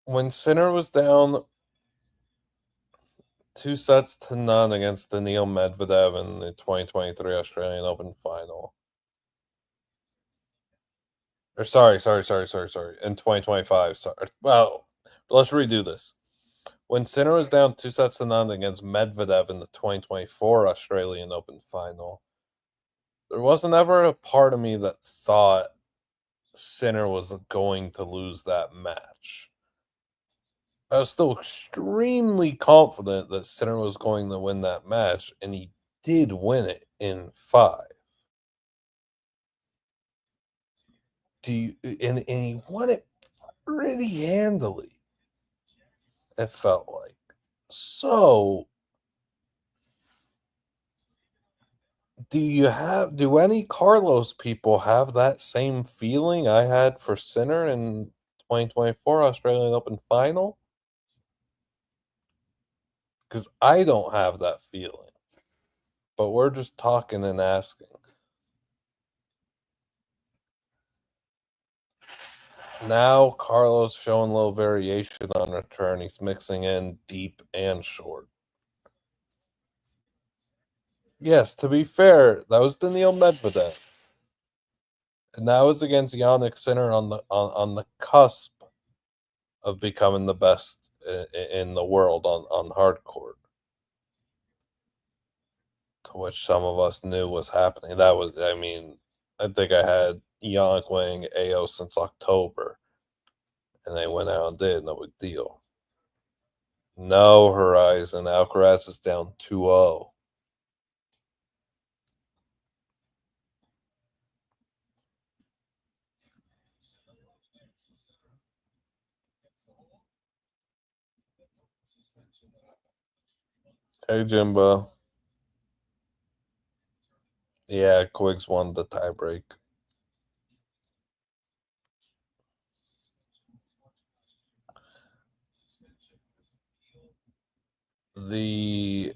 When Sinner was down 2-0 against Daniil Medvedev in the 2023 Australian Open final. Or sorry. In 2025. Sorry. Well, let's redo this. When Sinner was down 2-0 against Medvedev in the 2024 Australian Open final, there wasn't ever a part of me that thought Sinner was going to lose that match. I was still extremely confident that Sinner was going to win that match, and he did win it in 5. And he won it pretty handily. It felt like. So, do any Carlos people have that same feeling I had for Sinner in 2024 Australian Open final? Because I don't have that feeling. But we're just talking and asking. Now Carlos showing a little variation on return. He's mixing in deep and short. Yes, to be fair, that was Daniil Medvedev. And that was against Jannik Sinner on the cusp of becoming the best in the world on hard court. To which some of us knew was happening. That was, I mean, I think I had Jannik winning AO since October. And they went out and did, no big deal. No, Horizon. Alcaraz is down 2-0. Hey, Jimbo. Yeah, Quiggs won the tiebreak. the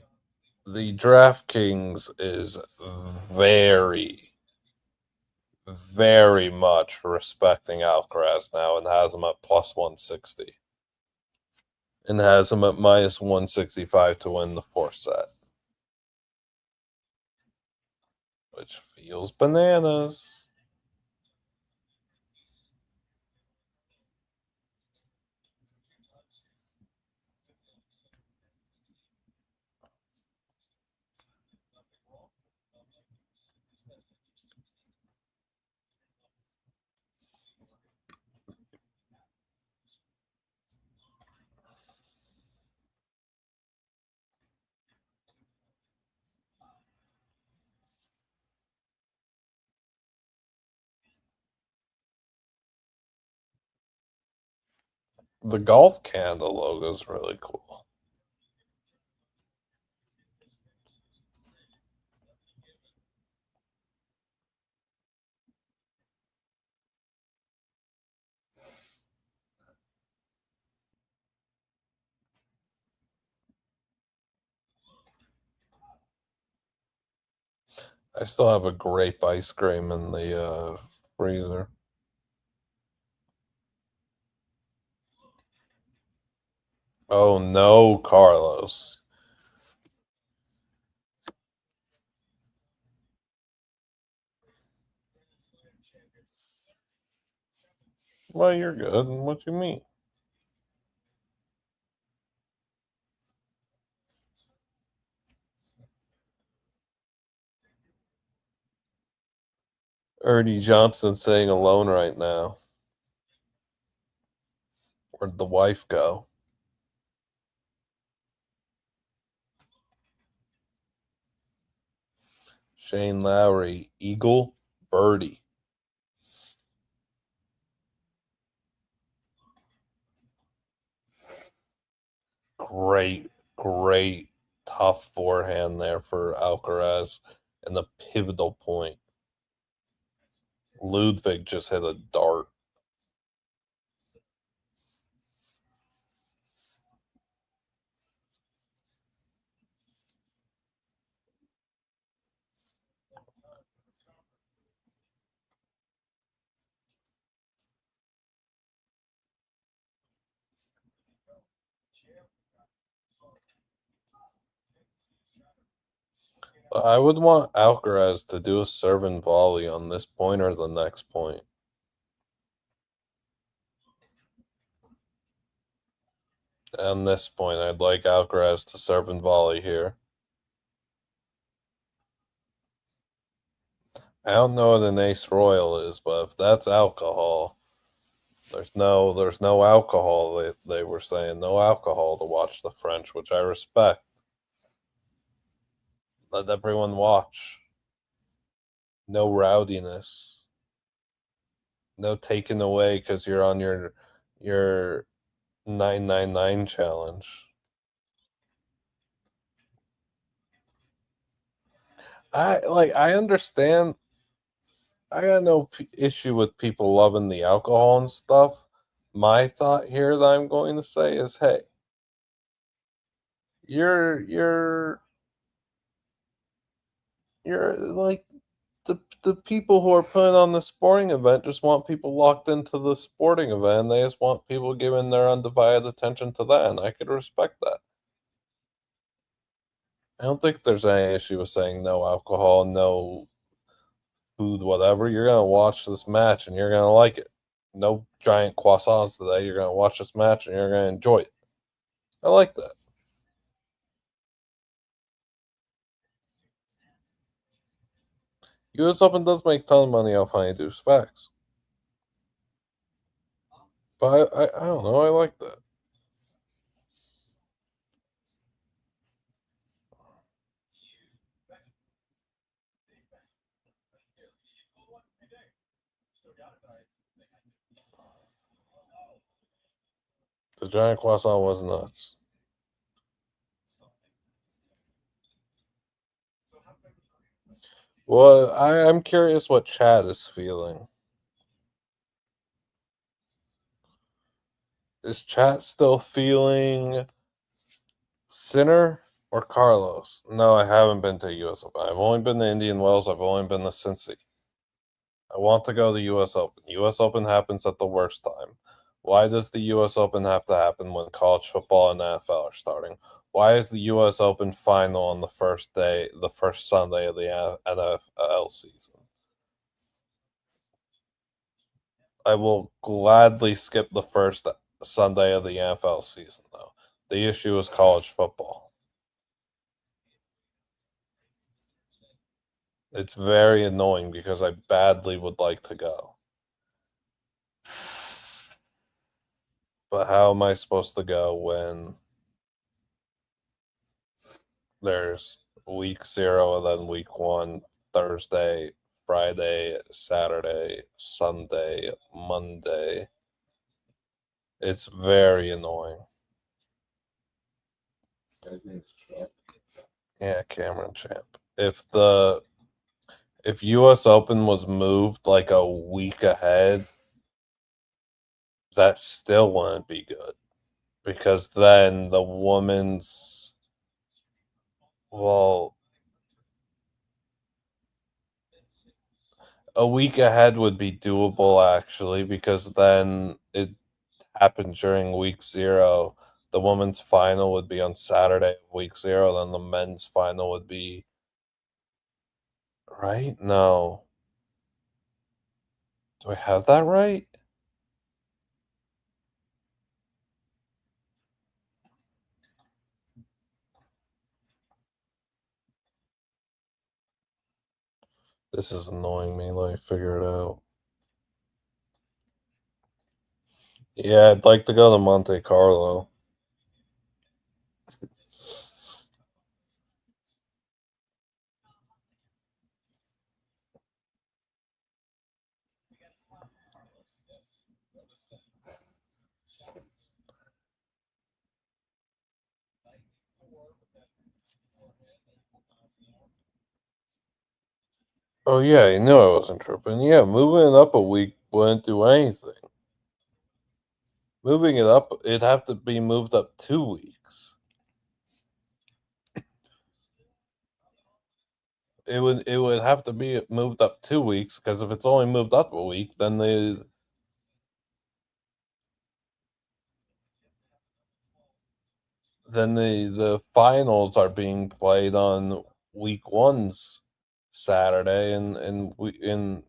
the DraftKings is very, very much respecting Alcaraz now and has him at plus 160. And has him at minus 165 to win the fourth set. Which feels bananas. The Golf Canada logo is really cool. I still have a grape ice cream in the freezer. Oh no, Carlos. Well, you're good. What you mean? Ernie Johnson saying alone right now. Where'd the wife go? Shane Lowry, Eagle, Birdie. Great, great tough forehand there for Alcaraz and the pivotal point. Ludwig just hit a dart. I would want Alcaraz to do a serve and volley on this point or the next point. On this point, I'd like Alcaraz to serve and volley here. I don't know what an ace royal is, but if that's alcohol, there's no alcohol. They were saying no alcohol to watch the French, which I respect. Let everyone watch. No rowdiness. No taking away because you're on your 999 challenge. I understand. I got no issue with people loving the alcohol and stuff. My thought here that I'm going to say is, hey, you're you're like the people who are putting on the sporting event just want people locked into the sporting event. They just want people giving their undivided attention to that, and I could respect that. I don't think there's any issue with saying no alcohol, no food, whatever. You're gonna watch this match and you're gonna like it. No giant croissants today. You're gonna watch this match and you're gonna enjoy it. I like that. U.S. Open does make a ton of money off honeydews, facts. But I don't know. I like that. The giant croissant was nuts. Well, I'm curious what Chad is feeling. Is Chat still feeling Sinner or Carlos? No, I haven't been to US Open. I've only been to Indian Wells. I've only been to Cincy. I want to go to US Open. US Open happens at the worst time. Why does the US Open have to happen when college football and NFL are starting? Why is the US Open final on the first day, the first Sunday of the NFL season? I will gladly skip the first Sunday of the NFL season, though. The issue is college football. It's very annoying because I badly would like to go. But how am I supposed to go when there's week 0 and then week 1, Thursday, Friday, Saturday, Sunday, Monday? It's very annoying. His name's Champ. Yeah, Cameron Champ. If US Open was moved like a week ahead, that still wouldn't be good. Because then the women's, well, a week ahead would be doable actually, because then it happened during week 0. The women's final would be on Saturday of week 0, then the men's final would be, right? No. Do I have that right? This is annoying me. Let me figure it out. Yeah, I'd like to go to Monte Carlo. Oh yeah, you knew I wasn't tripping. Yeah, moving it up a week wouldn't do anything. Moving it up, it'd have to be moved up 2 weeks. It would have to be moved up 2 weeks, because if it's only moved up a week, then the finals are being played on week 1's Saturday, and we in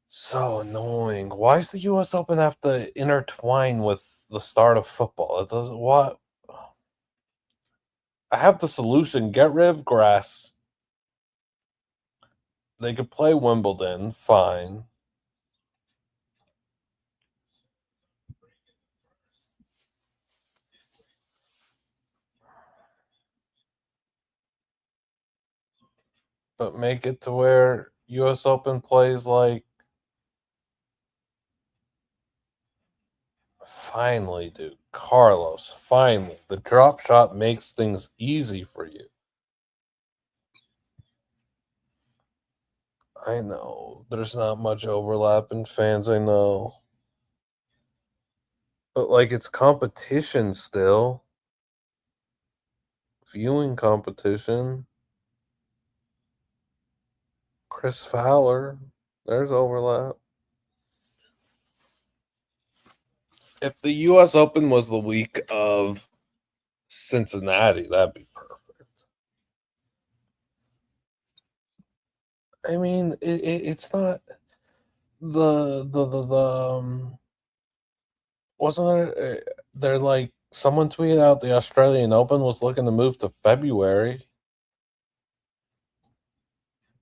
so annoying. Why does the US Open have to intertwine with the start of football? It doesn't. What? I have the solution. Get rid of grass. They could play Wimbledon, fine. But make it to where US Open plays like, finally, dude. Carlos, finally. The drop shot makes things easy for you. I know. There's not much overlap in fans, I know. But like, it's competition still. Viewing competition. Chris Fowler. There's overlap. If the US Open was the week of Cincinnati, that'd be perfect. I mean, it's not the wasn't there, they're like, someone tweeted out the Australian Open was looking to move to February,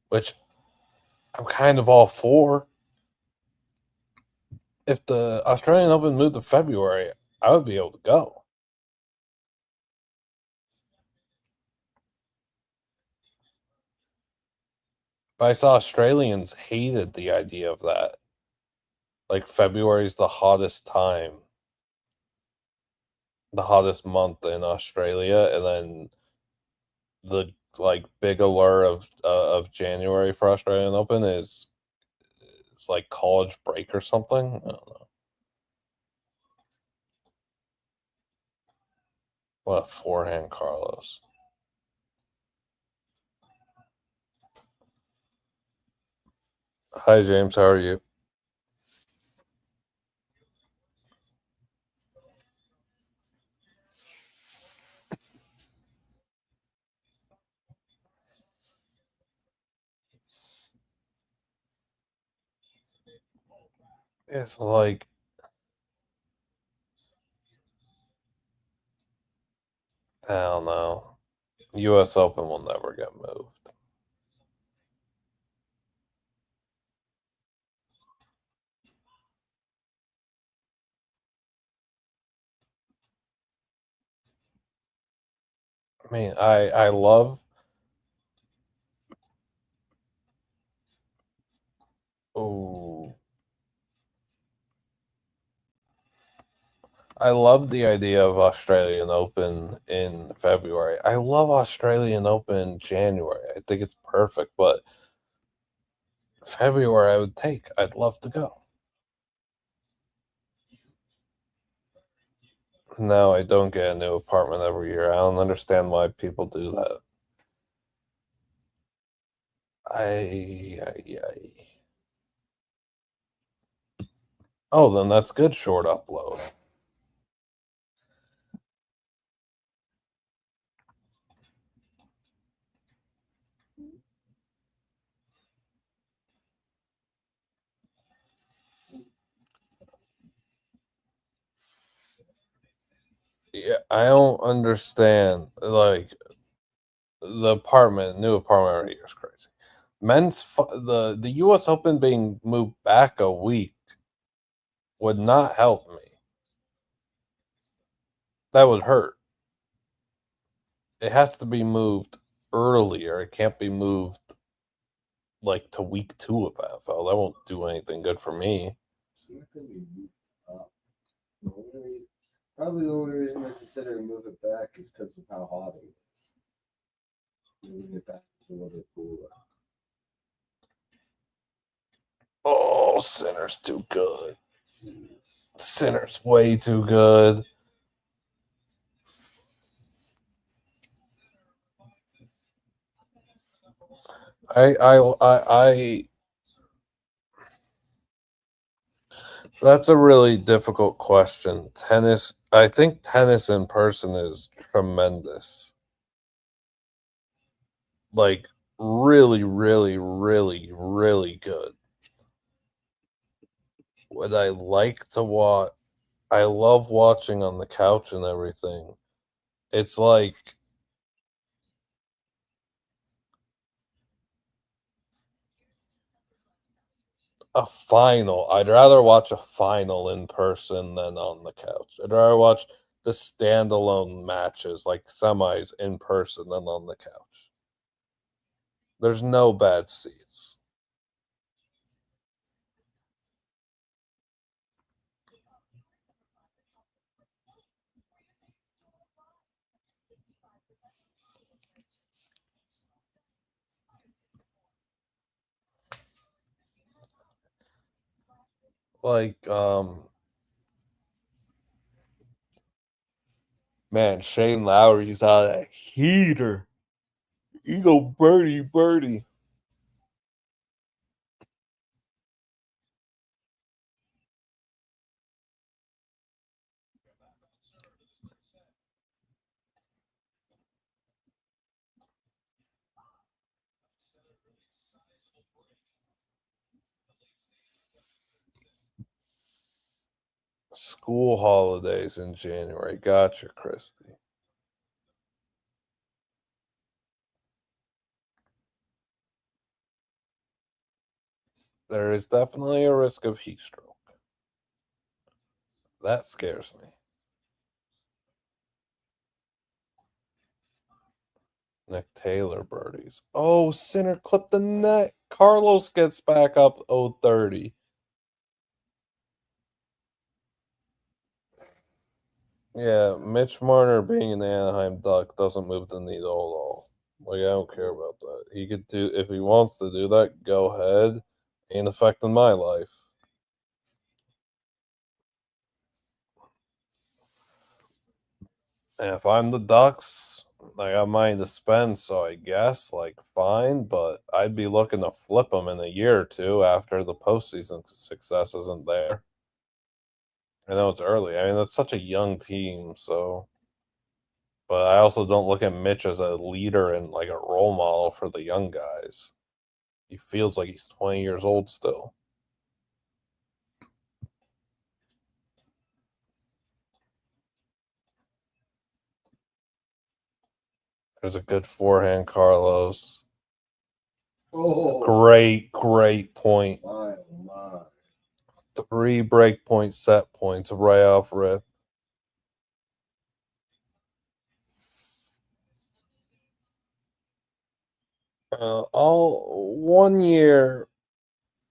which I'm kind of all for. If the Australian Open moved to February, I would be able to go. But I saw Australians hated the idea of that. Like, February is the hottest time, the hottest month in Australia, and then the like big allure of January for Australian Open is it's like college break or something. I don't know. What forehand, Carlos? Hi, James. How are you? It's like hell no. U.S. Open will never get moved. I mean, I love. Oh, I love the idea of Australian Open in February. I love Australian Open in January. I think it's perfect, but February I would take. I'd love to go. No, I don't get a new apartment every year. I don't understand why people do that. I. Oh, then that's good short upload. Yeah, I don't understand. Like new apartment every year is crazy. The U.S. Open being moved back a week would not help me. That would hurt. It has to be moved earlier. It can't be moved like to week 2 of NFL. That won't do anything good for me. It's not going to be moved up. Probably the only reason they're considering move it back is because of how hot it is. Moving it back is a little bit cooler. Oh, Sinner's too good. Sinner's way too good. I That's a really difficult question. I think tennis in person is tremendous. Like really, really, really, really good. Would I like to watch? I love watching on the couch and everything. It's like a final. I'd rather watch a final in person than on the couch. I'd rather watch the standalone matches, like semis, in person than on the couch. There's no bad seats. Like, man, Shane Lowry's out a heater. You go birdie, birdie. School holidays in January. Gotcha, Christy. There is definitely a risk of heat stroke. That scares me. Nick Taylor birdies. Oh, Sinner clipped the net. Carlos gets back up 0-30. Yeah, Mitch Marner being an Anaheim Duck doesn't move the needle at all. Like, I don't care about that. He could do, if he wants to do that, go ahead. Ain't affecting my life. And if I'm the Ducks, I got money to spend, so I guess like fine, but I'd be looking to flip them in a year or two after the postseason success isn't there. I know it's early. I mean, that's such a young team, so. But I also don't look at Mitch as a leader and like a role model for the young guys. He feels like he's 20 years old still. There's a good forehand, Carlos. Oh, Great point. my, oh my. 3 break point set points right off rip. I'll 1 year.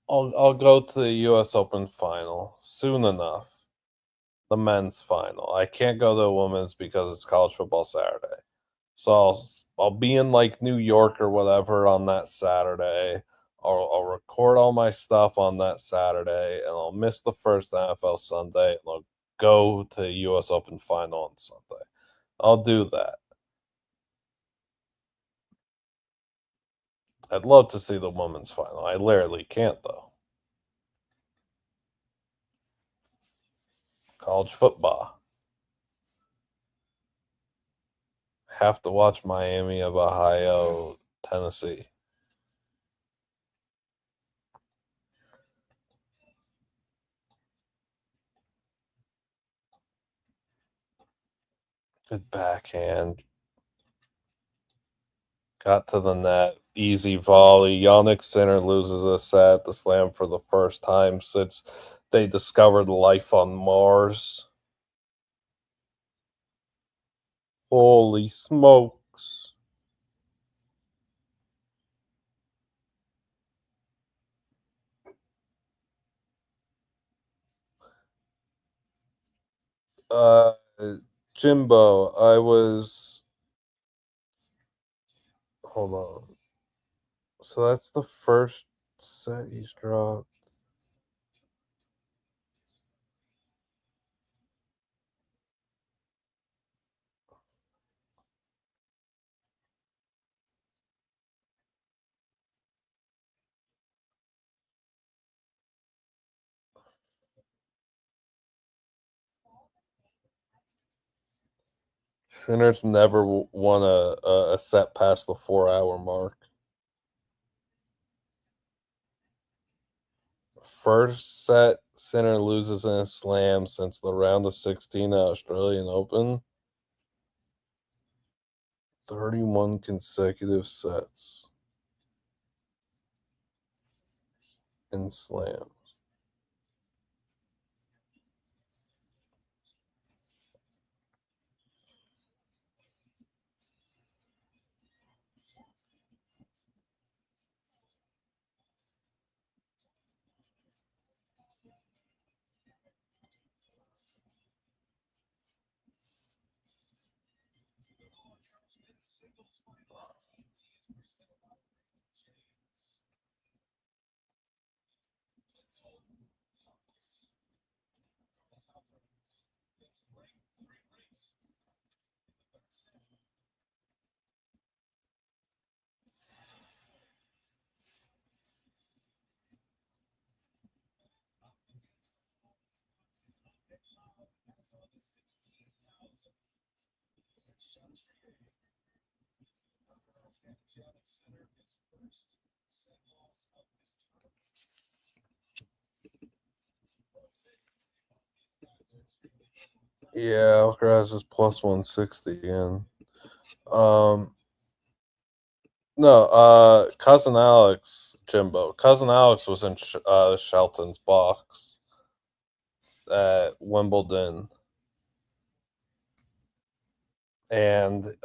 I'll go to the U.S. Open final soon enough. The men's final. I can't go to the women's because it's college football Saturday. So I'll be in like New York or whatever on that Saturday. I'll record all my stuff on that Saturday, and I'll miss the first NFL Sunday, and I'll go to the U.S. Open final on Sunday. I'll do that. I'd love to see the women's final. I literally can't though. College football. Have to watch Miami of Ohio, Tennessee. Good backhand. Got to the net. Easy volley. Jannik Sinner loses a set at the slam for the first time since they discovered life on Mars. Holy smokes. Uh, Jimbo, I was. Hold on. So that's the first set he's dropped. Sinner's never won a set past the 4 hour mark. First set Sinner loses in a slam since the round of 16 at Australian Open. 31 consecutive sets in slam. Yeah, Alcaraz is plus 160 again. No, cousin Alex, Jimbo. Cousin Alex was in Shelton's box at Wimbledon, and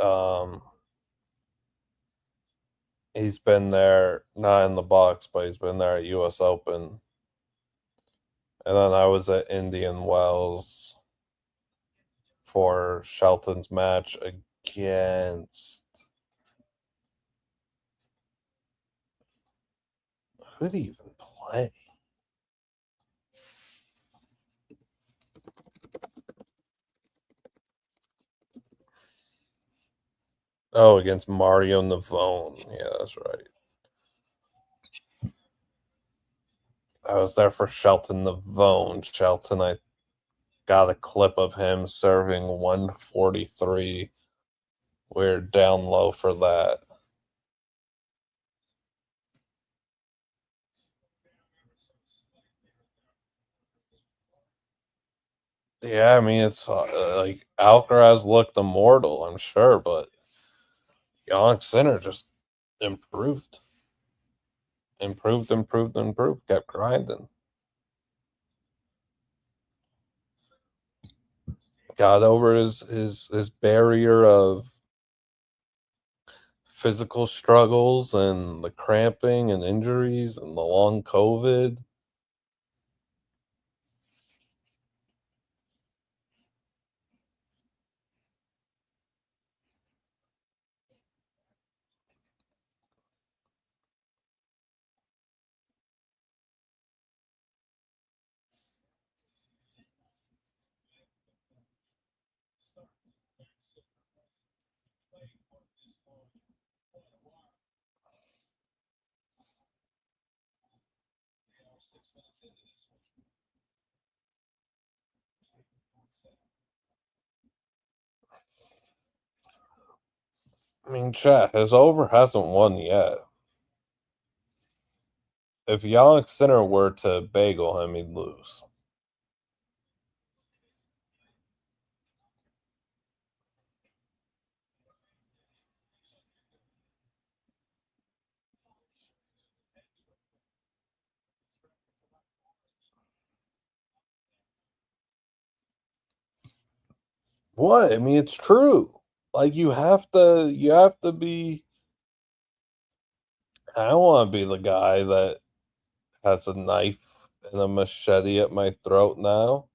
he's been there, not in the box, but he's been there at U.S. Open. And then I was at Indian Wells for Shelton's match against. Who did he even play? Oh, against Mario Navone. Yeah, that's right. I was there for Shelton Navone. Shelton, I got a clip of him serving 143. We're down low for that. Yeah, I mean, it's like Alcaraz looked immortal, I'm sure, but Jannik Sinner just improved. Improved. Kept grinding. Got over his barrier of physical struggles and the cramping and injuries and the long COVID. I mean, chat, his over hasn't won yet. If Jannik Sinner were to bagel him, he'd lose. What? I mean, it's true. Like you have to be. I don't want to be the guy that has a knife and a machete at my throat now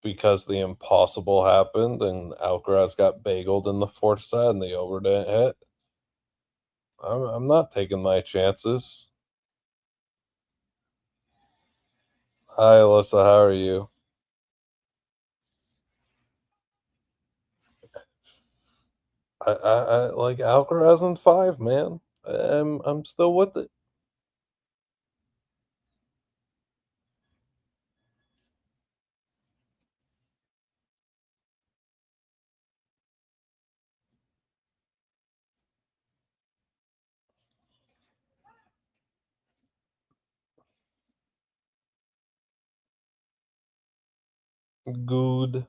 because the impossible happened and Alcaraz got bageled in the fourth set and the over didn't hit. I'm not taking my chances. Hi, Alyssa. How are you? I like Alcaraz in five, man. I'm still with it. Good.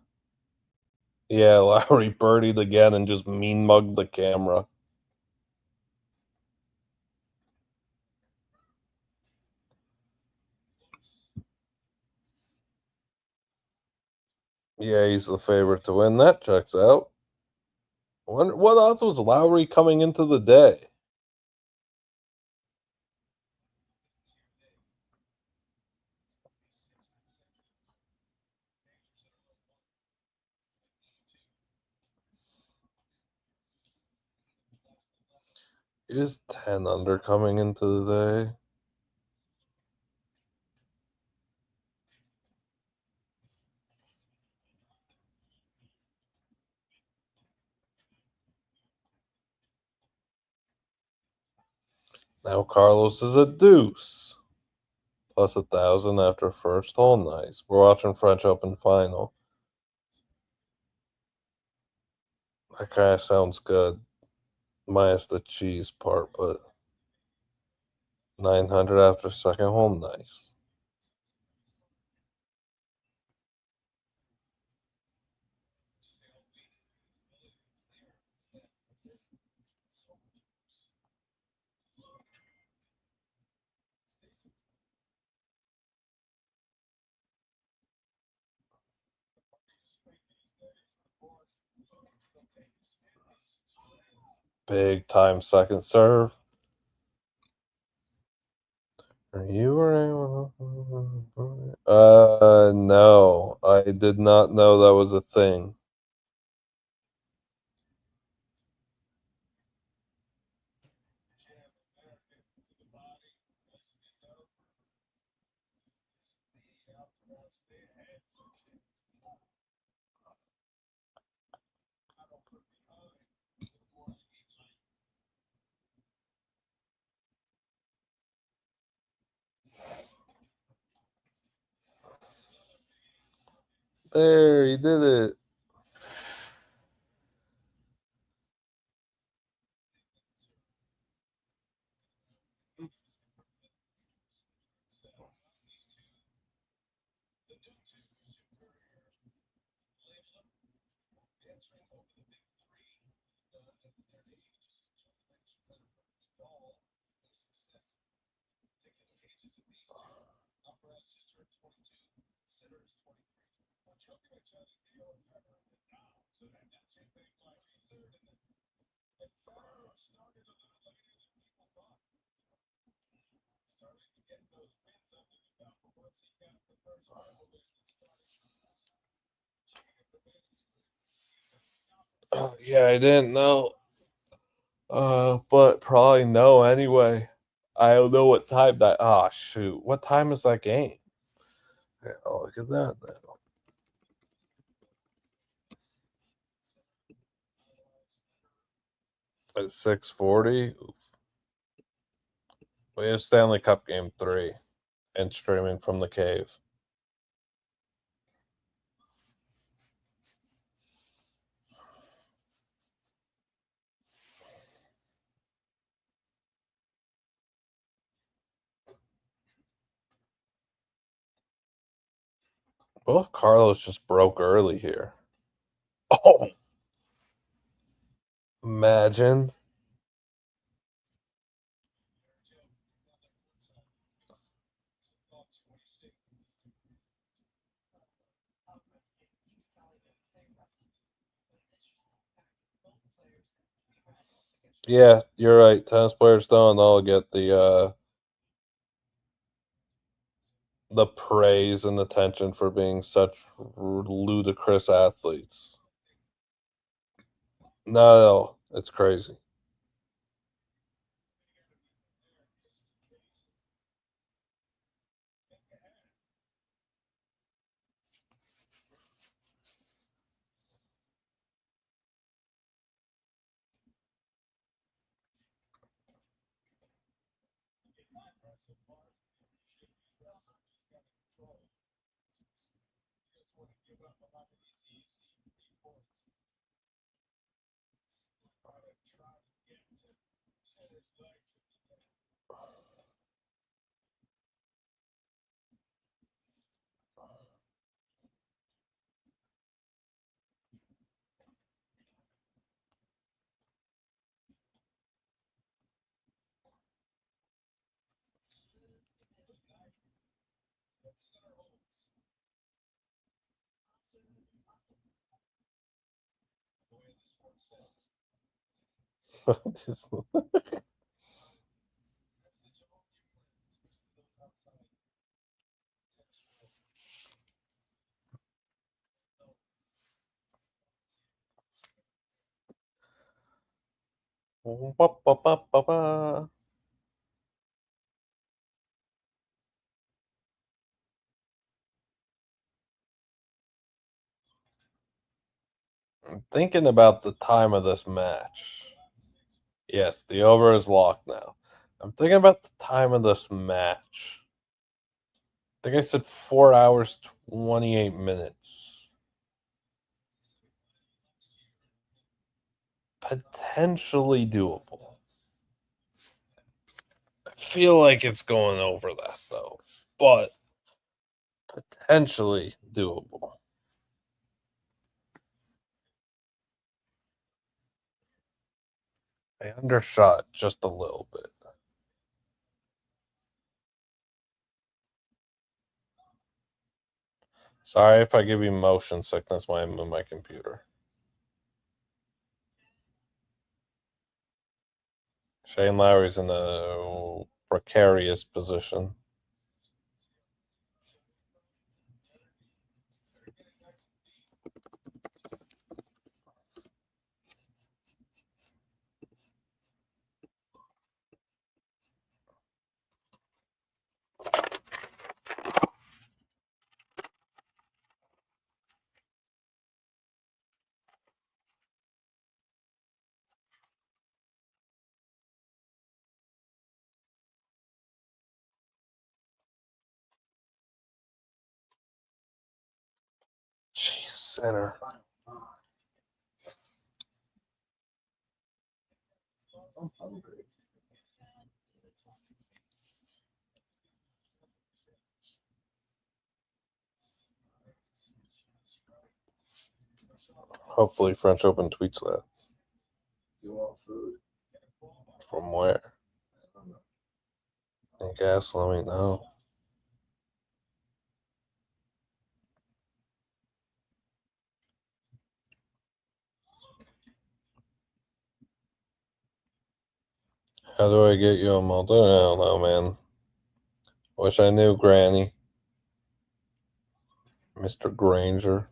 Yeah, Lowry birdied again and just mean mugged the camera. Yeah, he's the favorite to win. That checks out. What else was Lowry coming into the day? He was 10 under coming into the day. Now Carlos is a deuce. Plus 1,000 after first hole. Nice. We're watching French Open final. That kind of sounds good. Minus the cheese part, but 900 after second hole. Nice. Big time second serve. Are you or no. I did not know that was a thing. There, he did it. Yeah, I didn't know. But probably no anyway. I don't know what time that. Oh shoot! What time is that game? Yeah, oh, look at that now. At 6:40. We have Stanley Cup Game 3 and streaming from the cave. Well, if Carlos just broke early here. Oh, imagine. Yeah, you're right. Tennis players don't all get the praise and attention for being such ludicrous athletes. No, it's crazy. I'm thinking about the time of this match. Yes, the over is locked now. I'm thinking about the time of this match. I think I said 4 hours, 28 minutes. Potentially doable. I feel like it's going over that though, but potentially doable. I undershot just a little bit. Sorry if I give you motion sickness when I move my computer. Shane Lowry's in a precarious position. Sinner. I'm hungry. Hopefully French Open tweets that. You want food? From where? I don't know. I guess, let me know. How do I get you a multi? I don't know, man. Wish I knew, Granny. Mr. Granger.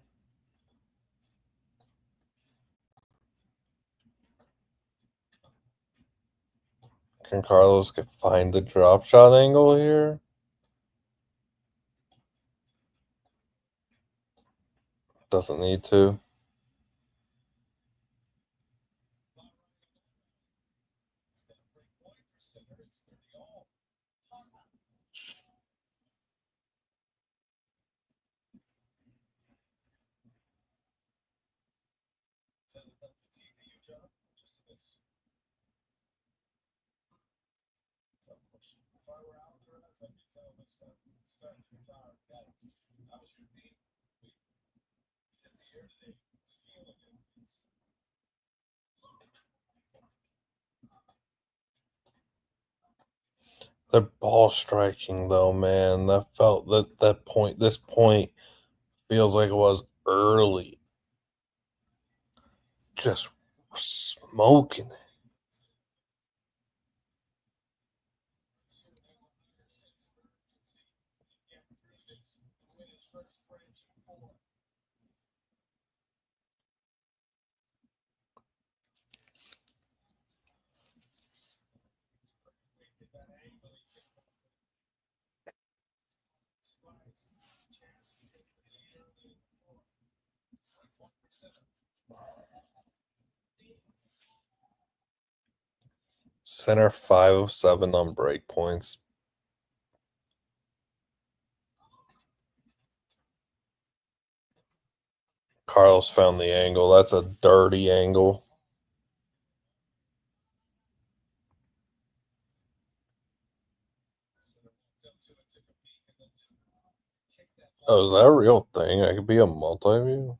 Can Carlos find the drop shot angle here? Doesn't need to. They're ball striking though, man. That felt that point. This point feels like it was early. Just smoking it. Center 5 of 7 on break points. Carlos found the angle. That's a dirty angle. Oh, is that a real thing? I could be a multi-view?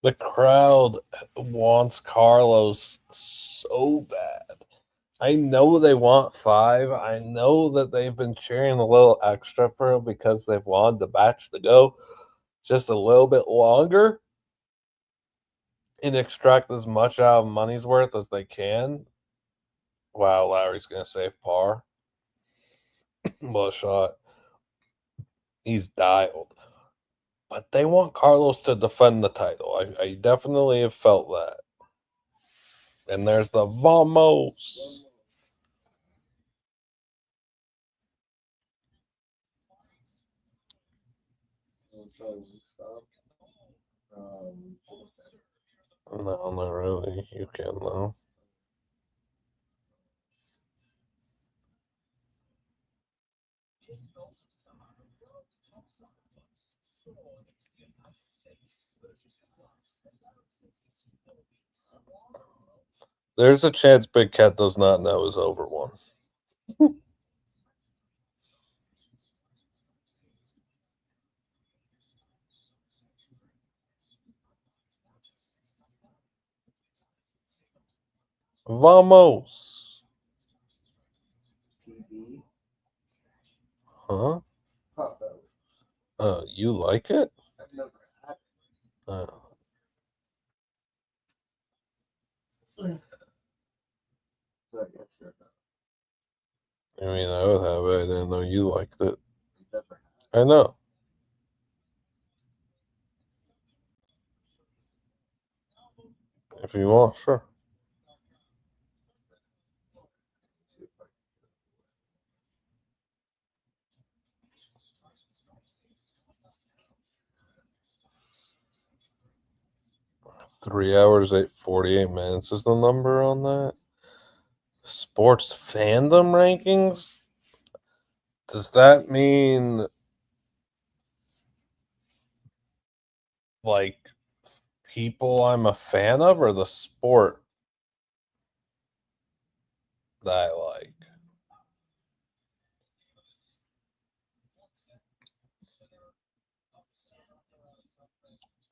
The crowd wants Carlos so bad. I know they want 5. I know that they've been cheering a little extra for him because they've wanted the match to go just a little bit longer and extract as much out of money's worth as they can. Wow, Lowry's going to save par. What a shot. He's dialed. But they want Carlos to defend the title. I definitely have felt that. And there's the Vamos. Stop. No, not really. You can, though. There's a chance Big Cat does not know his over one. Vamos. PB. Huh? Pop out. You like it? I've never had Uh, it. So I guess you're not. I mean, I would have it. I didn't know you liked it. I've never had I know. If you want, sure. 3 hours, 48 minutes is the number on that. Sports fandom rankings? Does that mean like people I'm a fan of or the sport that I like?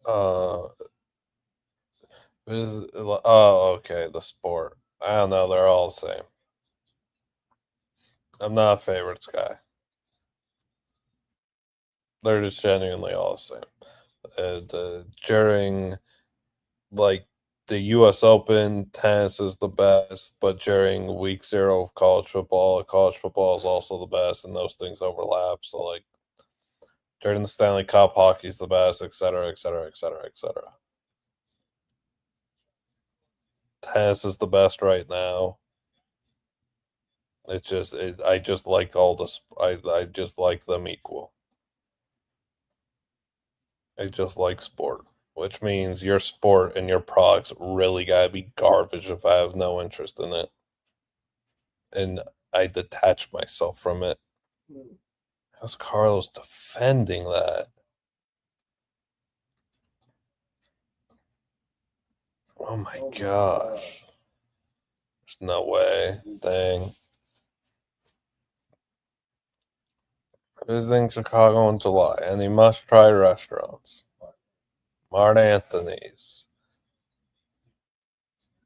Uh, okay, the sport. I don't know. They're all the same. I'm not a favorites guy. They're just genuinely all the same. During like the U.S. Open, tennis is the best, but during week 0 of college football is also the best, and those things overlap. So like during the Stanley Cup, hockey's the best, etc., etc., etc., etc. Tennis is the best right now. I just like I just like them equal. I just like sport, which means your sport and your products really gotta be garbage if I have no interest in it, and I detach myself from it. How's Carlos defending that? Oh my gosh. There's no way. Dang. Visiting Chicago in July. Any must try restaurants? Mart Anthony's.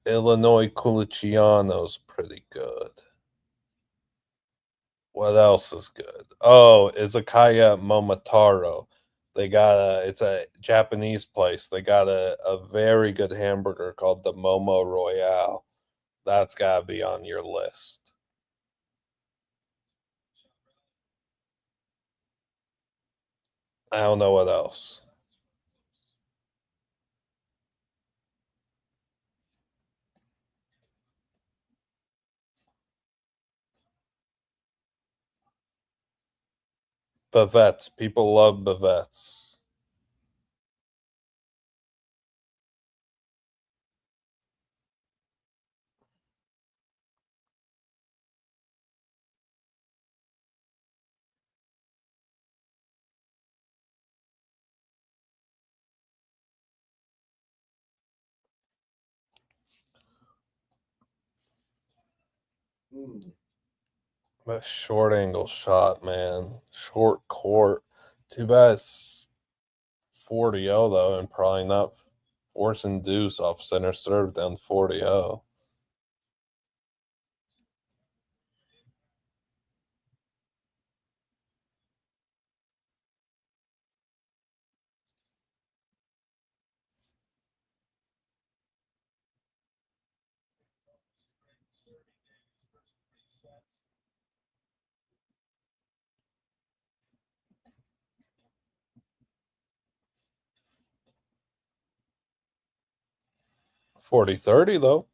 Illinois Culiciano's pretty good. What else is good? Oh, Izakaya Momotaro. It's a Japanese place. They got a very good hamburger called the Momo Royale. That's gotta be on your list. I don't know what else. Bavettes. People love bavettes. That short angle shot, man. Short court. Too bad it's 40-0 though, and probably not forcing deuce off center serve down 40-0. Forty 30 though.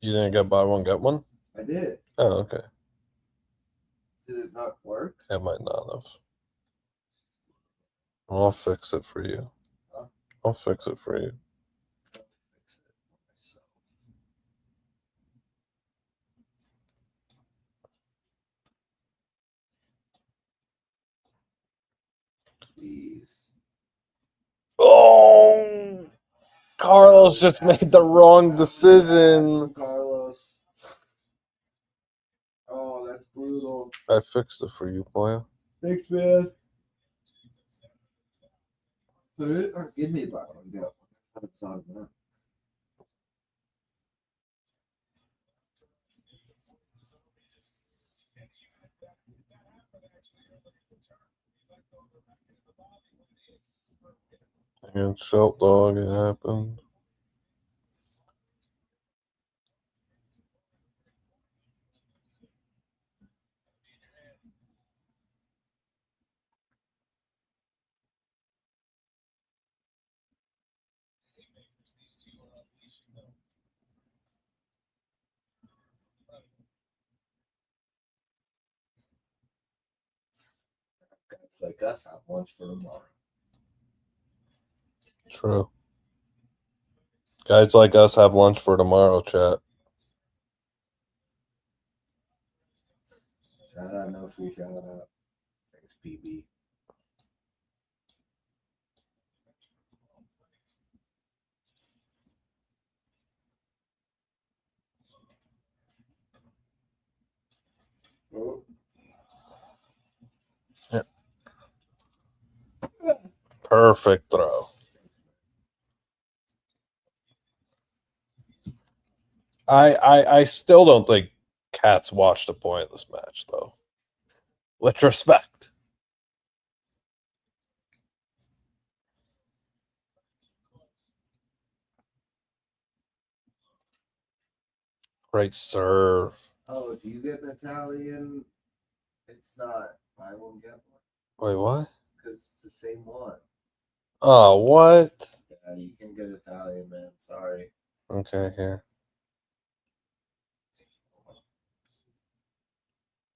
You didn't get buy one get one? I did. Oh, okay. Did it not work? It might not have. I'll fix it for you. Huh? I'll fix it for you. I'll fix it myself. Please. Oh, Carlos just made the wrong decision. Carlos. Oh, that's brutal. I fixed it for you, boy. Thanks, man. Give me about one. Go. I'm sorry, man. And Shelt Dog, it happened. Guys like us have lunch for tomorrow. True. Guys like us have lunch for tomorrow, chat. Shout out, no free shout out. Thanks, PB. Oh. Yep. Perfect throw. I still don't think Cats watched a point of this match, though. With respect. Great serve. Oh, if you get an Italian, it's not buy one get one. Wait, what? Because it's the same one. Oh, what? Yeah, you can get Italian, man. Sorry. Okay, here.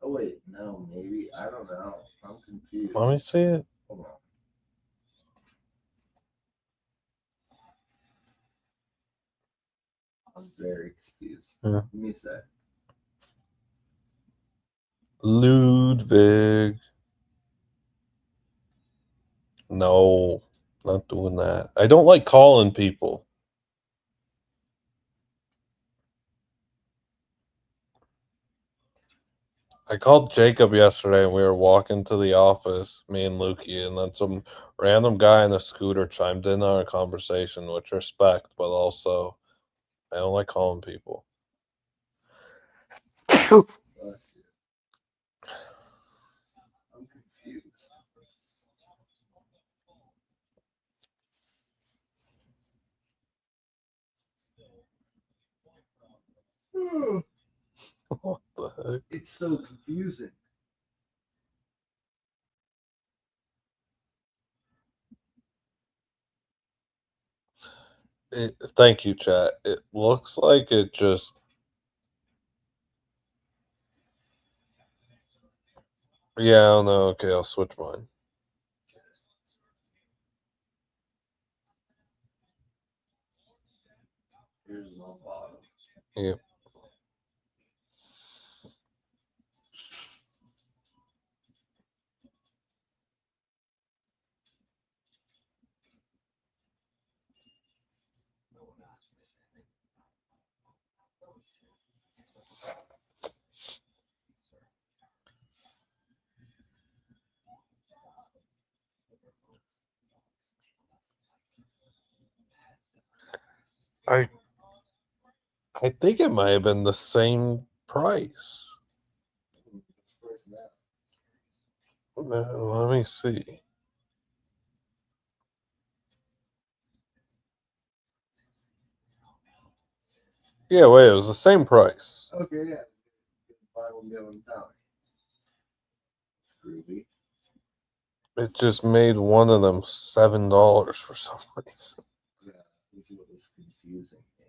Oh wait, no, maybe I don't know. I'm confused. Let me see it. Hold on. I'm very confused. Yeah. Give me a sec. Ludwig. No, not doing that. I don't like calling people. I called Jacob yesterday and we were walking to the office, me and Lukey, and then some random guy in a scooter chimed in on our conversation, with respect, but also I don't like calling people. Bless you. I'm confused. What the heck? It's so confusing. Thank you, chat. It looks like it just. Yeah, I don't know. Okay, I'll switch mine. Here's my bottom. Yep. I think it might have been the same price. Let me see. Yeah, wait, it was the same price. Okay, yeah. Buy one get one Italian. Groovy. It just made one of them $7 for some reason. Yeah, this is what was confusing me.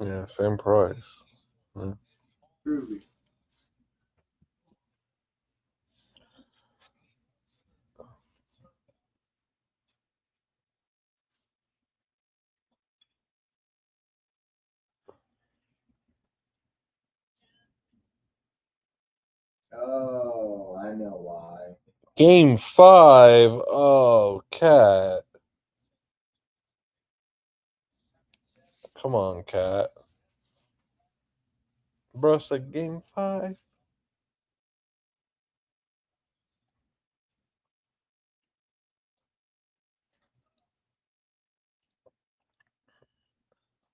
Yeah, same price. Yeah. Groovy. Oh, I know why. Game 5. Oh, cat. Come on, cat. Bro said game 5.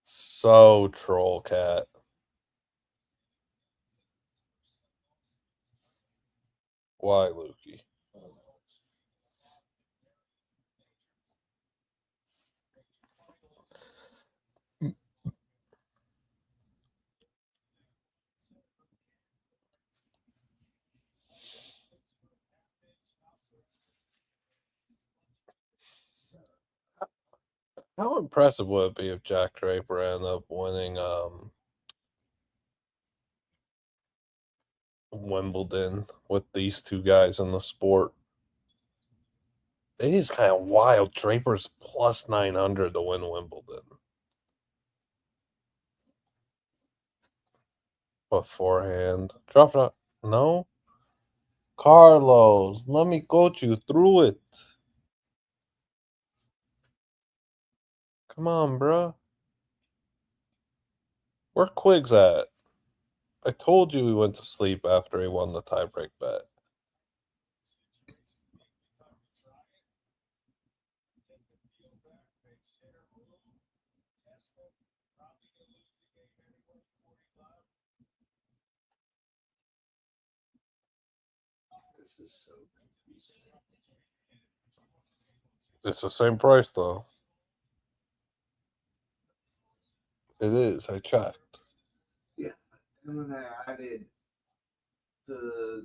So troll, cat. Why, Lukey? How impressive would it be if Jack Draper ended up winning Wimbledon with these two guys in the sport? It is kind of wild. Draper's plus 900 to win Wimbledon. Beforehand. Drop shot. No? Carlos, let me coach you through it. Come on, bruh. Where Quig's at? I told you he went to sleep after he won the tiebreak bet. This is so It's the same price, though. It is. I checked. Yeah. And when I added a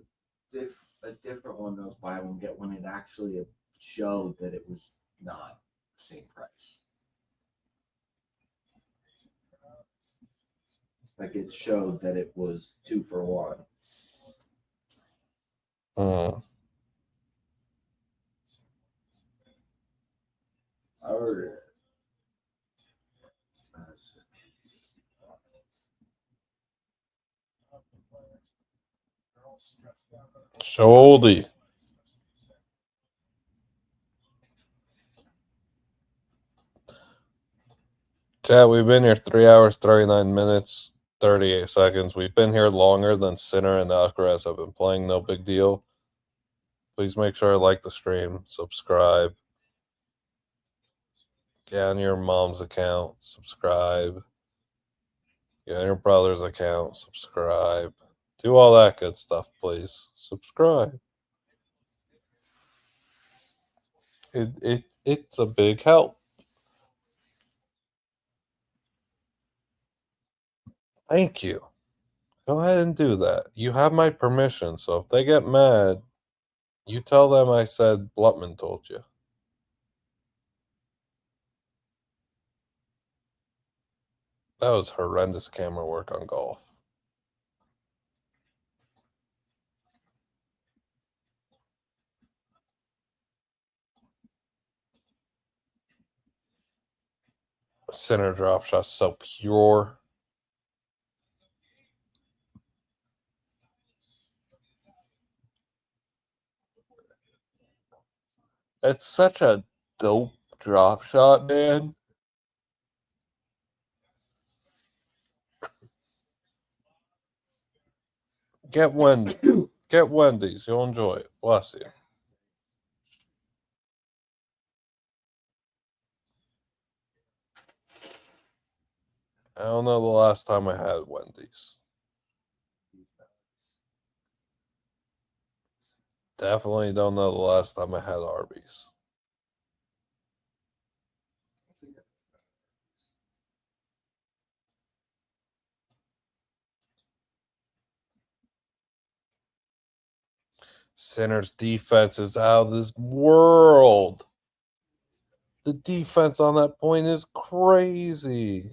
different one, those buy one get one, it actually showed that it was not the same price. Like it showed that it was 2 for 1. I ordered it. Sholdy. Chat, we've been here 3 hours, 39 minutes, 38 seconds. We've been here longer than Sinner and Alcaraz have been playing. No big deal. Please make sure to like the stream, subscribe. Get on your mom's account, subscribe. Get on your brother's account, subscribe. Do all that good stuff, please. Subscribe. It's a big help. Thank you. Go ahead and do that. You have my permission, so if they get mad, you tell them I said Blutman told you. That was horrendous camera work on golf. Center drop shot so pure. It's such a dope drop shot, man. Get Wendy's. Get Wendy's. You'll enjoy it. Bless you. I don't know the last time I had Wendy's. Definitely don't know the last time I had Arby's. Sinner's defense is out of this world. The defense on that point is crazy.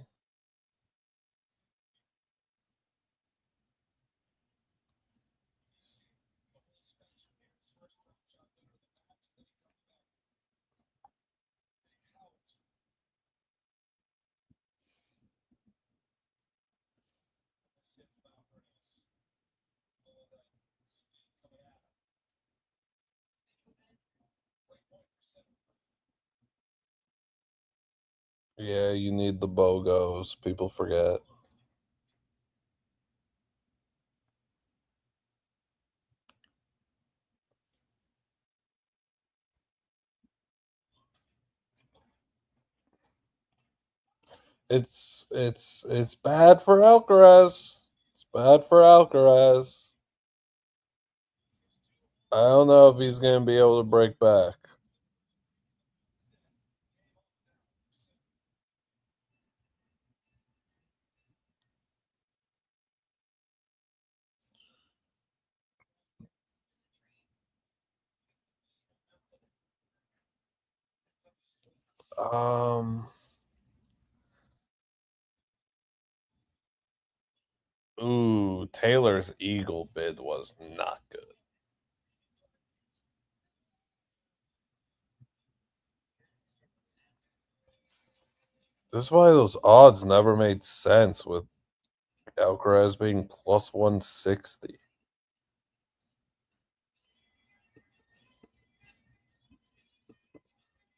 Yeah, you need the BOGOs. People forget. It's bad for Alcaraz. It's bad for Alcaraz. I don't know if he's gonna be able to break back. Um Ooh, Taylor's Eagle bid was not good. This is why those odds never made sense with Alcaraz being plus 160.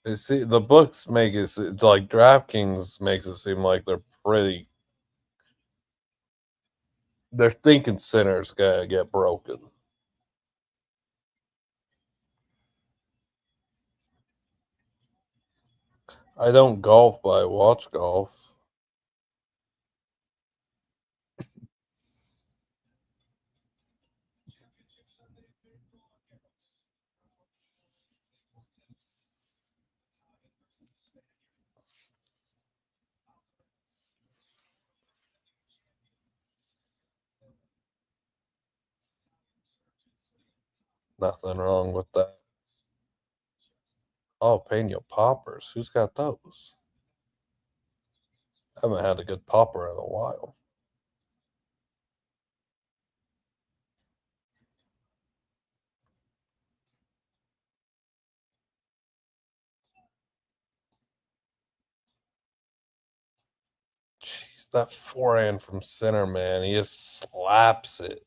You see, the books make it like DraftKings makes it seem like they're thinking Sinner's gonna get broken. I don't golf, but I watch golf. Nothing wrong with that. Oh, Pena poppers. Who's got those? I haven't had a good popper in a while. Jeez, that forehand from Sinner, man. He just slaps it.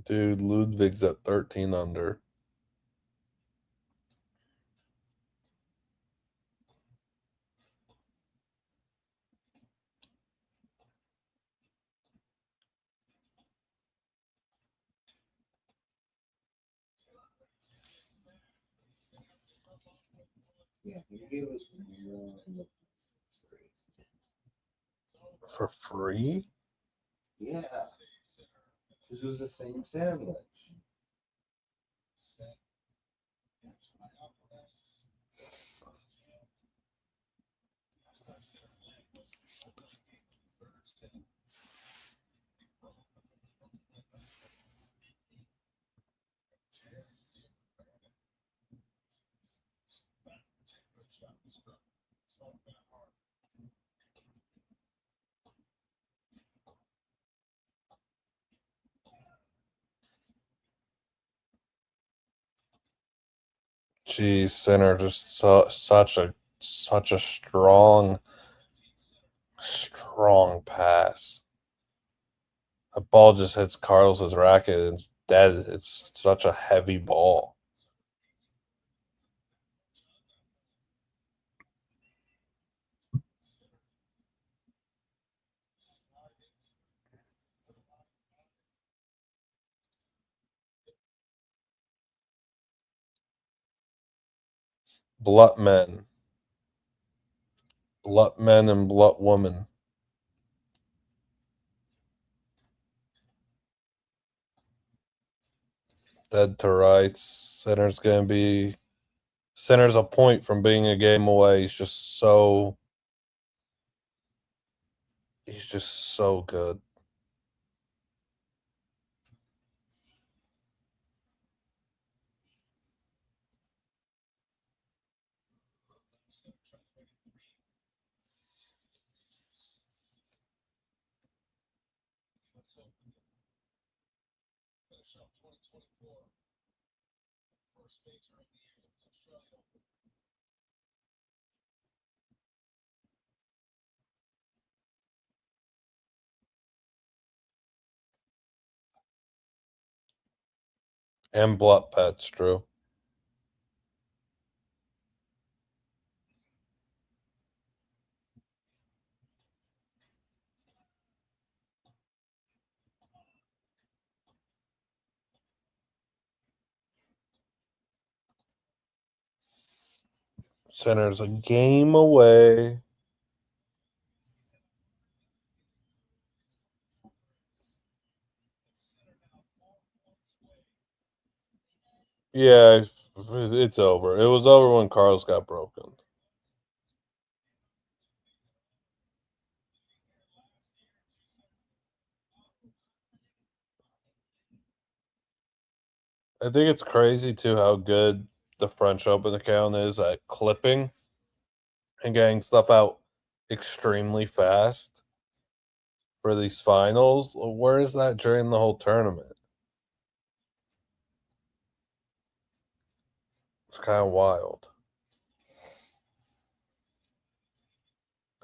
Dude, Ludwig's at 13 under. Yeah, he gave us one For free? Yeah, this was the same sandwich. Geez, Sinner just such a strong pass. The ball just hits Carlos's racket and it's dead. It's such a heavy ball. Blutman. Blutmen and Blutwoman. Dead to rights. Sinner's a point from being a game away. He's just so He's just so good. And Blut pets, Drew. Sinner's a game away. Yeah, it's over. It was over when Carlos got broken. I think it's crazy too how good the French Open account is at clipping and getting stuff out extremely fast for these finals. Where is that during the whole tournament? It's kind of wild.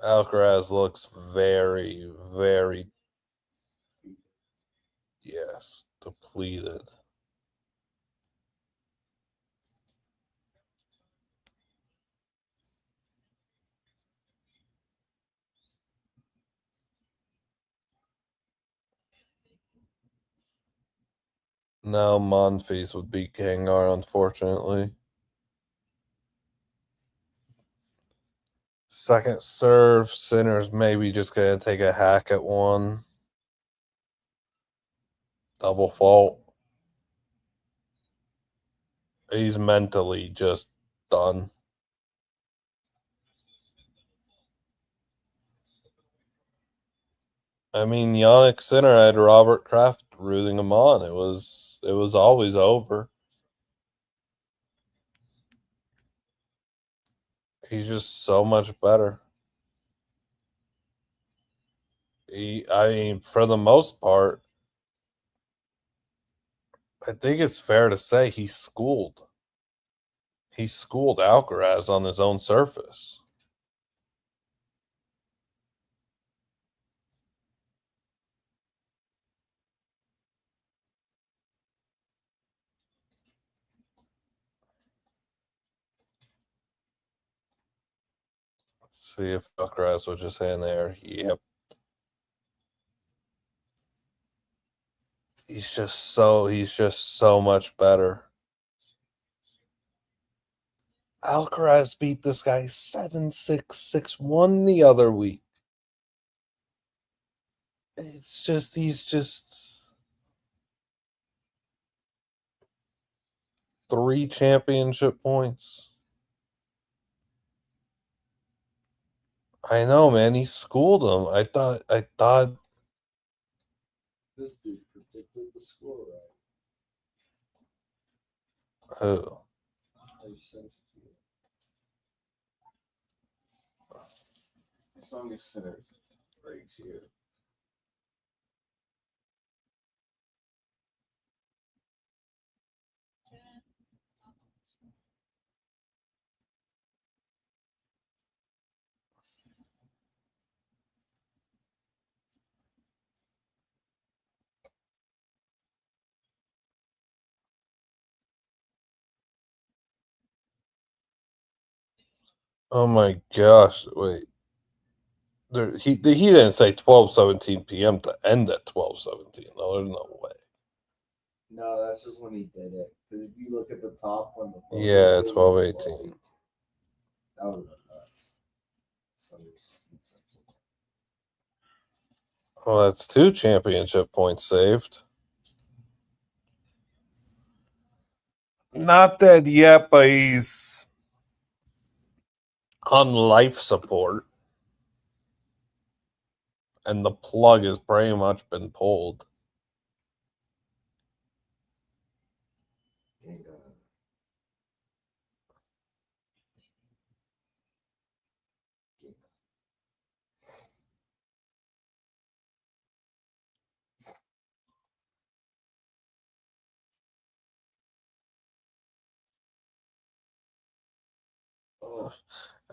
Alcaraz looks very, very, yes, depleted. Now Monfils would beat Gengar, unfortunately. Second serve, Sinner's maybe just going to take a hack at one. Double fault. He's mentally just done. I mean, Jannik Sinner had Robert Kraft rooting him on. It was always over. He's just so much better. I mean, for the most part, I think it's fair to say he's schooled. He schooled Alcaraz on his own surface. Let's see if Alcaraz was just in there. Yep. He's just so much better. Alcaraz beat this guy 7-6, 6-1 the other week. It's just he's just 3 championship points. I know, man. He schooled him. I thought This dude predicted the score right. who? I sent it to you. As long as Sinner breaks here. Oh my gosh! Wait, he didn't say 12:17 p.m. to end at 12:17. No, there's no way. No, that's just when he did it. Because if you look at the top when the photo Yeah, came, 12:18. that would have been nuts. Well, that's 2 championship points saved. Not dead yet, but he's on life support. and the plug has pretty much been pulled. Ain't gonna. Oh,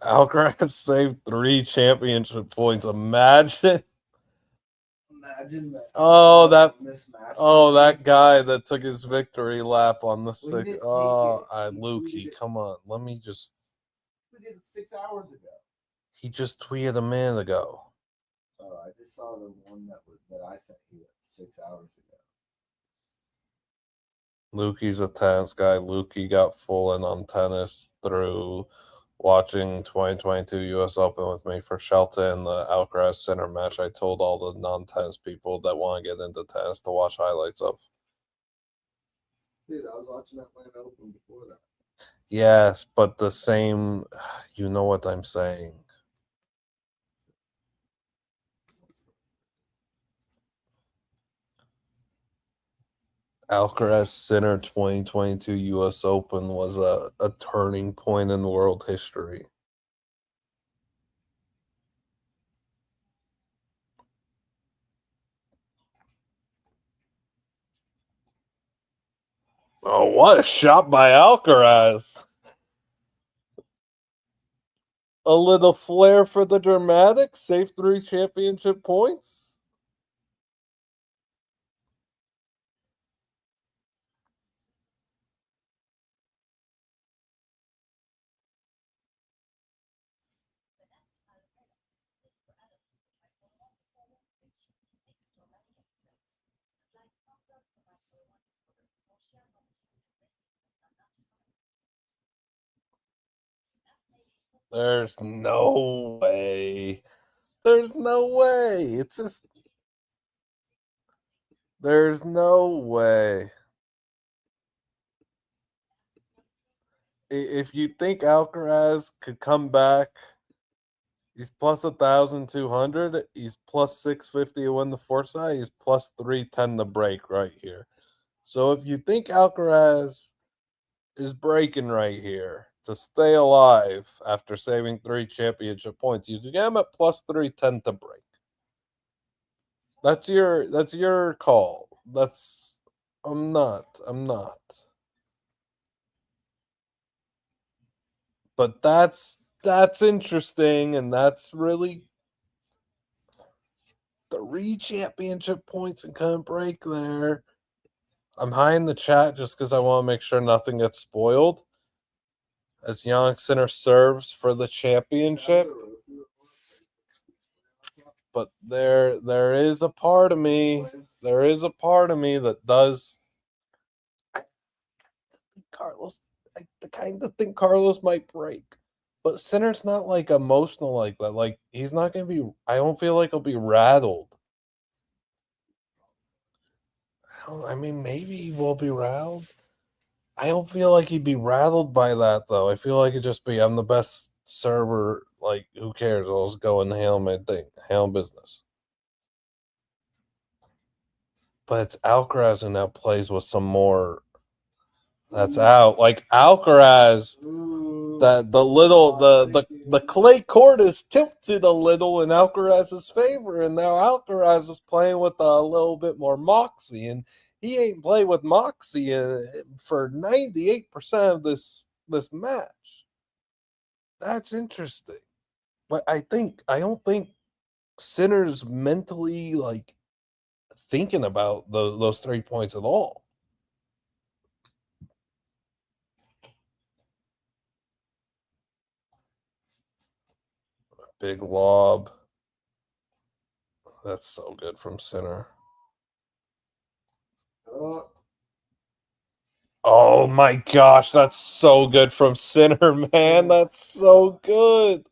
Alcaraz saved 3 championship points. Imagine. imagine that. Oh, that. This match. Oh, that guy that took his victory lap on the Well, he sixth. didn't take Oh, it. He Lukey, tweeted it. come on. Let me just. We did it 6 hours ago. He just tweeted a minute ago. Oh, I just saw the one that I sent you 6 hours ago. Lukey's a tennis guy. Lukey got full in on tennis through watching 2022 U.S. Open with me for Shelton and the Alcaraz Sinner match. I told all the non-tennis people that want to get into tennis to watch highlights of. Dude, I was watching Atlanta Open before that. Yes, but the same, you know what I'm saying. Alcaraz Sinner 2022 U.S. Open was a turning point in world history. Oh, what a shot by Alcaraz! A little flair for the dramatic, save 3 championship points. There's no way. There's no way. It's just. There's no way. If you think Alcaraz could come back, he's plus 1,200. He's plus 650 to win the Forsyth. He's plus 310 to break right here. So if you think Alcaraz is breaking right here to stay alive after saving 3 championship points, you can get him at plus 310 to break. That's your call. I'm not. But that's interesting, and that's really 3 championship points and couldn't break there. I'm high in the chat just because I want to make sure nothing gets spoiled. As Jannik Sinner serves for the championship. But there is a part of me. There is a part of me that does. Carlos, I kind of think Carlos might break. But Sinner's not like emotional like that. Like he's not gonna be. I don't feel like he'll be rattled. I mean, maybe he will be rattled. I don't feel like he'd be rattled by that though. I feel like it'd just be I'm the best server. Like who cares? I'll just go and handle my thing, handle business. But it's Alcaraz who now plays with some more. That's out. Like Alcaraz, that the clay court is tilted a little in Alcaraz's favor, and now Alcaraz is playing with a little bit more moxie, and he ain't played with moxie for 98% of this match. That's interesting. But I don't think Sinner's mentally like thinking about those 3 points at all. Big lob. That's so good from Sinner. Oh my gosh, that's so good from Sinner, man. That's so good.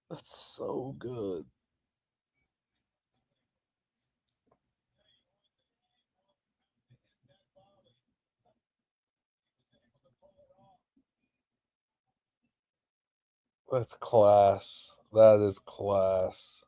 That's so good. That's class. That is class.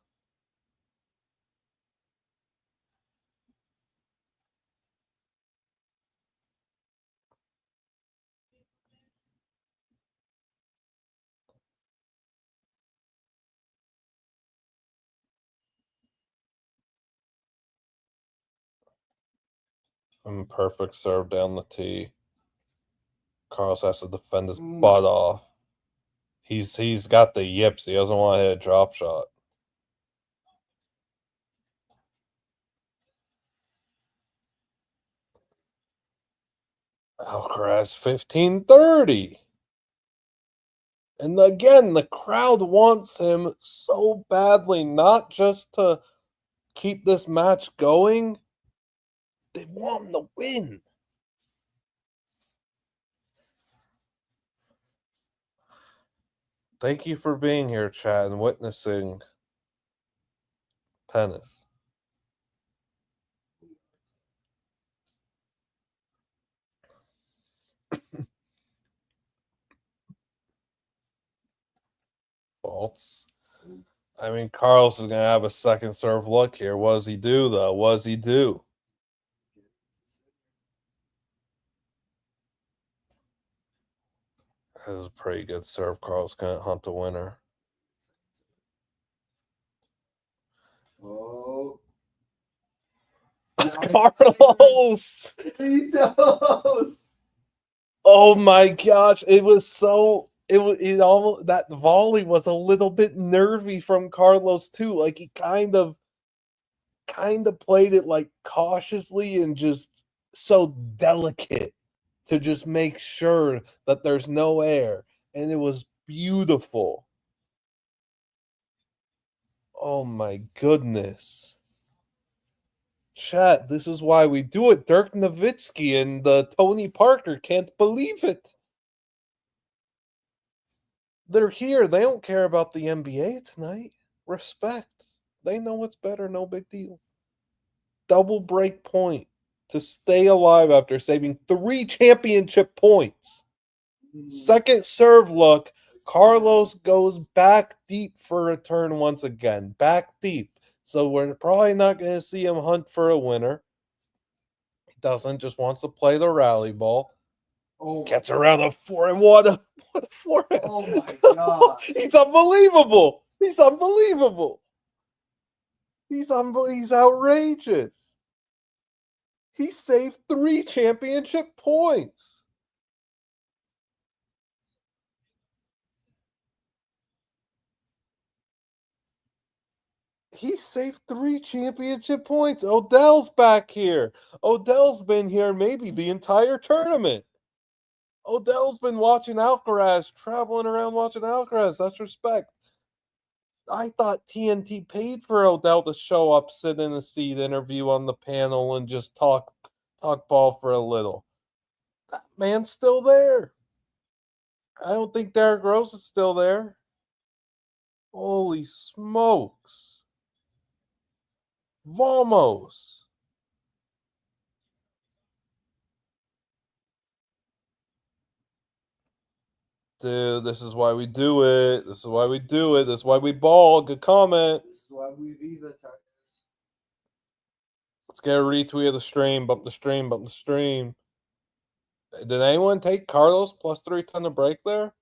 Perfect serve down the tee. Carlos has to defend his butt off. He's got the yips. He doesn't want to hit a drop shot. Alcaraz 15-30. And again, the crowd wants him so badly, not just to keep this match going. They want him to win. Thank you for being here, Chad, and witnessing tennis. Faults. I mean, Carlos is going to have a second serve look here. What does he do, though? What does he do? That is a pretty good serve. Carlos can't hunt the winner. Oh. Carlos! He does! Oh my gosh. It was almost, that volley was a little bit nervy from Carlos too. Like he kind of played it like cautiously and just so delicate to just make sure that there's no air. And it was beautiful. Oh my goodness. Chat, this is why we do it. Dirk Nowitzki and Tony Parker can't believe it. They're here. They don't care about the NBA tonight. Respect. They know what's better. No big deal. Double break point to stay alive after saving 3 championship points. Second serve look. Carlos goes back deep for a turn once again. Back deep. So we're probably not going to see him hunt for a winner. He doesn't. Just wants to play the rally ball. Oh, gets around a forehand. What a forehand. Oh my god. He's unbelievable. He's unbelievable. He's outrageous. He saved 3 championship points. He saved 3 championship points. Odell's back here. Odell's been here maybe the entire tournament. Odell's been watching Alcaraz, traveling around watching Alcaraz. That's respect. I thought TNT paid for Odell to show up, sit in a seat, interview on the panel, and just talk ball for a little. That man's still there. I don't think Derrick Rose is still there. Holy smokes. Vamos. Dude, this is why we do it. This is why we do it. This is why we ball. Good comment. This is why we Viva Tigers. Let's get a retweet of the stream. Bump the stream. Bump the stream. Did anyone take Carlos plus 310 to break there?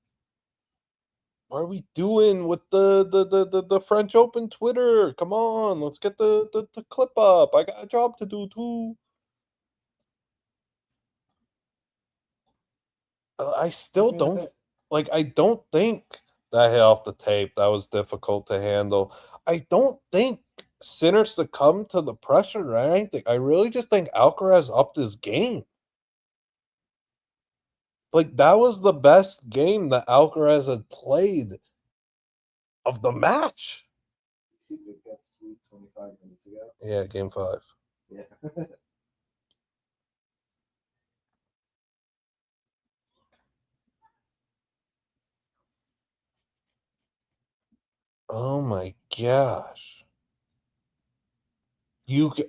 What are we doing with the French Open Twitter? Come on, let's get the clip up. I got a job to do too. I still don't I don't think that hit off the tape. That was difficult to handle. I don't think Sinner succumbed to the pressure or anything. I really just think Alcaraz upped his game. Like that was the best game that Alcaraz had played of the match. You see Big Cat's tweet 25 minutes ago? Yeah, game 5. Yeah. Oh my gosh.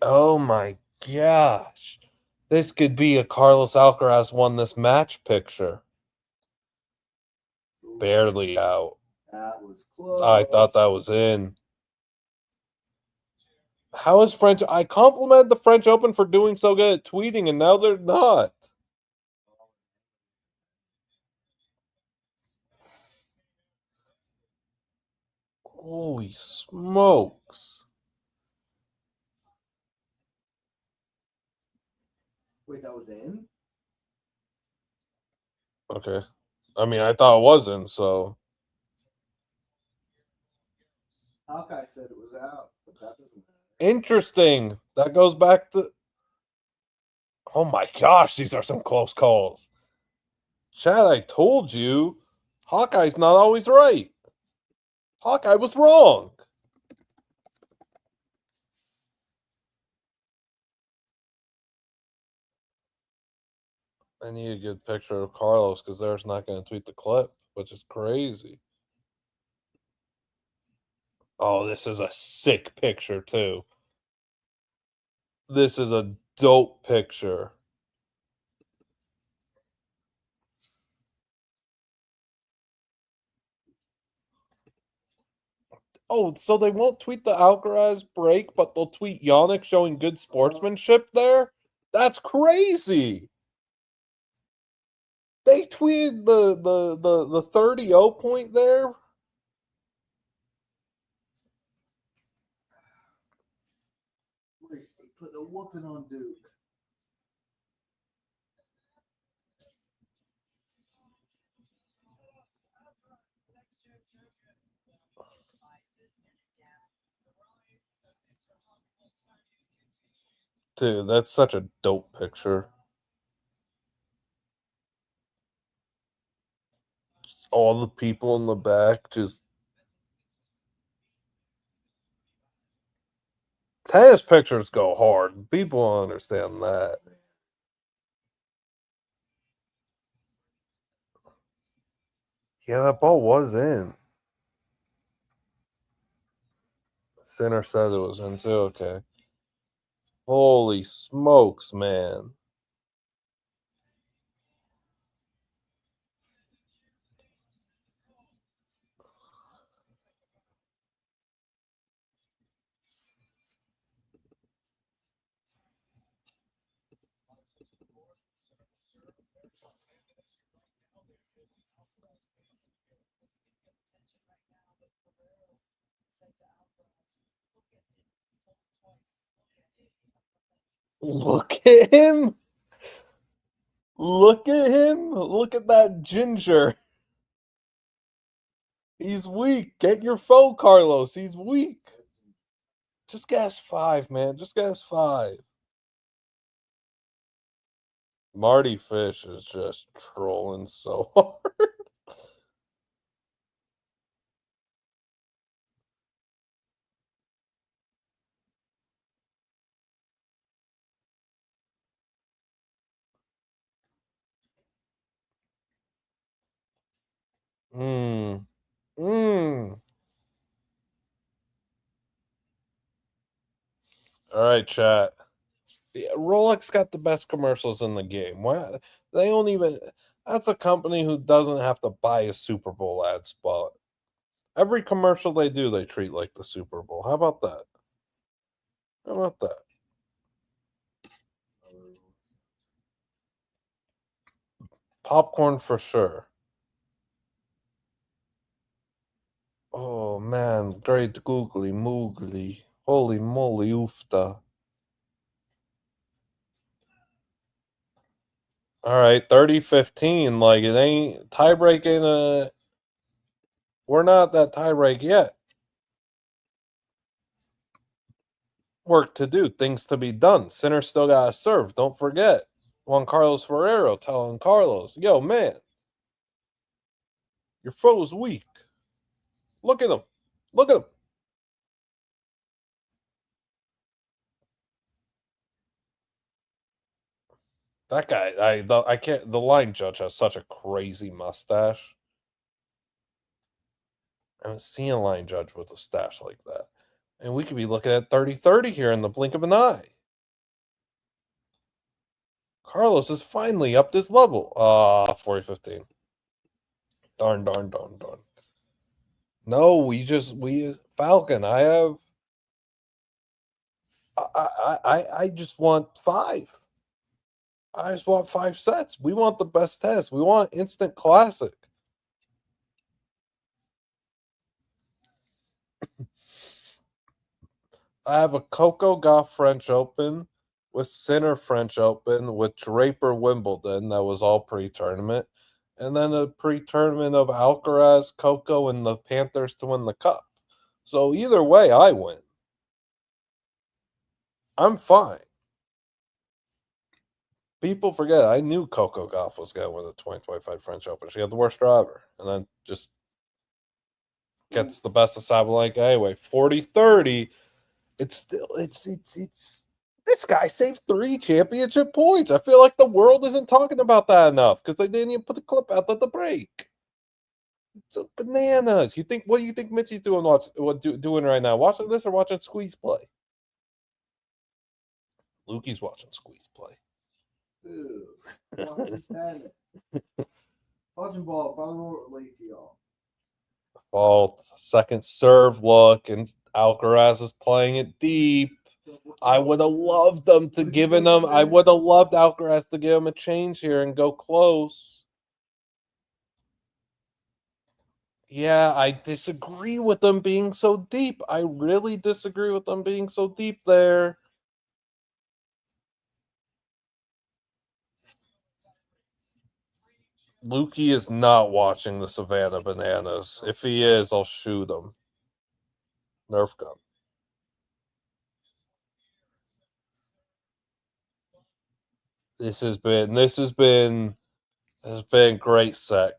Oh my gosh. This could be a Carlos Alcaraz won this match picture. Barely out. That was close. I thought that was in. How is French? I complimented the French Open for doing so good at tweeting, and now they're not. Holy smokes. Wait, that was in? Okay. I mean, I thought it wasn't, so. Hawkeye said it was out, but that doesn't matter. Interesting. That goes back to. Oh my gosh, these are some close calls. Chad, I told you, Hawkeye's not always right. Hawkeye was wrong. I need a good picture of Carlos because there's not going to tweet the clip, which is crazy. Oh, this is a sick picture, too. This is a dope picture. Oh, so they won't tweet the Alcaraz break, but they'll tweet Jannik showing good sportsmanship there? That's crazy. They tweeted the 30-0 point there. They put a whooping on Duke. Dude, that's such a dope picture. Just all the people in the back just. Tennis pictures go hard. People understand that. Yeah, that ball was in. Sinner said it was in too. Okay. Holy smokes, man. Look at him. Look at him. Look at that ginger. He's weak. Get your foe, Carlos. He's weak. Just gas 5, man. Just gas 5. Marty Fish is just trolling so hard. Mm. Mm. All right, chat. Yeah, Rolex got the best commercials in the game. Why they don't even that's a company who doesn't have to buy a Super Bowl ad spot. Every commercial they do, they treat like the Super Bowl. How about that? How about that? Popcorn for sure. Oh man, great googly moogly. Holy moly oofta. All right, 30-15. Like it ain't tiebreak ain't a we're not that tiebreak yet. Work to do, things to be done. Sinner still gotta serve. Don't forget. Juan Carlos Ferrero telling Carlos, yo, man, your foe's weak. Look at him. Look at him. That guy, I can't. The line judge has such a crazy mustache. I haven't seen a line judge with a stash like that. And we could be looking at 30-30 here in the blink of an eye. Carlos has finally upped his level. 40-15. Darn, darn, darn, darn. No, we Falcon. I just want 5. I just want 5 sets. We want the best tennis. We want instant classic. I have a Coco Gauff French Open with Sinner French Open, with Draper Wimbledon, that was all pre-tournament, and then a pre-tournament of Alcaraz, Coco, and the Panthers to win the cup. So either way, I win. I'm fine. People forget I knew Coco Gauff was going to win the 2025 French Open. She had the worst driver, and then just gets the best of Sabalenka anyway. 40-30. It's still it's this guy saved 3 championship points. I feel like the world isn't talking about that enough because they didn't even put the clip out at the break. It's bananas. What do you think Mitzi's doing doing right now? Watching this or watching Squeeze play? Lukey's watching Squeeze play. Ew. Watching ball, probably late to y'all. Fault. Second serve look, and Alcaraz is playing it deep. I would have loved them to given them. I would have loved Alcaraz to give him a change here and go close. Yeah, I disagree with them being so deep. I really disagree with them being so deep there. Lukey is not watching the Savannah Bananas. If he is, I'll shoot him. Nerf gun. This has been great set.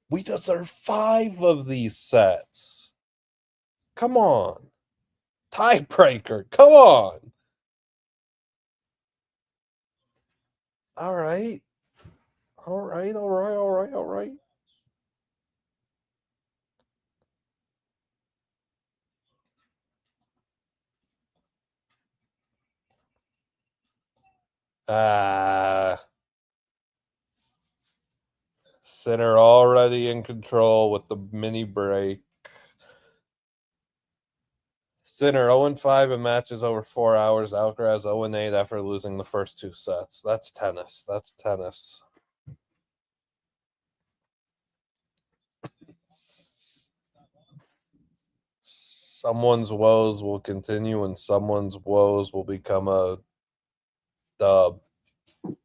We deserve 5 of these sets. Come on. Tiebreaker. Come on. All right. Sinner already in control with the mini break. Sinner 0-5 in matches over 4 hours. Alcaraz 0-8 after losing the first 2 sets. That's tennis. Someone's woes will continue and someone's woes will become a dub. A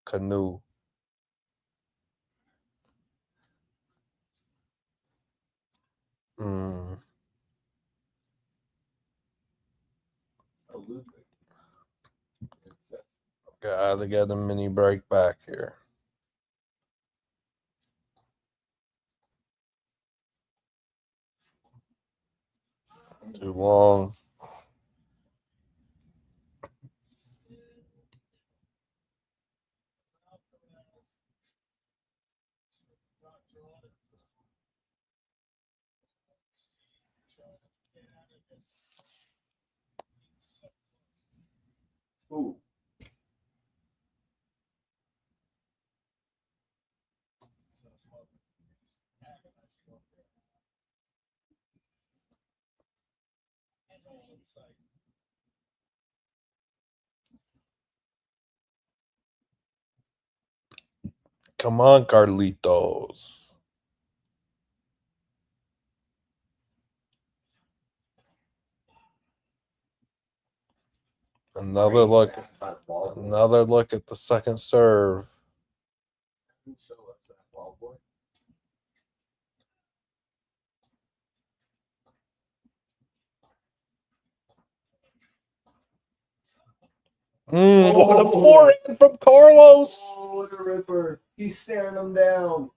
canoe. Gotta get a mini break back here. Too long. Ooh. Come on, Carlitos. Another look at the second serve. What a forehand from Carlos. Oh, what a ripper. He's staring him down.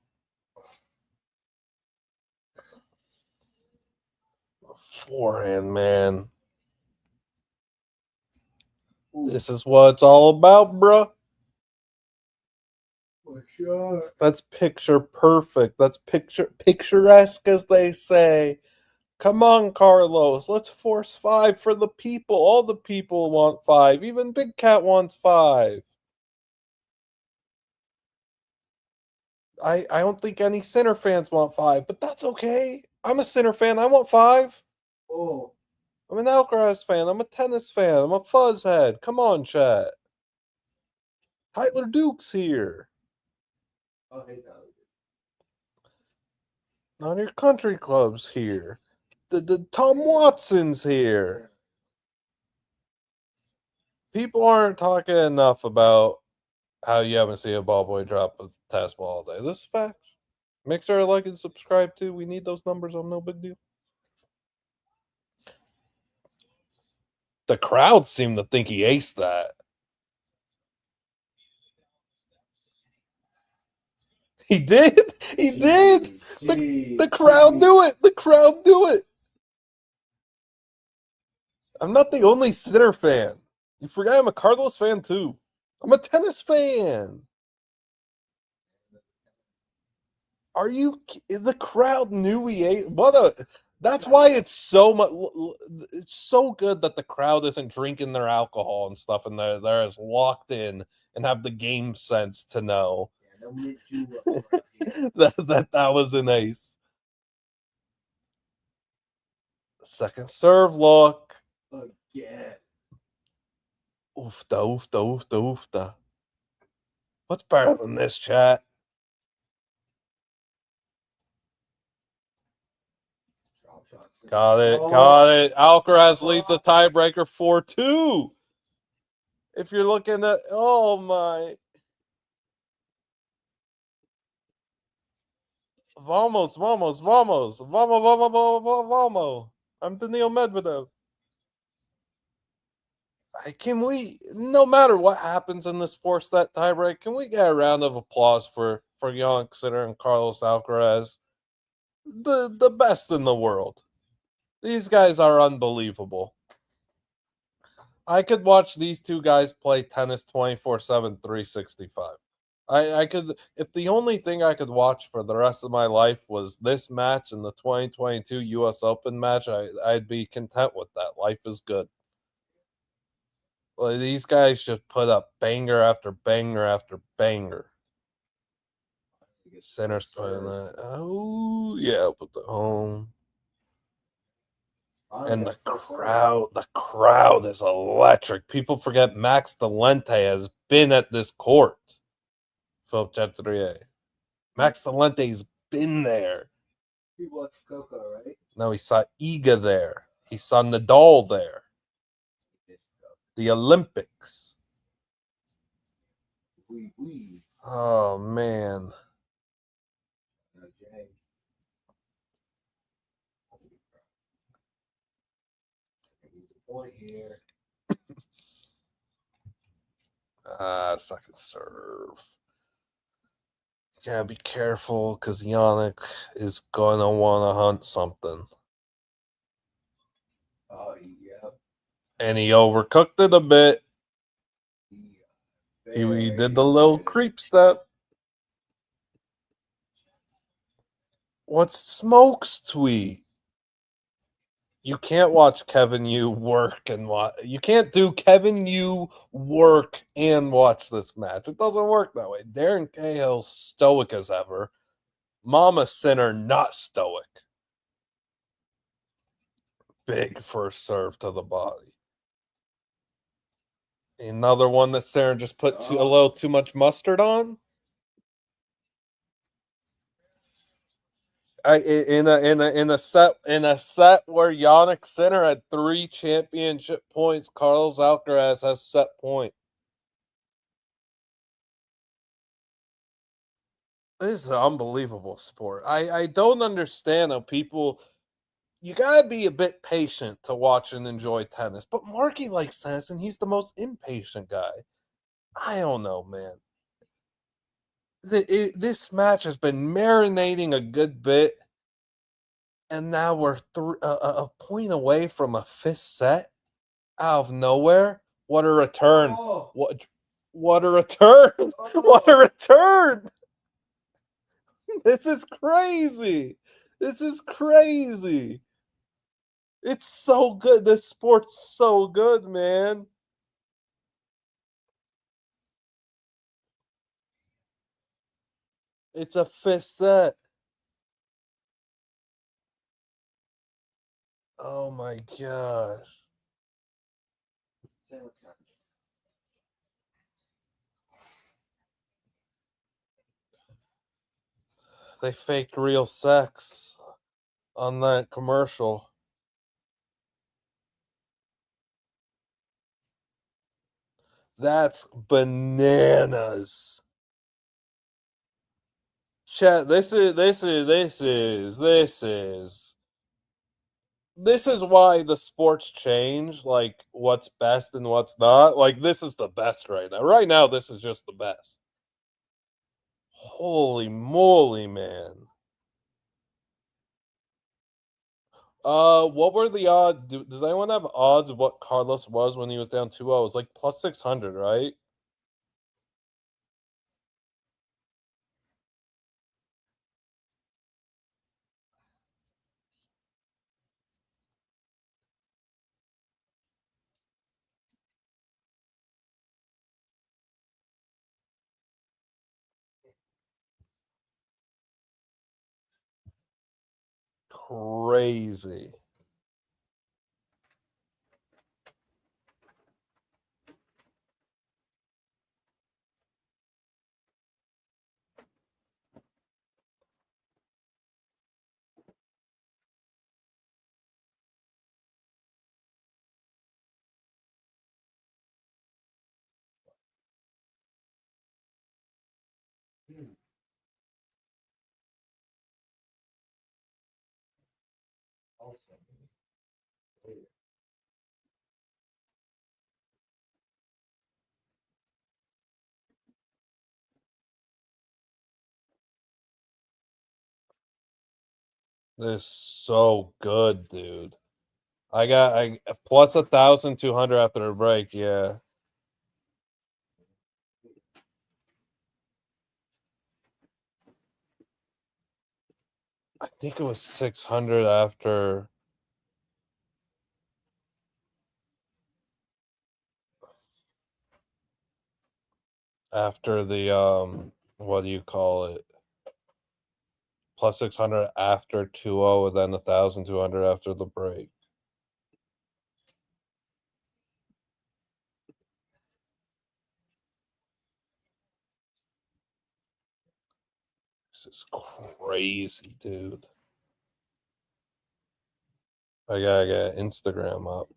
Forehand, man. Ooh. This is what it's all about, bruh. For sure. That's picture perfect. That's picturesque, as they say. Come on, Carlos. Let's force 5 for the people. All the people want 5. Even Big Cat wants 5. I don't think any Sinner fans want 5, but that's okay. I'm a Sinner fan. I want 5. Oh. I'm an Alcaraz fan. I'm a tennis fan. I'm a fuzzhead. Come on, chat. Tyler Duke's here. Oh, hey, Tyler. None of your country clubs here. the Tom Watson's here. People aren't talking enough about how you haven't seen a ball boy drop a test ball all day. This is facts. Make sure to like and subscribe too. We need those numbers on No Big Deal. The crowd seemed to think he aced that. He did. He did. The crowd knew it. The crowd knew it. I'm not the only Sinner fan. You forgot I'm a Carlos fan too. I'm a tennis fan. Are you? The crowd knew he ate. That's why it's so much. It's so good that the crowd isn't drinking their alcohol and stuff, and they're as locked in and have the game sense to know that was an ace. Second serve look. Again. Oofta, oofta, oofta, oofta. What's better than this, chat? Got it. Alcaraz leads the tiebreaker 4-2. If you're looking at, oh my. Vamos. I'm Daniil Medvedev. Can we, no matter what happens in this 4-set tiebreak, can we get a round of applause for Jannik Sinner and Carlos Alcaraz? The best in the world. These guys are unbelievable. I could watch these two guys play tennis 24/7, 365. I could, if the only thing I could watch for the rest of my life was this match and the 2022 US Open match, I'd be content with that. Life is good. Well, these guys just put up banger after banger after banger. Sinner's putting that. Oh, yeah, I'll put the home. And the crowd is electric. People forget Max Delente has been at this court. Philip Chatrier. Max Delente's been there. He watched Coco, right? No, he saw Iga there. He saw Nadal there. The Olympics. Oh, man. Point here. Second serve. You gotta be careful because Jannik is gonna want to hunt something. Oh, yeah. And he overcooked it a bit. He did the little creep step. What's Smoke's tweet? You can't watch Kevin Yu work and watch. You can't do Kevin Yu work and watch this match. It doesn't work that way. Darren Cahill stoic as ever. Mama Sinner not stoic. Big first serve to the body. Another one that Sarah just put a little too much mustard on. In a set where Jannik Sinner had 3 championship points, Carlos Alcaraz has set point. This is an unbelievable sport. I don't understand how people. You gotta be a bit patient to watch and enjoy tennis. But Marky likes tennis, and he's the most impatient guy. I don't know, man. This match has been marinating a good bit. And now we're a point away from a 5th set out of nowhere. What a return! Oh. What a return! Oh. What a return! This is crazy. This is crazy. It's so good. This sport's so good, man. It's a 5th set. Oh my gosh. They faked real sex on that commercial. That's bananas. Chat, this is why the sports change, like what's best and what's not. Like this is the best right now. Right now, this is just the best. Holy moly, man. What were the odds? Does anyone have odds of what Carlos was when he was down 2-0? It was like plus 600, right? Crazy. This is so good, dude. I plus 1,200 after the break. Yeah, I think it was 600 after the what do you call it? Plus 600 after 2-0, and then 1,200 after the break. This is crazy, dude. I gotta get Instagram up.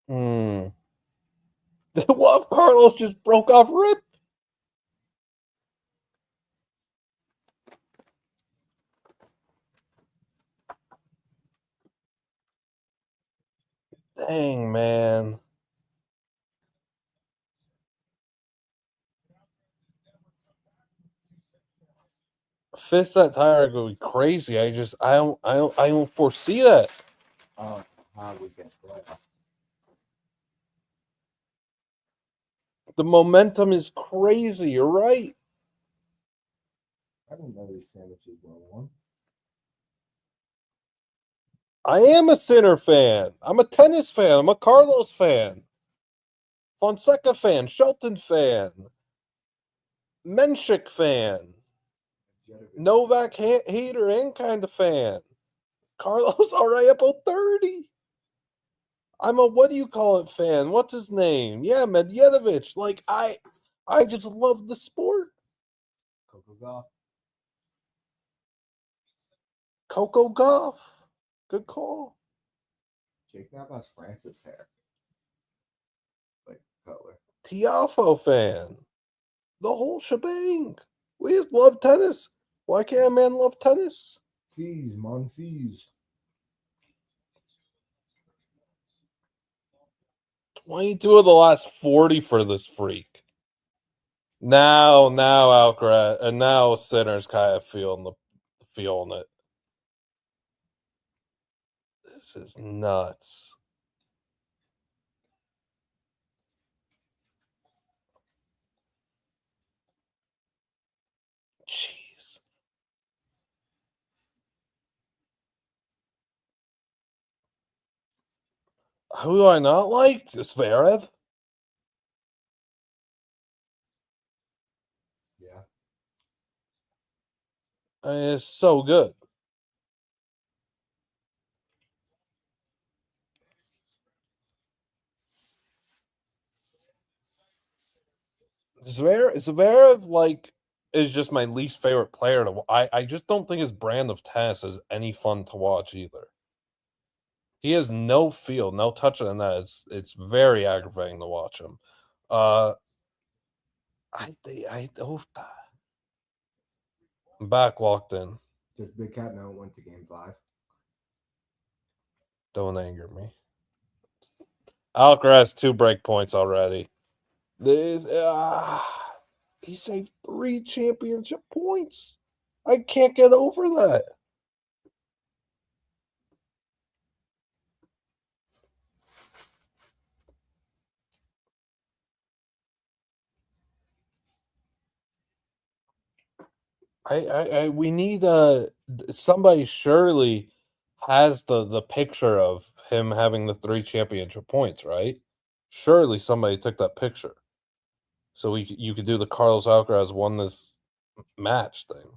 Hmm. What? Carlos just broke off rip. Dang, man. Fist that tire go be crazy. I don't foresee that. How we get play. The momentum is crazy. You're right. I didn't know these sandwiches were one. I am a Sinner fan. I'm a tennis fan. I'm a Carlos fan. Fonseca fan. Shelton fan. Menchik fan. Novak hater and kind of fan. Carlos already about 30. I'm a what do you call it fan? What's his name? Yeah, Medvedev. Like I just love the sport. Coco Golf. Coco Golf. Good call. Jake now has Francis hair. Like color. Tiafo fan. The whole shebang. We just love tennis. Why can't a man love tennis? Fees, mon fees. 22 of the last 40 for this freak. Now Alcaraz and now Sinner's kind of feeling it. This is nuts. Jeez. Who do I not like? Zverev. Yeah. I mean, it's so good. Zverev, like, is just my least favorite player to. I just don't think his brand of tennis is any fun to watch either. He has no feel, no touch on that. It's very aggravating to watch him. Oh, I'm back locked in. Does Big Cat know it went to game 5? Don't anger me. Alcaraz 2 break points already. This, he saved 3 championship points. I can't get over that. We need somebody surely has the picture of him having the 3 championship points, right? Surely somebody took that picture. So you could do the Carlos Alcaraz won this match thing.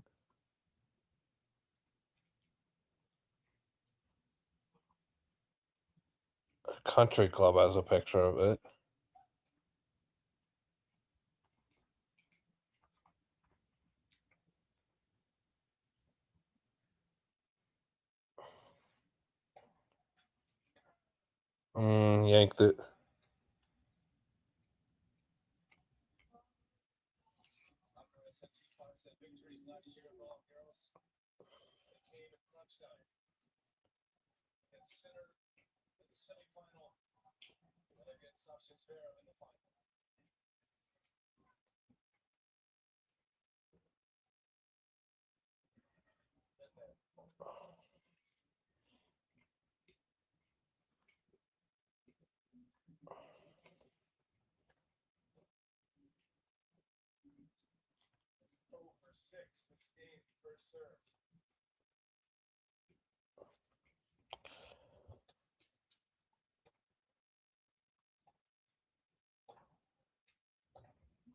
Country Club has a picture of it. Yanked it.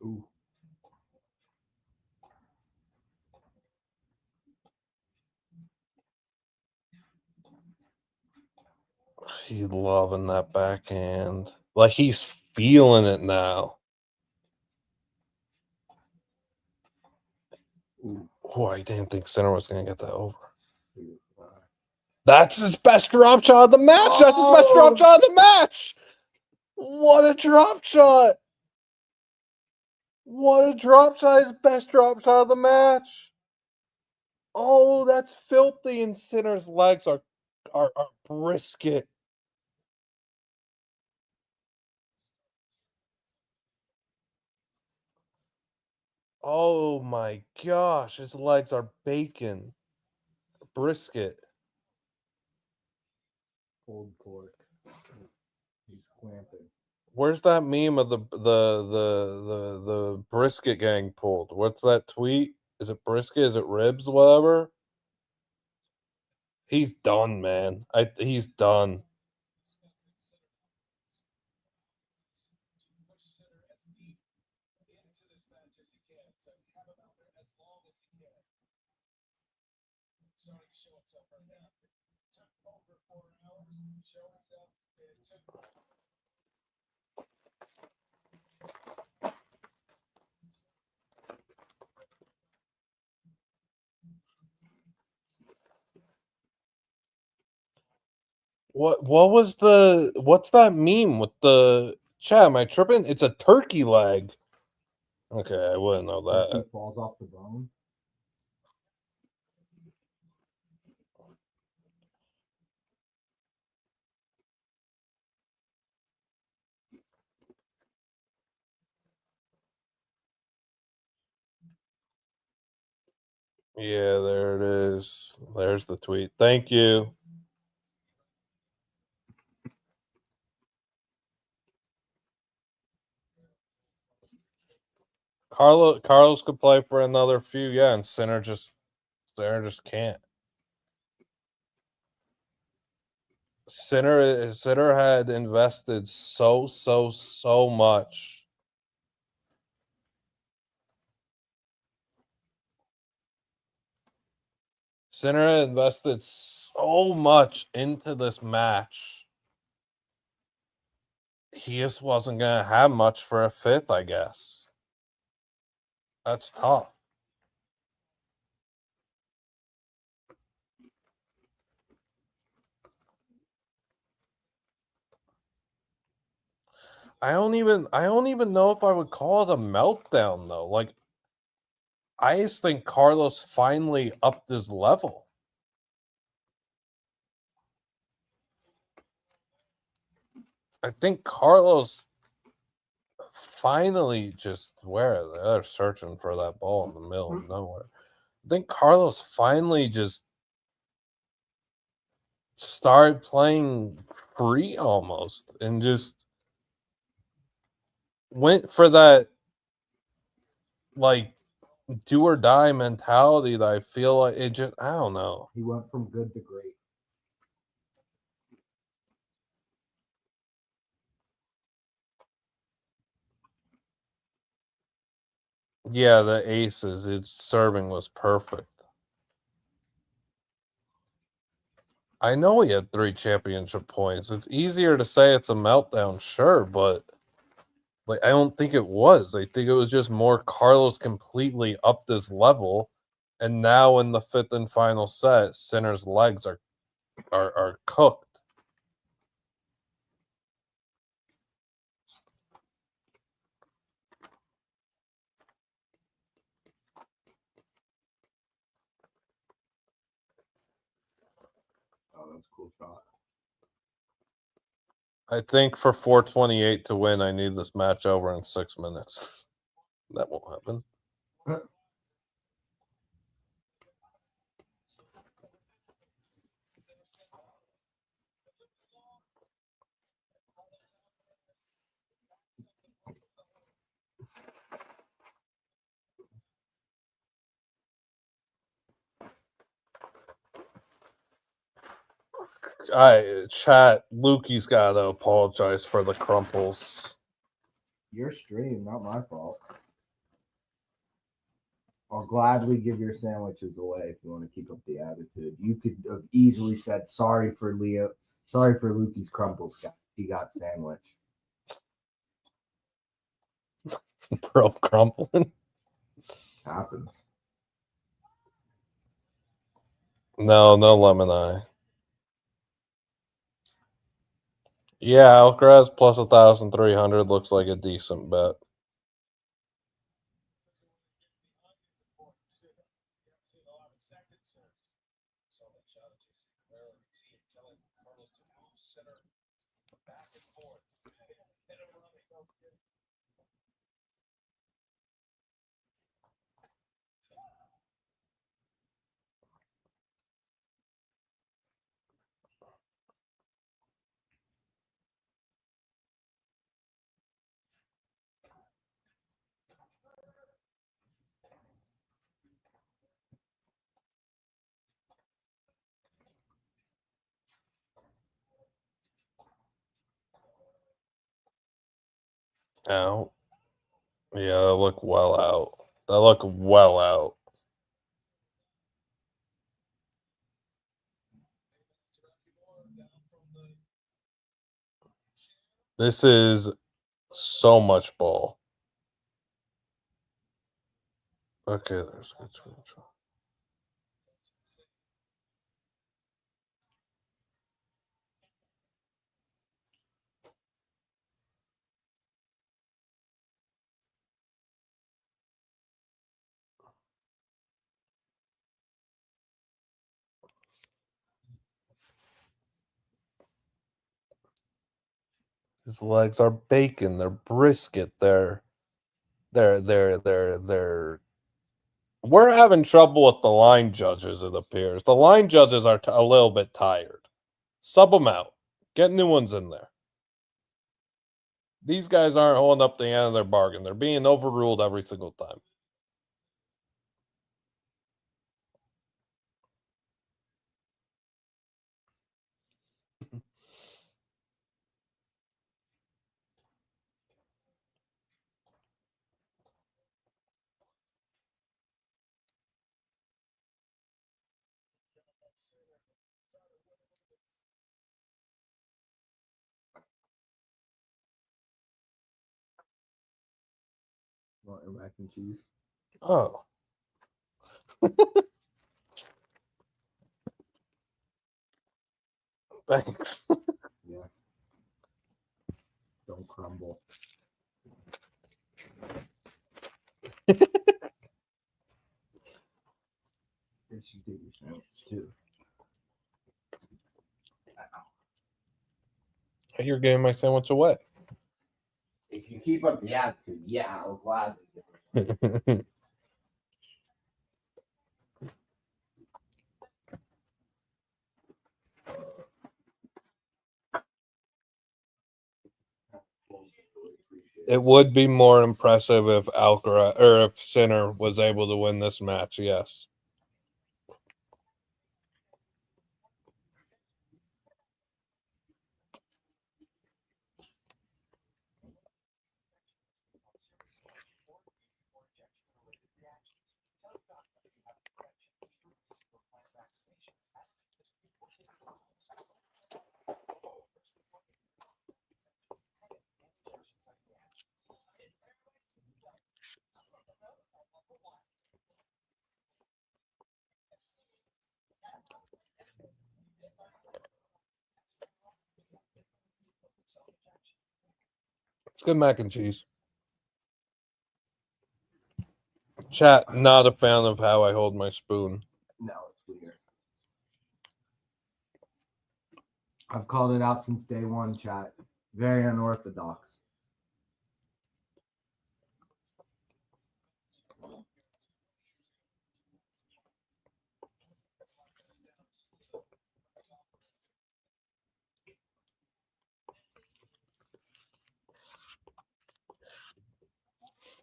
Ooh. He's loving that backhand. Like he's feeling it now. Ooh. Oh, I didn't think Sinner was going to get that over. Ooh. That's his best drop shot of the match. That's his best drop shot of the match. What a drop shot. What a drop shot. His best drop shot of the match. Oh, that's filthy. And Sinner's legs are brisket. Oh my gosh. His legs are bacon. Brisket. Cold cork. He's clamping. Where's that meme of the brisket getting pulled? What's that tweet? Is it brisket? Is it ribs? Whatever. He's done, man. He's done. What's that meme with the chat? Am I tripping? It's a turkey leg. Okay, I wouldn't know that. Turkey falls off the bone. Yeah, there it is. There's the tweet. Thank you. Carlos could play for another few, yeah, and Sinner just can't. Sinner had invested so much. Sinner had invested so much into this match. He just wasn't gonna have much for a fifth, I guess. That's tough. I don't even know if I would call it a meltdown though. Like, I just think Carlos finally upped his level. I think Carlos finally just where they're searching for that ball in the middle of nowhere. I think Carlos finally just started playing free almost and just went for that like do or die mentality that I feel like it just I don't know. He went from good to great. Yeah, the aces, its serving was perfect. I know he had 3 championship points. It's easier to say it's a meltdown, sure, but like I don't think it was. I think it was just more Carlos completely upped his level, and now in the fifth and final set, Sinner's legs are cooked. Oh, that's a cool shot. I think for 428 to win, I need this match over in 6 minutes. That won't happen. Chat, Lukey's got to apologize for the crumples. Your stream, not my fault. I'll gladly give your sandwiches away if you want to keep up the attitude. You could have easily said sorry for Leo, sorry for Lukey's crumples. He got sandwich. Bro, crumpling. Happens. No lemon eye. Yeah, Alcaraz plus 1,300 looks like a decent bet. Out. Yeah, they look well out. They look well out. This is so much ball. Okay, there's good screenshot. His legs are bacon. They're brisket. They're. We're having trouble with the line judges. It appears the line judges are a little bit tired. Sub them out. Get new ones in there. These guys aren't holding up the end of their bargain. They're being overruled every single time. Want your mac and cheese? Oh. Thanks. Yeah. Don't crumble. Yes, you did your sandwich too. You're getting my sandwich away. If you keep up the attitude, yeah, I'll gladly do it. It would be more impressive if Alcaraz or if Sinner was able to win this match, yes. It's good mac and cheese. Chat, not a fan of how I hold my spoon. No, it's weird. I've called it out since day one, chat. Very unorthodox.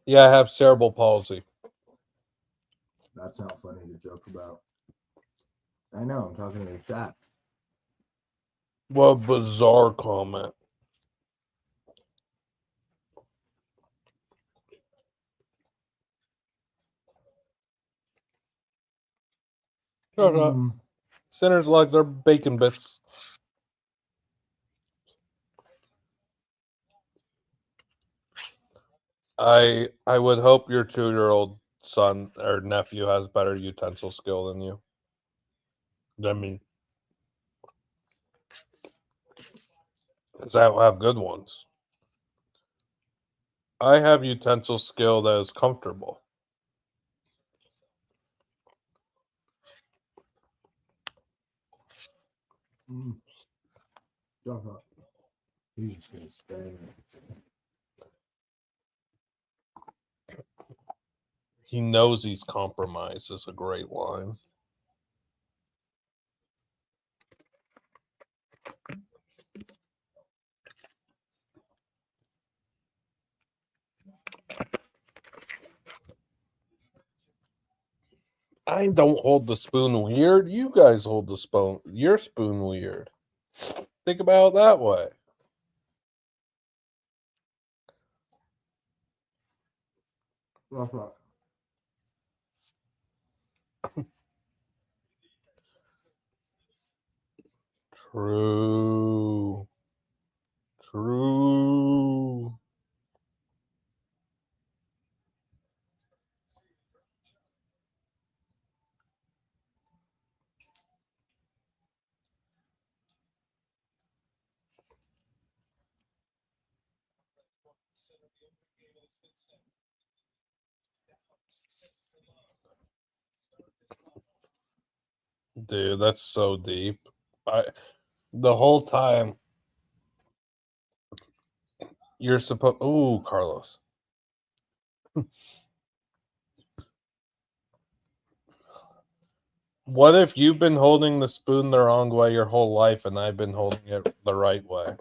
Yeah, I have cerebral palsy. That's not funny to joke about. I know, I'm talking to the chat. What a bizarre comment. Shut up. Sinner's legs are bacon bits. I would hope your 2-year-old son or nephew has better utensil skill than you. Than me. Because I don't have good ones. I have utensil skill that is comfortable. Shut up. He's just gonna spam it. He knows he's compromised is a great line. I don't hold the spoon weird. You guys hold the spoon. Your spoon weird. Think about it that way. Shut up. True. True. Dude, that's so deep. The whole time you're supposed. Ooh, Carlos. What if you've been holding the spoon the wrong way your whole life and I've been holding it the right way?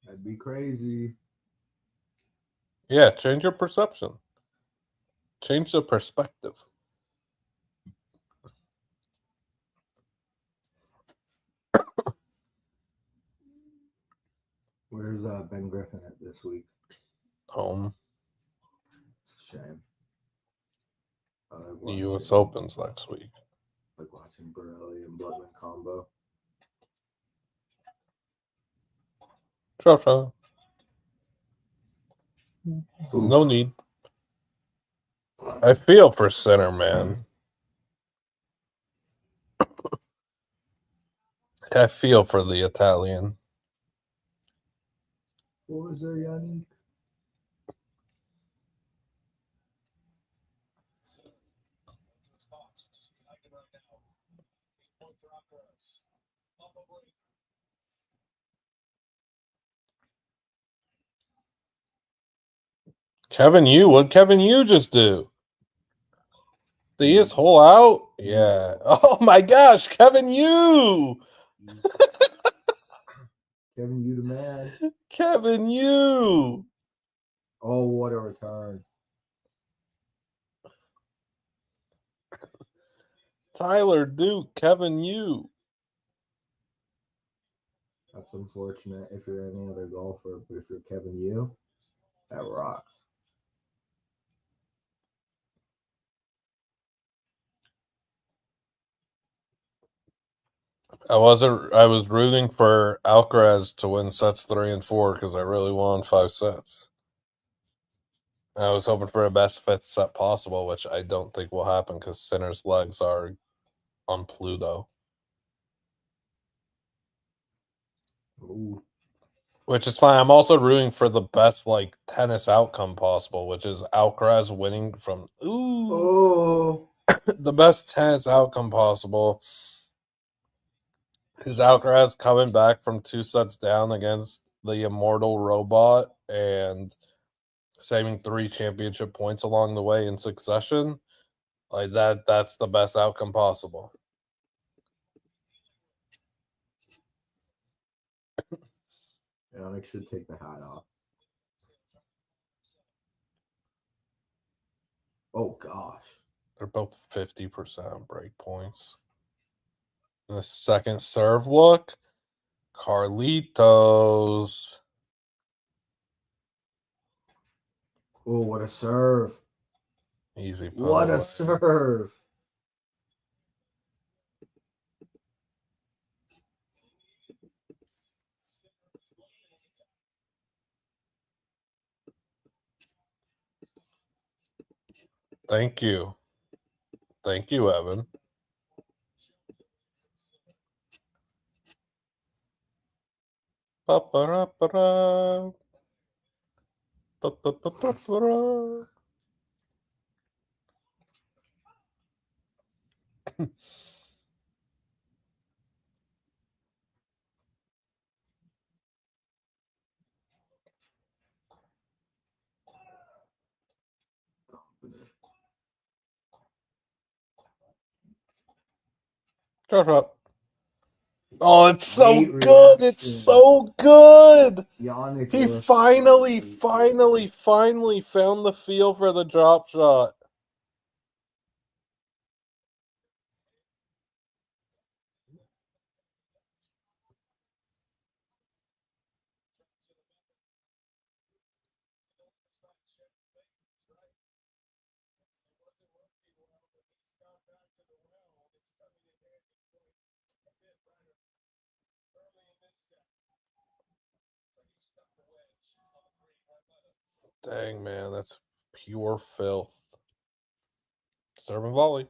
That'd be crazy. Yeah, change your perception. Change the perspective. Where's Ben Griffin at this week? Home. It's a shame. The U.S. Opens next week. Like watching Borelli and Blutman combo. Sure. No need. I feel for Sinner, man. I feel for the Italian. What was there, Jannik? Kevin Yu, what'd Kevin Yu just do? Did he just hole out? Yeah. Oh my gosh, Kevin Yu! Kevin, you the man. Kevin Yu! Oh, what a return. Tyler Duke, Kevin Yu. That's unfortunate if you're any other golfer, but if you're Kevin Yu, that rocks. I was rooting for Alcaraz to win sets 3 and 4 because I really wanted 5 sets. I was hoping for a best 5th set possible, which I don't think will happen because Sinner's legs are on Pluto. Ooh. Which is fine. I'm also rooting for the best tennis outcome possible, which is Alcaraz winning from the best tennis outcome possible is Alcaraz coming back from 2 sets down against the immortal robot and saving 3 championship points along the way in succession. Like that's the best outcome possible. Jannik should take the hat off. Oh gosh. They're both 50% break points. And the second serve look, Carlitos. Oh, what a serve. Easy put What away. a serve. Thank you. Thank you, Evan. Ba-ba-da-ba-da. Ba-ba-ba-ba-ba-da. Shut up. Oh, it's so Great good. It's reaction. so good. Jannik He was finally so found the feel for the drop shot. Dang, man, that's pure filth. Serve and volley.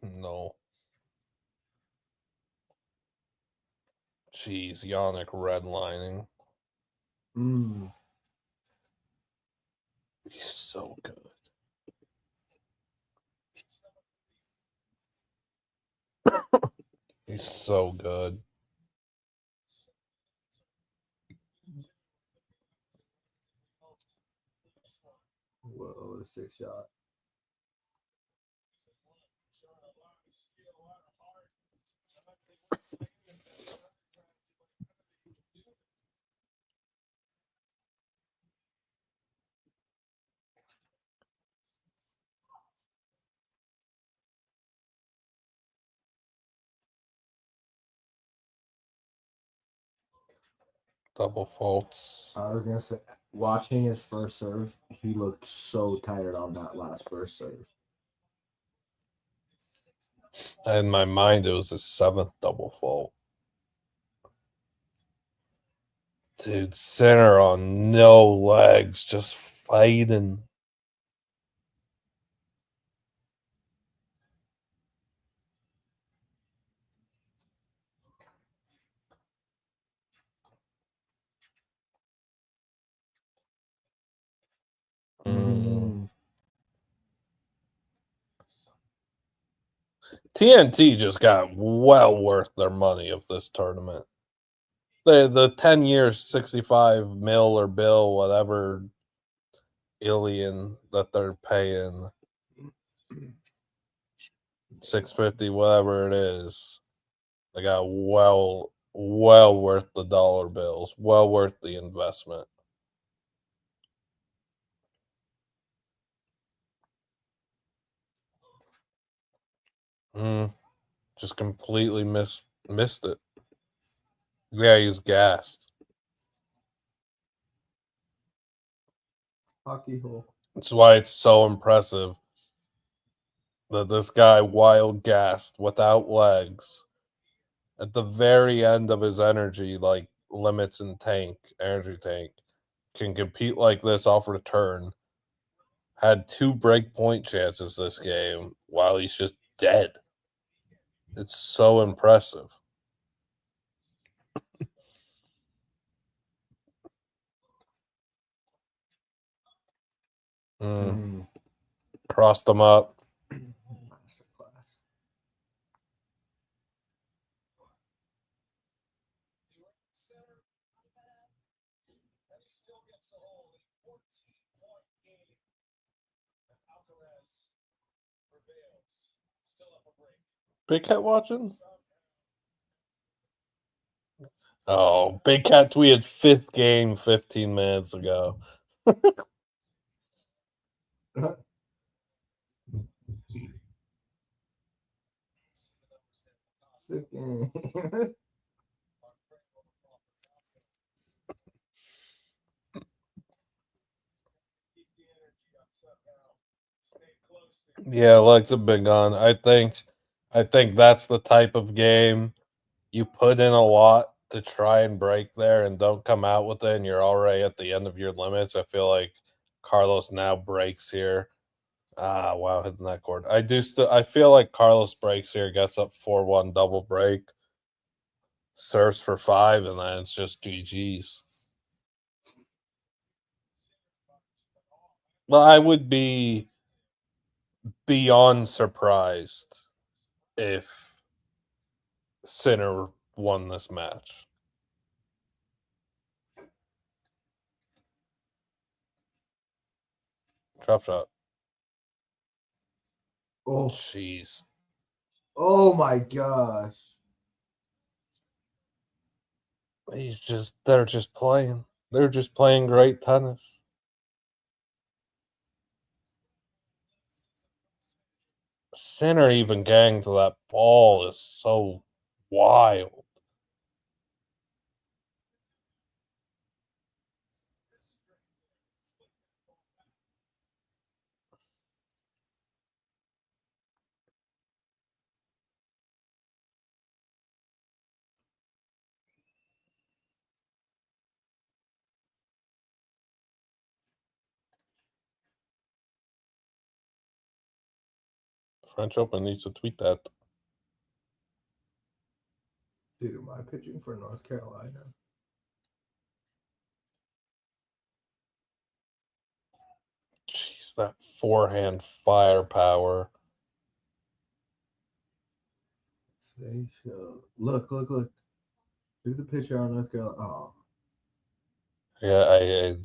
No. Jeez, Jannik redlining. He's so good. He's so good. Whoa, what a 6 shot. Double faults. I was gonna say, watching his first serve, he looked so tired on that last first serve. In my mind, it was his 7th double fault. Dude, Sinner on no legs, just fighting. TNT just got well worth their money of this tournament. The 10 years, 65 mil or bill, whatever alien that they're paying, 650, whatever it is, they got well worth the dollar bills, well worth the investment. Just completely missed it. Yeah, he's gassed. Hockey hole. That's why it's so impressive that this guy wild gassed without legs at the very end of his energy, like limits and energy tank, can compete like this off return. Had 2 break point chances this game while he's just dead. It's so impressive. Crossed them up. Masterclass. Big Cat watching? Oh, Big Cat tweeted 5th game 15 minutes ago. Yeah, legs have been gone. I think that's the type of game you put in a lot to try and break there and don't come out with it, and you're already at the end of your limits. I feel like Carlos now breaks here. Ah, wow, hitting that cord. I feel like Carlos breaks here, gets up 4-1 double break, serves for 5, and then it's just GG's. Well, I would be beyond surprised if Sinner won this match. Drop shot. Oh, jeez. Oh my gosh. They're just playing. They're just playing great tennis. Sinner even getting to that ball is so wild. French Open needs to tweet that. Dude, am I pitching for North Carolina? Jeez, that forehand firepower. Look. Do the picture on North Carolina. Oh. Yeah, I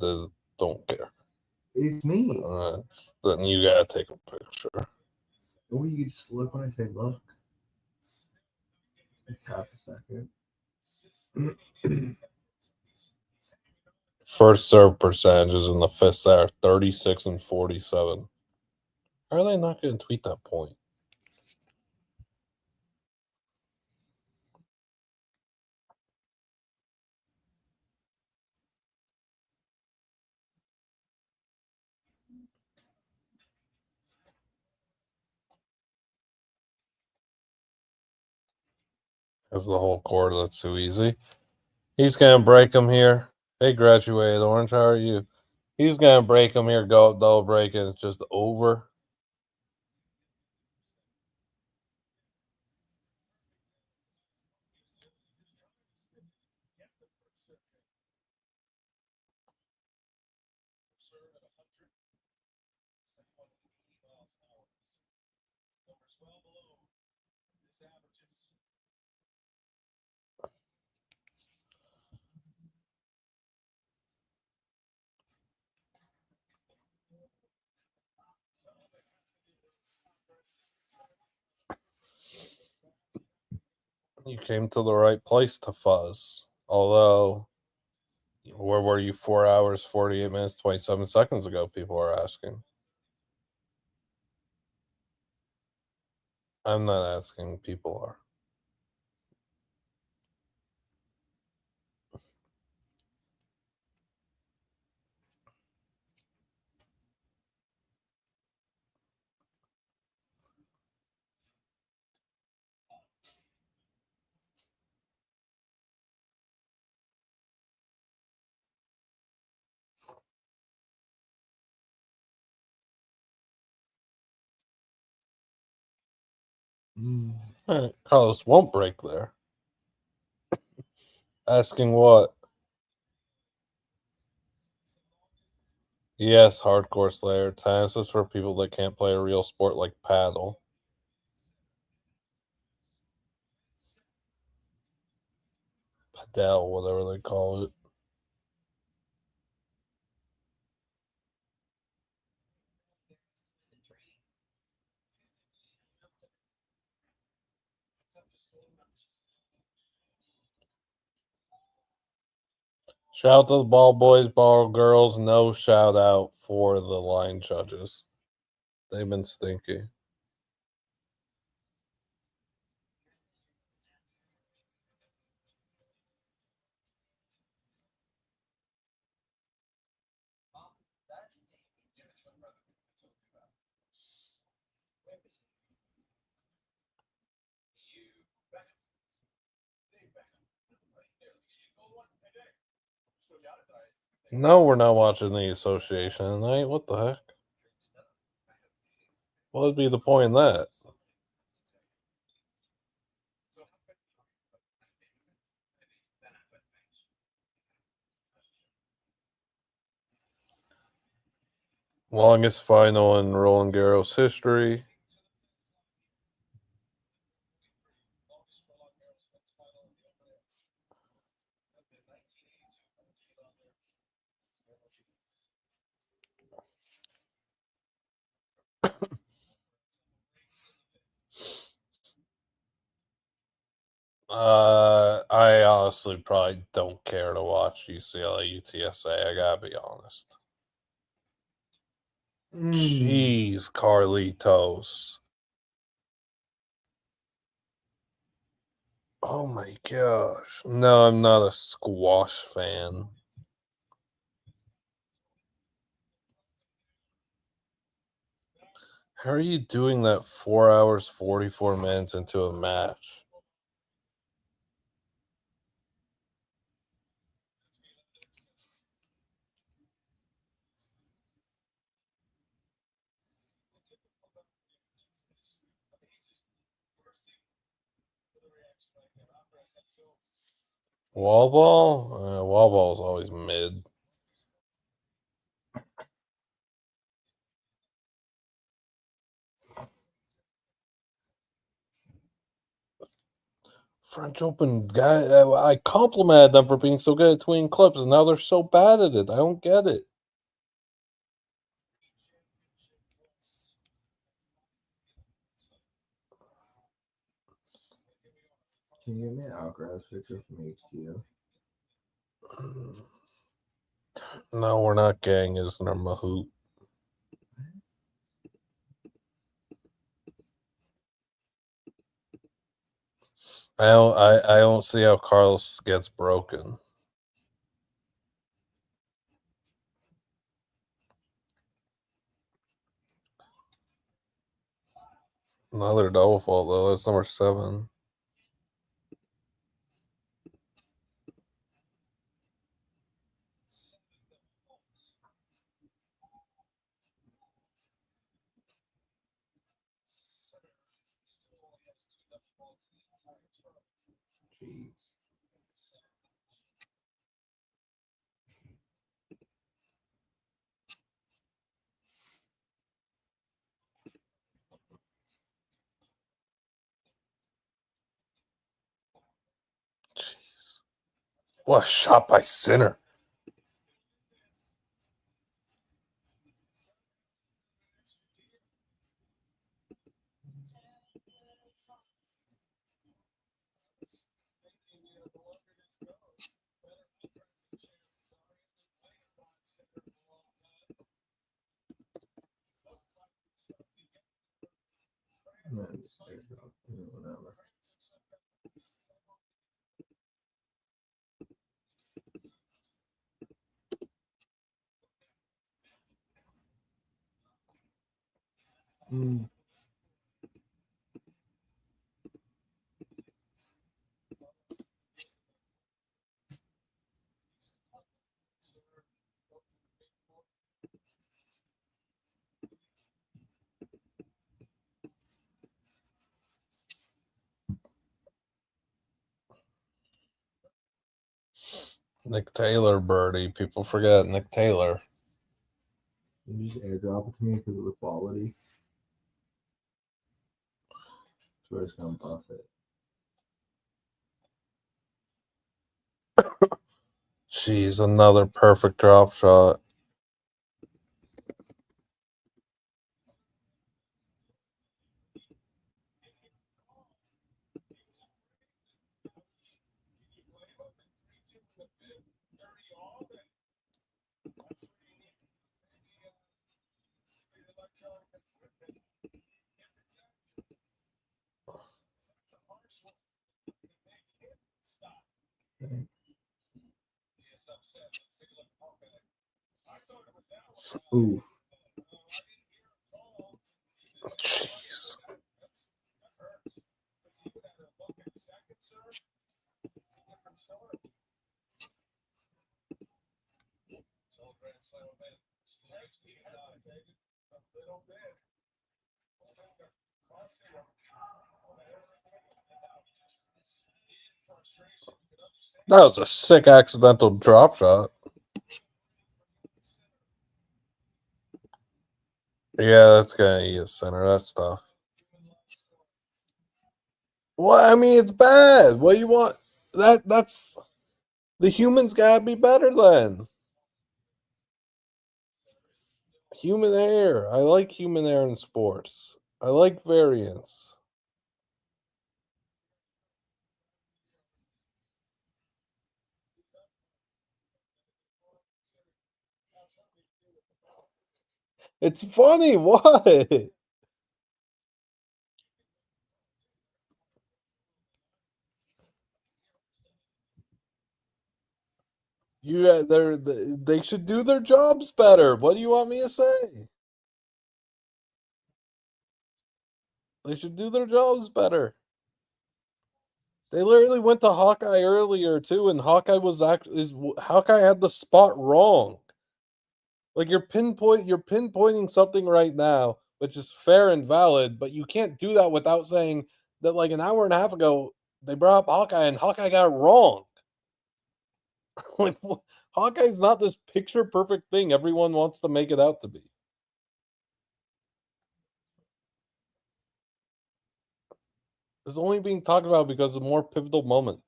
don't care. It's me. Then you gotta take a picture. Or you just look when I say look. It's half a second. First serve percentages in the fifth set are 36 and 47. How are they not going to tweet that point? That's the whole court. That's too easy. He's going to break him here. Hey, graduated orange, how are you? He's gonna break him here, go up double break, and it's just over. You came to the right place to fuzz. Although, where were you 4 hours, 48 minutes, 27 seconds ago? People are asking. I'm not asking, people are. Carlos won't break there. Asking what? Yes, hardcore slayer. Tennis is for people that can't play a real sport like paddle. Padel, whatever they call it. Shout out to the ball boys, ball girls. No shout out for the line judges. They've been stinky. No, we're not watching the association tonight. What the heck? What would be the point in that? Longest final in Roland Garros history. I honestly probably don't care to watch UCLA UTSA. I gotta be honest. Jeez, Carlitos. Oh my gosh. No, I'm not a squash fan. How are you doing that 4 hours, 44 minutes into a match? Wall ball? Wall ball is always mid. French Open guy, I complimented them for being so good at tweening clips, and now they're so bad at it. I don't get it. Can you give me an Alcaraz picture from HQ? No, we're not gang, is there, Mahout? I don't see how Carlos gets broken. Another double fault though. That's number 7. Jeez. What a shot by Sinner. Whatever. Nick Taylor birdie. People forget Nick Taylor. You just airdrop it to me because of the quality. So I just gonna buff it. Jeez, another perfect drop shot. Ooh. Jeez. That was a sick accidental drop shot. Yeah, that's gonna eat a center. That's tough. Well, I mean, it's bad. What do you want? That's the humans gotta be better then. Human error. I like human error in sports. I like variance. It's funny. What? They should do their jobs better. What do you want me to say? They should do their jobs better. They literally went to Hawkeye earlier too, and Hawkeye had the spot wrong. Like you're pinpointing something right now, which is fair and valid, but you can't do that without saying that like an hour and a half ago they brought up Hawkeye and Hawkeye got it wrong. Like Hawkeye's not this picture perfect thing everyone wants to make it out to be. It's only being talked about because of a more pivotal moment.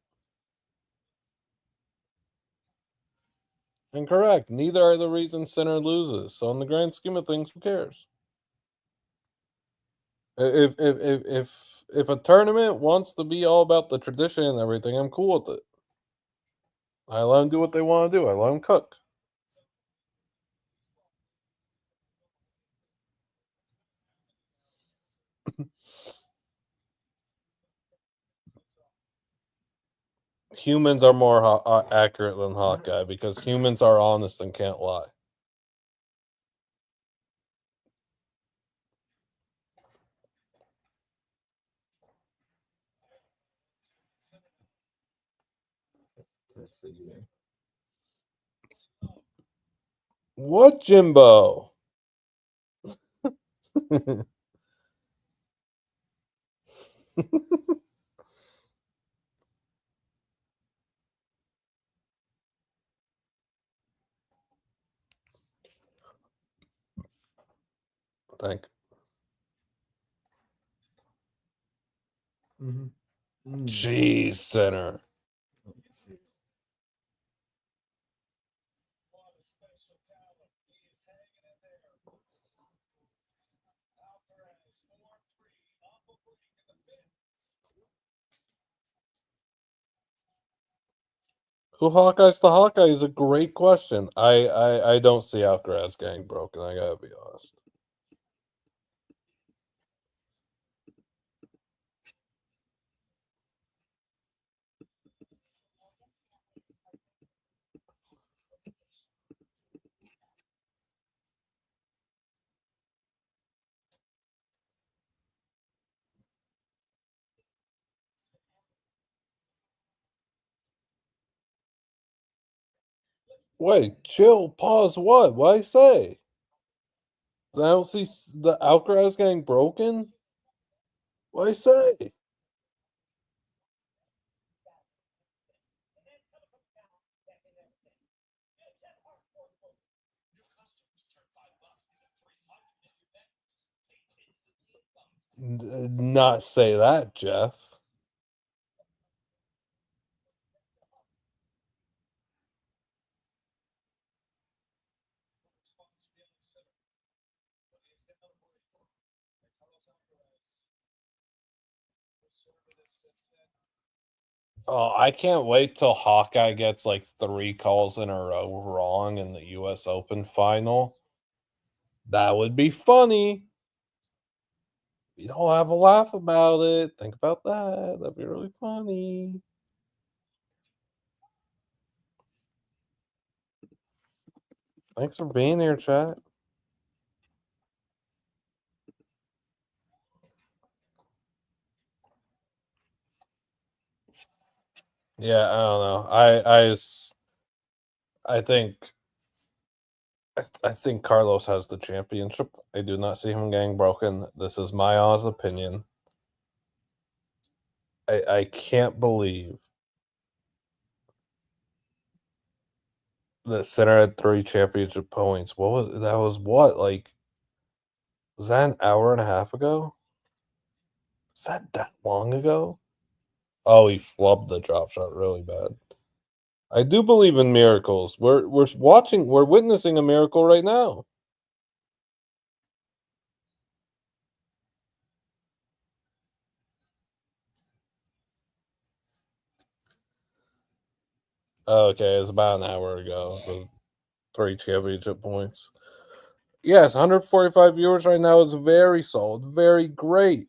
Incorrect. Neither are the reasons Sinner loses. So in the grand scheme of things, who cares? If a tournament wants to be all about the tradition and everything, I'm cool with it. I let them do what they want to do. I let them cook. Humans are more accurate than Hawkeye because humans are honest and can't lie. What, Jimbo? Think. Jeez, Sinner. Who Hawkeye's the Hawkeye is a great question. I don't see Alcaraz getting broken. I gotta be honest. Wait, chill, pause. What? What I say? I don't see the Alcaraz getting broken. What I say? Not say that, Jeff. Oh, I can't wait till Hawkeye gets like 3 calls in a row wrong in the US Open final. That would be funny. We don't have a laugh about it. Think about that. That'd be really funny. Thanks for being here, chat. Yeah, I don't know. I think I think Carlos has the championship. I do not see him getting broken. This is my honest opinion. I can't believe that Sinner had 3 championship points. What was that? Was what, like, was that an hour and a half ago? Was that long ago? Oh, he flubbed the drop shot really bad. I do believe in miracles. We're witnessing a miracle right now. Okay, it's about an hour ago. The 3 championship points. Yes, 145 viewers right now is very solid, very great.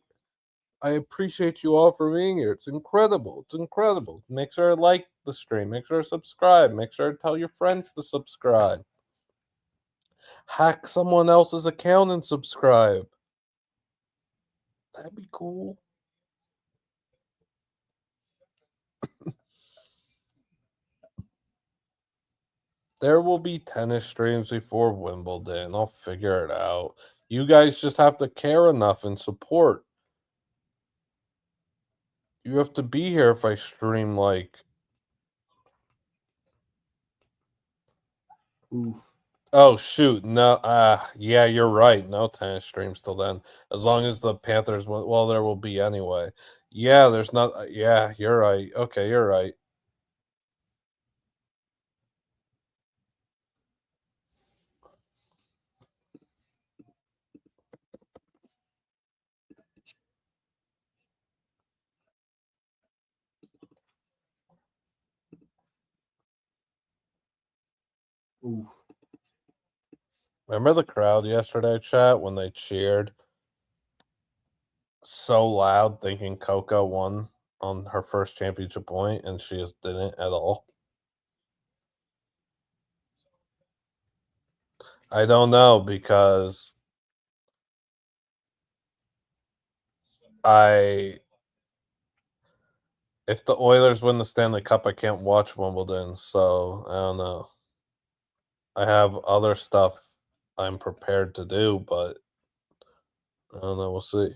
I appreciate you all for being here. It's incredible. It's incredible. Make sure to like the stream. Make sure to subscribe. Make sure to tell your friends to subscribe. Hack someone else's account and subscribe. That'd be cool. There will be tennis streams before Wimbledon. I'll figure it out. You guys just have to care enough and support. You have to be here if I stream like. Oof. Oh shoot, no, yeah, you're right. No tennis streams till then. As long as the Panthers win, well, there will be anyway. Yeah, there's not. Yeah, you're right. Okay, you're right. Oof. Remember the crowd yesterday, chat, when they cheered so loud, thinking Coco won on her first championship point, and she just didn't at all. I don't know because if the Oilers win the Stanley Cup, I can't watch Wimbledon, so I don't know. I have other stuff I'm prepared to do, but I don't know. We'll see.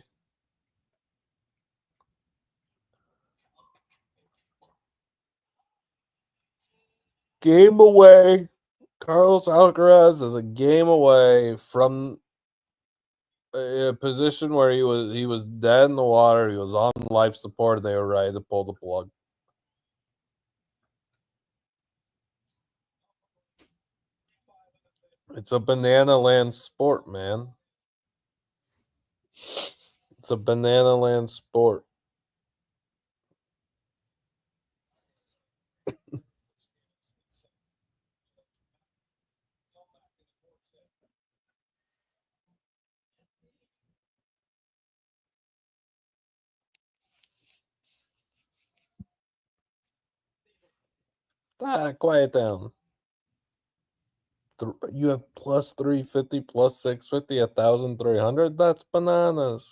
Game away. Carlos Alcaraz is a game away from a position where he was dead in the water. He was on life support. They were ready to pull the plug. It's a banana land sport, man. It's a banana land sport. Quiet down. You have plus 350, plus 650, 1,300. That's bananas.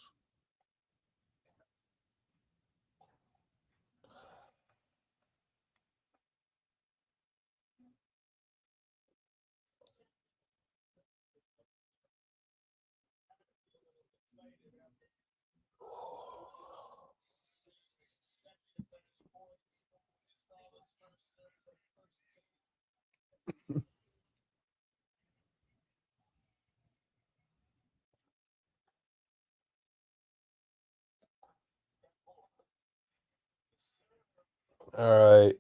All right.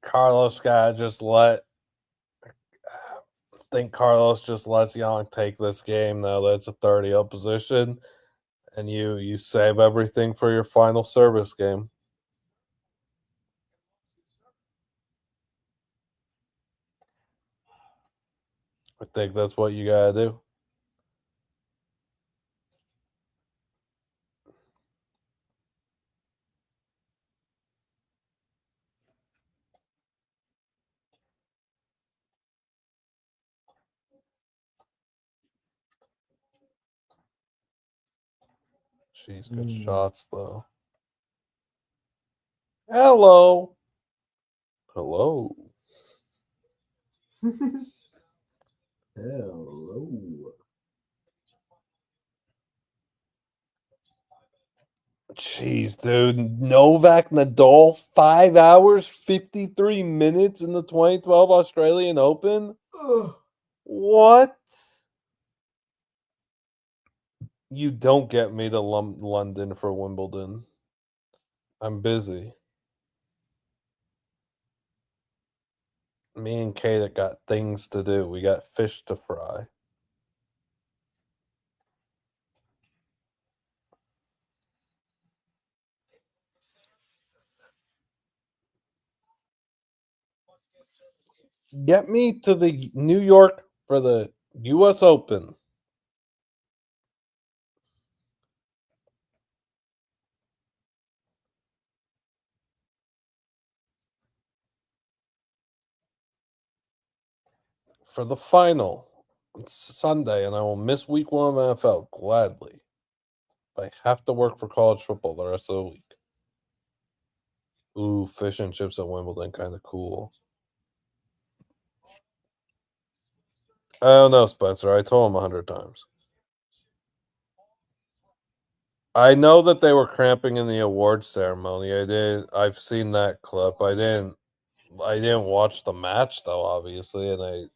Carlos got just let. I think Carlos just lets Jannik take this game now that it's a 30-0 position, and you save everything for your final service game. I think that's what you gotta do. She's good shots though. Hello. Hello. Hello. Jeez, dude. Novak Nadal, 5 hours, 53 minutes in the 2012 Australian Open? Ugh. What? You don't get me to London for Wimbledon. I'm busy. Me and Kate got things to do. We got fish to fry. Get me to the New York for the US Open. For the final. It's Sunday, and I will miss week 1 of NFL gladly. I have to work for college football the rest of the week. Ooh, fish and chips at Wimbledon, kind of cool. I don't know, Spencer. I told him 100 times. I know that they were cramping in the awards ceremony. I've seen that clip. I didn't watch the match though, obviously, and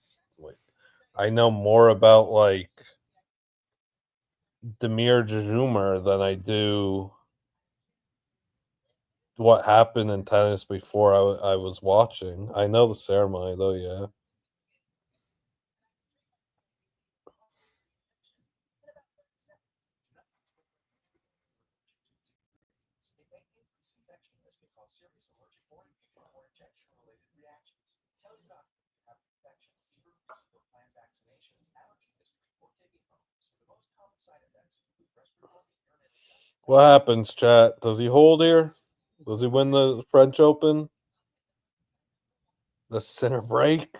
I know more about like Demir Jajumer than I do what happened in tennis before I was watching. I know the ceremony though, yeah. What happens, chat? Does he hold here? Does he win the French Open? The Sinner break?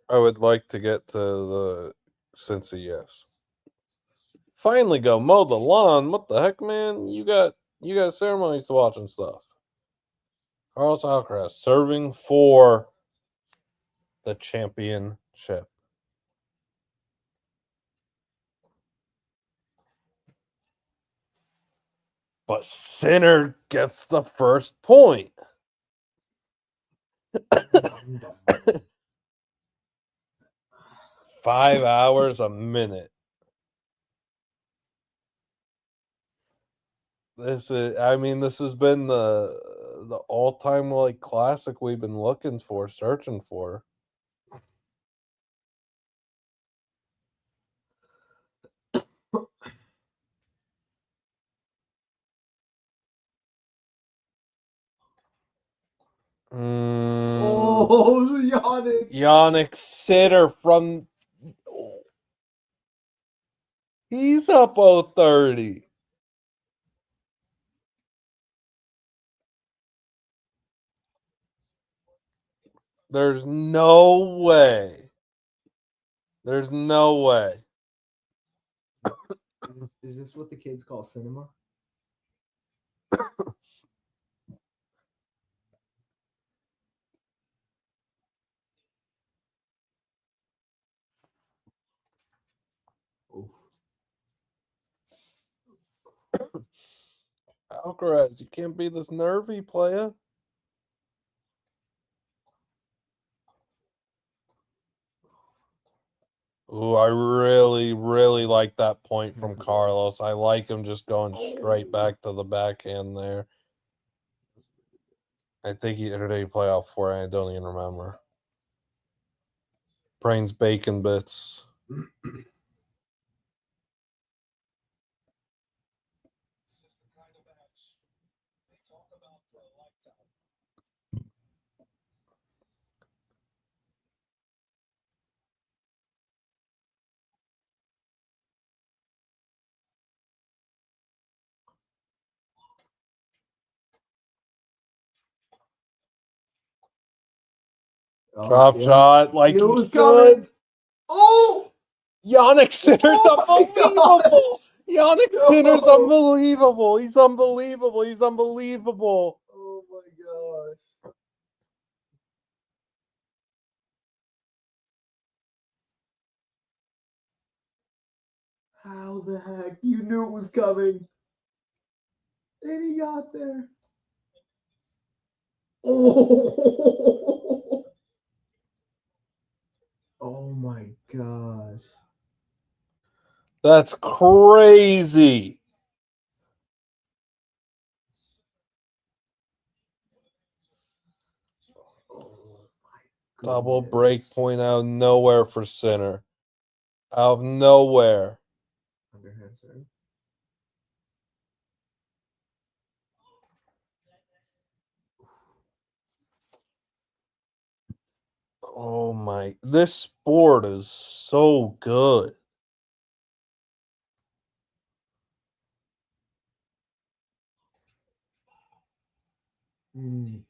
I would like to get to the Cincy, yes. Finally go mow the lawn. What the heck, man? You got ceremonies to watch and stuff. Carlos Alcaraz serving for the championship. But Sinner gets the first point. 5 hours a minute. This has been the all-time like classic we've been looking for, searching for. Oh, Jannik. Jannik Sinner from he's up 0-30. There's no way. There's no way. Is this what the kids call cinema? Alcaraz, you can't be this nervy, player. Ooh, I really, really like that point from Carlos. I like him just going straight back to the backhand there. I think he entered a playoff for it. I don't even remember. Brains bacon bits. Drop shot like he was should. coming. Oh! Jannik Sinner's unbelievable. Jannik Sinner's No. unbelievable. He's unbelievable. He's unbelievable. Oh my gosh. How the heck? You knew it was coming. And he got there. Oh! Oh my gosh. That's crazy. Oh my Double goodness. break point out of nowhere for Sinner. Out of nowhere. Underhand serve. Oh my. This sport is so good. Mm.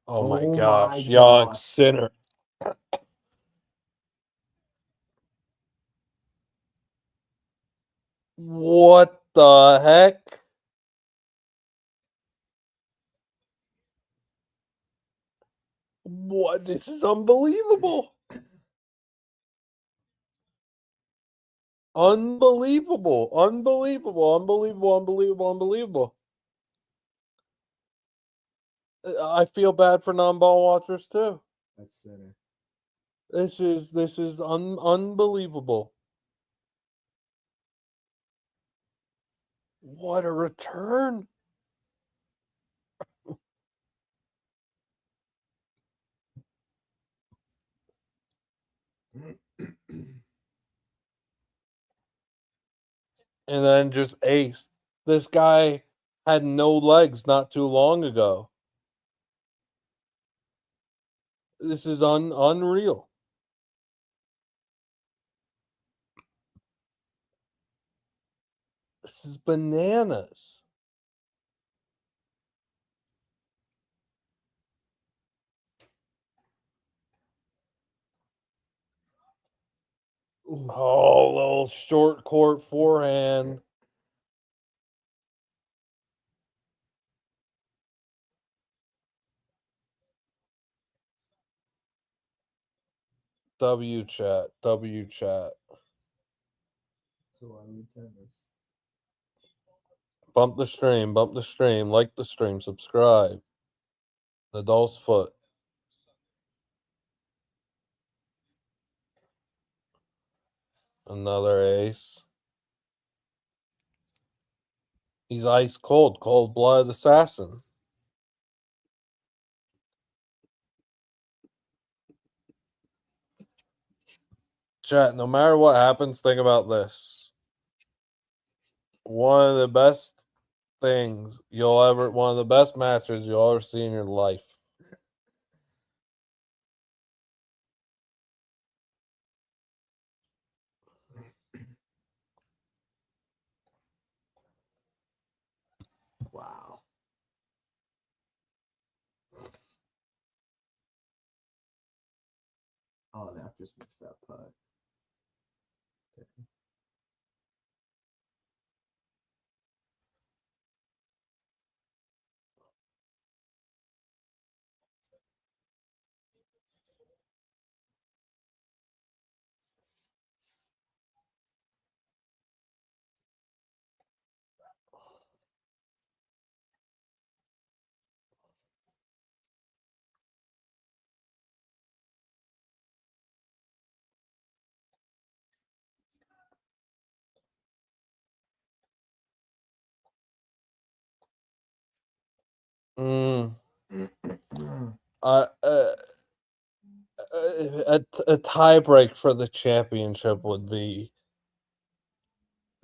Oh my Oh gosh. my Young gosh. Sinner. What the heck? What? This is unbelievable. Unbelievable. Unbelievable. Unbelievable. Unbelievable. Unbelievable. I feel bad for non-ball watchers too. That's Sinner. This is unbelievable. What a return. And then just ace. This guy had no legs not too long ago. This is unreal. This is bananas. Oh, little short court forehand. W chat. W chat. So I need tennis. Bump the stream. Bump the stream. Like the stream. Subscribe. Nadal's foot. Another ace. He's ice cold. Cold blooded assassin. Chat, no matter what happens, think about this. One of the best one of the best matches you'll ever see in your life. Wow. Oh, Nap just missed that putt. Okay. Uh, uh, a tie break for the championship would be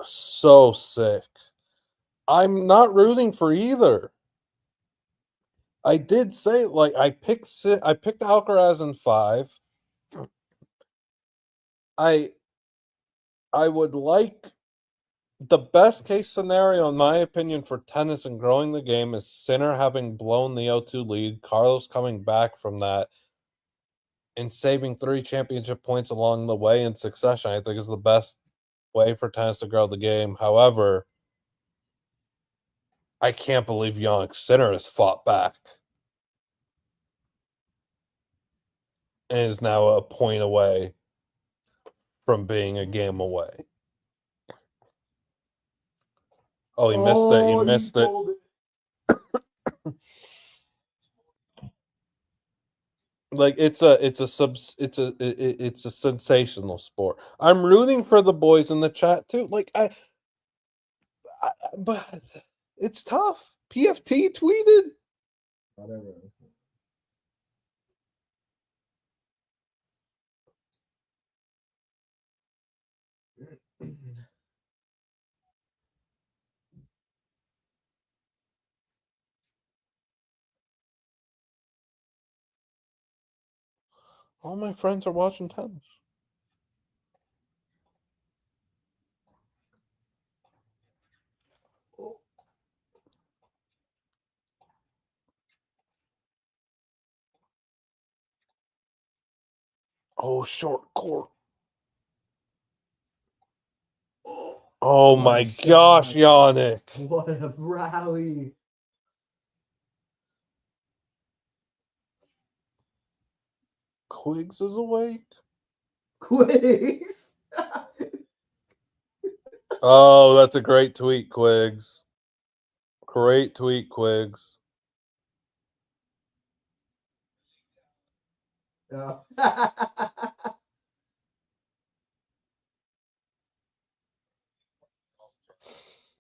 so sick. I'm not rooting for either. I did say I picked Alcaraz in 5. I would like the best case scenario, in my opinion, for tennis and growing the game is Sinner having blown the 0-2 lead, Carlos coming back from that, and saving 3 championship points along the way in succession. I think is the best way for tennis to grow the game. However, I can't believe Jannik Sinner has fought back and is now a point away from being a game away. Oh, he missed it. He missed it. Like it's a sensational sport. I'm rooting for the boys in the chat too. But it's tough. PFT tweeted. Whatever. All my friends are watching tennis. Oh, short court. Oh my gosh, Jannik. What a rally. Quiggs is awake. Quiz. Oh, that's a great tweet, Quiggs. Great tweet, Quiggs. Oh.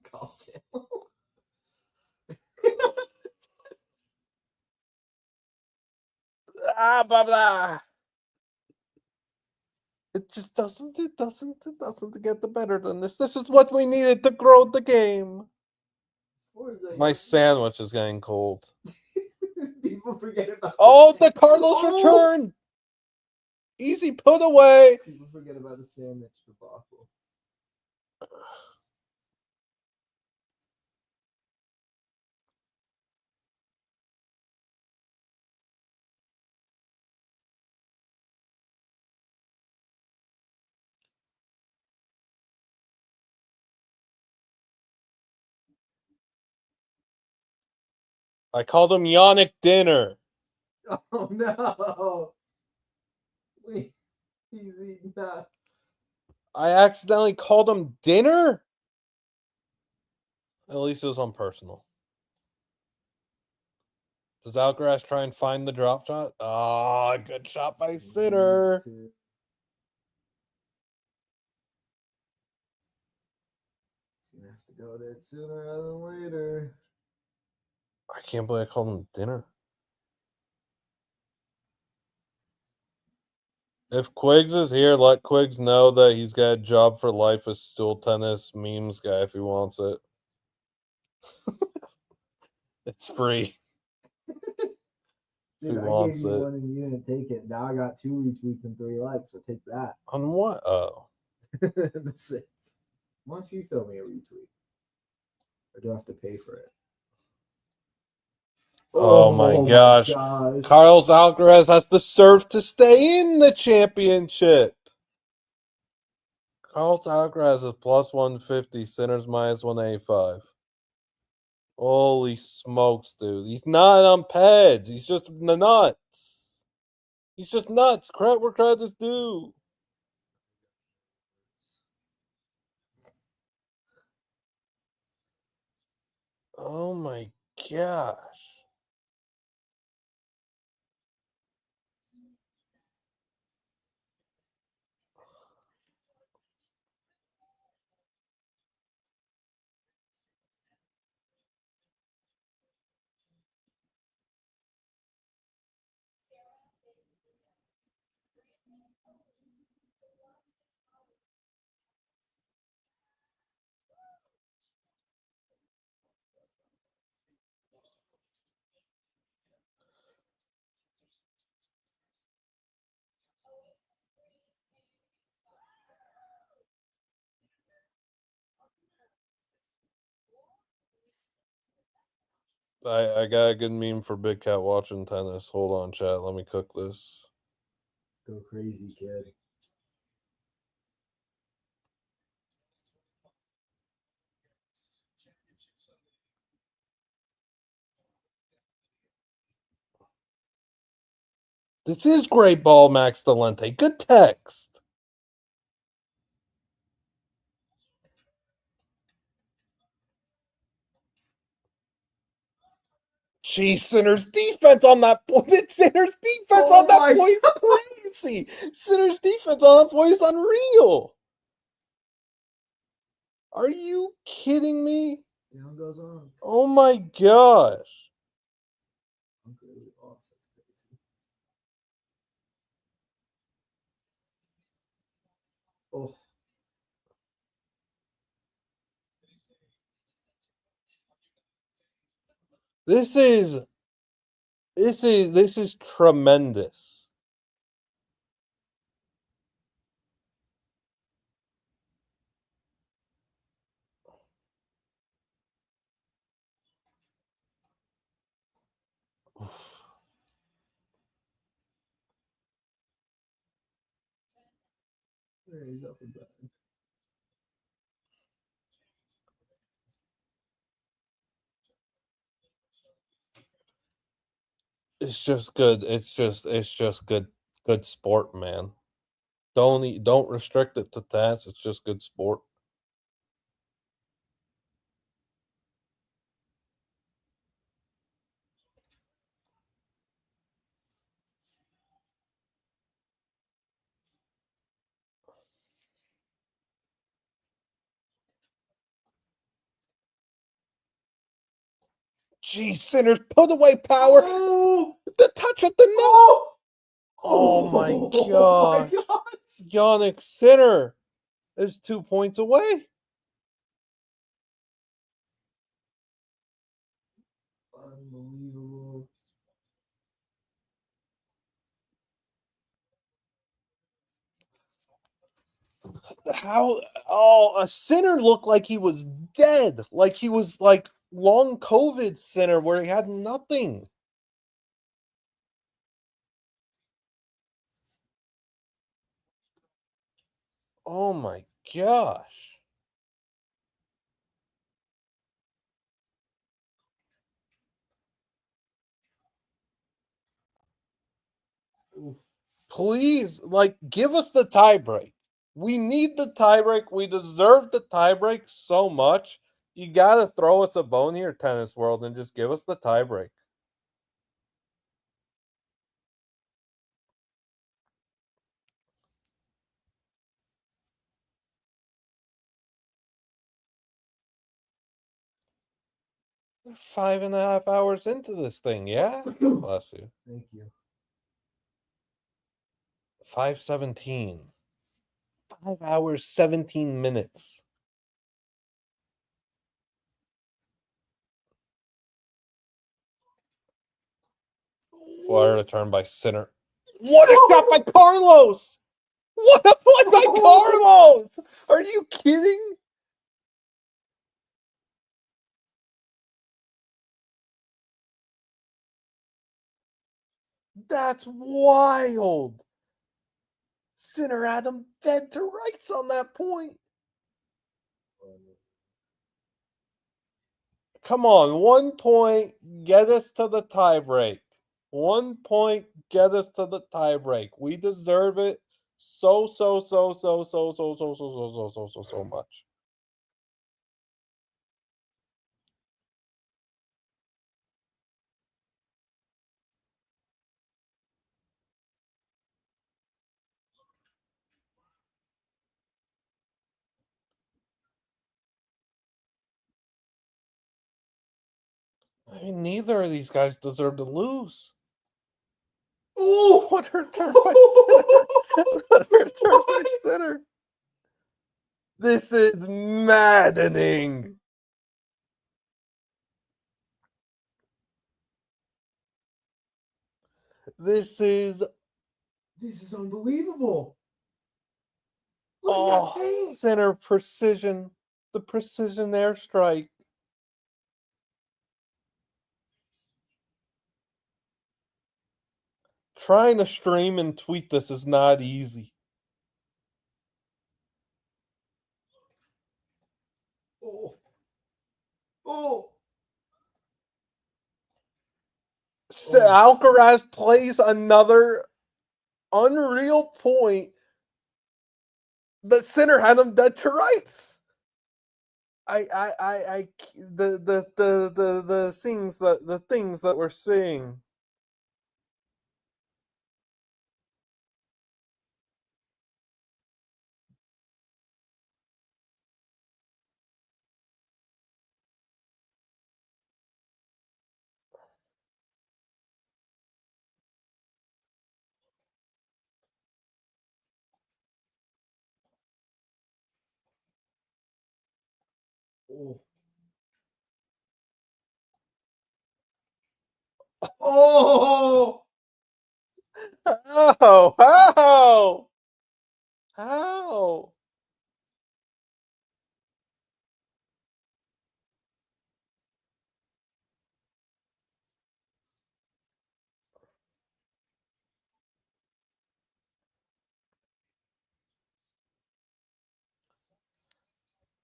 Called him. Blah blah. It just doesn't get the better than this. This is what we needed to grow the game. My sandwich is getting cold. People forget about the Carlos return. Easy put away. People forget about the sandwich debacle. I called him Jannik dinner. Oh no! Wait, he's eating that. I accidentally called him dinner? At least it was unpersonal. Does Alcaraz try and find the drop shot? Ah, good shot by Sinner. He's gonna have to go to it sooner rather than later. I can't believe I called him dinner. If Quiggs is here, let Quiggs know that he's got a job for life as stool tennis memes guy if he wants it. It's free. Dude, Who I wants gave you it? one and you didn't take it. Now I got 2 retweets and 3 likes, so take that. On what? Oh. That's it. Why don't you throw me a retweet? Or do I have to pay for it? Oh my gosh. Carlos Alcaraz has to serve to stay in the championship. Carlos Alcaraz is plus 150, Sinner's minus 185. Holy smokes, dude. He's not on pads. He's just nuts. He's just nuts. Credit where credit is due. Oh my gosh. I got a good meme for Big Cat watching tennis. Hold on, chat. Let me cook this. Go crazy, kid. This is great ball, Max Delente. Good text. Jeez, Sinner's defense on that point. Sinner's defense on that point is crazy. Sinner's defense on that point is unreal. Are you kidding me? Down goes on. Oh my gosh. Really awesome. Oh. This is tremendous. He's up and back. It's just good. It's just good sport, man. Don't restrict it to tats. It's just good sport. Geez, Sinner's put away power. Oh! The touch at the net. Oh my Oh gosh. Jannik Sinner is 2 points away. Unbelievable. How? Oh, a Sinner looked like he was dead. Like he was like long COVID Sinner where he had nothing. Oh my gosh. Please, give us the tiebreak. We need the tiebreak. We deserve the tiebreak so much. You got to throw us a bone here, Tennis World, and just give us the tiebreak. We're 5.5 hours into this thing, yeah? Bless you. Thank you. 5:17. 5 hours, 17 minutes. Water return by Sinner. What a shot by Carlos! What a play by Carlos! Are you kidding? That's wild. Sinner had him dead to rights on that point. Come on, 1 point, get us to the tiebreak. 1 point, get us to the tiebreak. We deserve it so much. I mean, neither of these guys deserve to lose. Ooh, what a return by Sinner. What a return by Sinner. This is maddening. This is unbelievable. Look at that pace. Sinner precision. The precision airstrike. Trying to stream and tweet this is not easy. Alcaraz plays another unreal point that Sinner had him dead to rights. The things that we're seeing. Oh, How?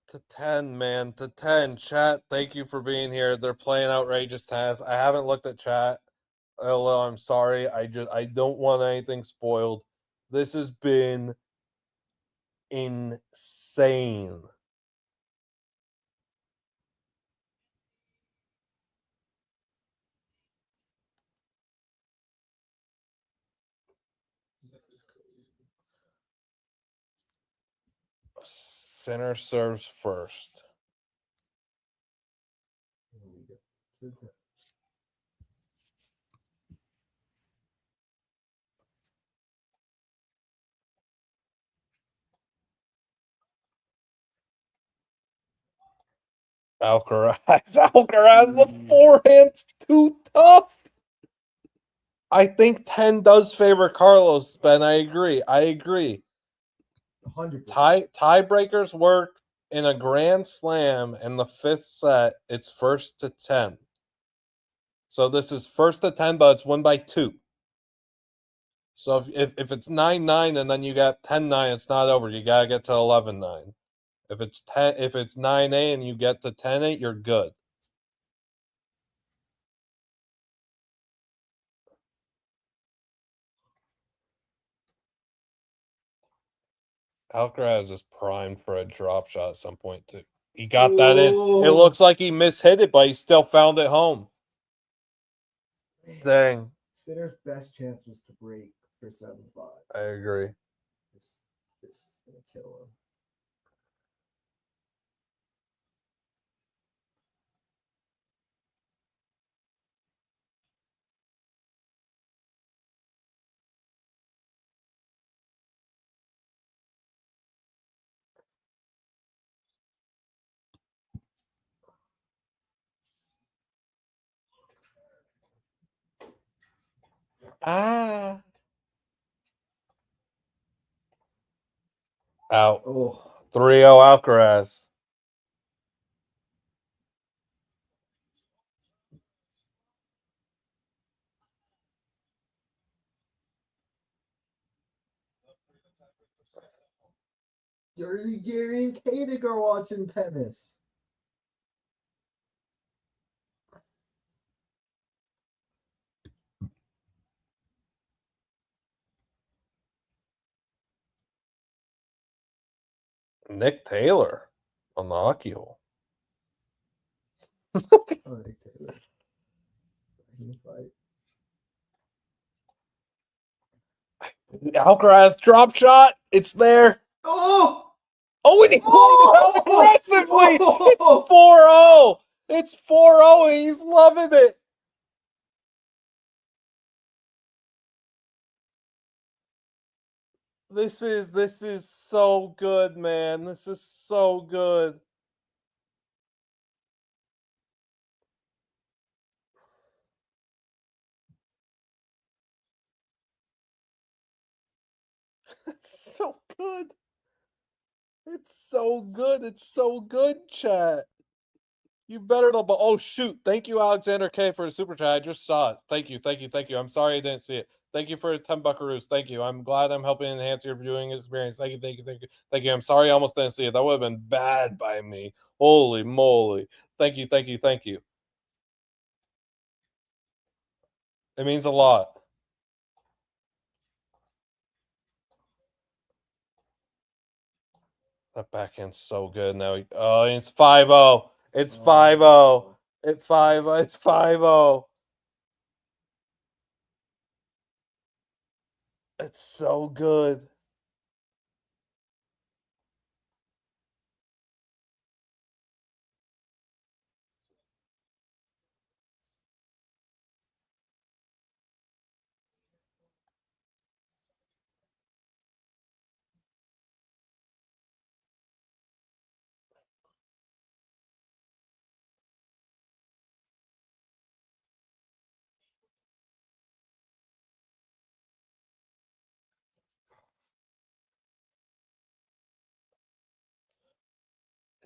To 10, man. To 10. Chat, thank you for being here. They're playing outrageous tennis. I haven't looked at chat. I'm sorry. I don't want anything spoiled. This has been insane. Sinner serves first. Alcaraz. The forehand's too tough. I think 10 does favor Carlos, Ben. I agree. 100%. Tiebreakers work in a grand slam in the fifth set. It's first to 10. So this is first to 10, but it's won by 2. So if it's 9-9 and then you got 10-9, it's not over. You gotta get to 11-9. If it's 9-8 and you get to 10-8, you're good. Alcaraz is primed for a drop shot at some point too. He got that in. It looks like he mishit it, but he still found it home. Dang. Sinner's best chance was to break for 7-5. I agree. This is gonna kill him. Ah. Out. Oh. 3-0 Alcaraz. Jersey Jerry and Kadig are watching tennis. Nick Taylor on the hockey hole. Oh, Nick Taylor. Fight. Alcaraz drop shot. It's there. Oh! Oh, and he played it out aggressively. It's 4-0. It's 4-0, and he's loving it. This is so good, man. This is so good. It's so good. It's so good. It's so good, chat. You better know. But oh shoot! Thank you, Alexander K, for the super chat. I just saw it. Thank you, thank you, thank you. I'm sorry I didn't see it. Thank you for 10 buckaroos. Thank you. I'm glad I'm helping enhance your viewing experience. Thank you, thank you, thank you, thank you. I'm sorry I almost didn't see it. That would have been bad by me. Holy moly! Thank you, thank you, thank you. It means a lot. That backhand's so good now. Oh, it's 5-0. It's 5-0. It's 5-0. It's 5-0. It's so good.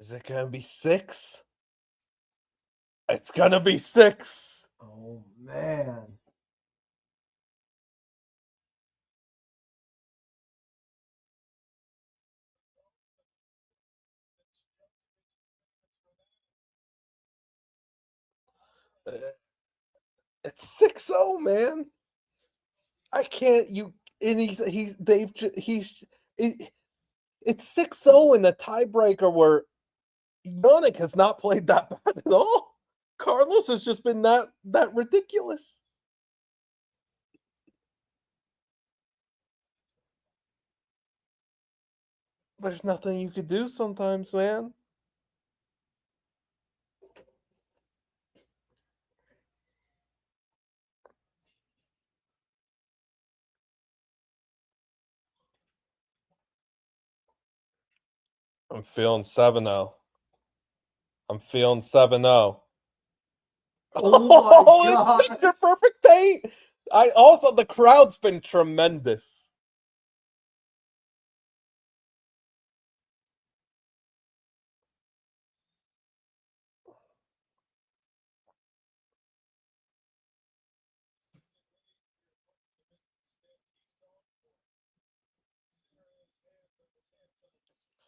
Is it gonna be 6? It's gonna be 6. Oh man. It's 6-0, man. I can't. You and it's 6-0 in the tiebreaker where Jannik has not played that bad at all. Carlos has just been that ridiculous. There's nothing you could do sometimes, man. I'm feeling 7-0. I'm feeling 7-0. Oh my god. It's picture perfect paint. I also the crowd's been tremendous.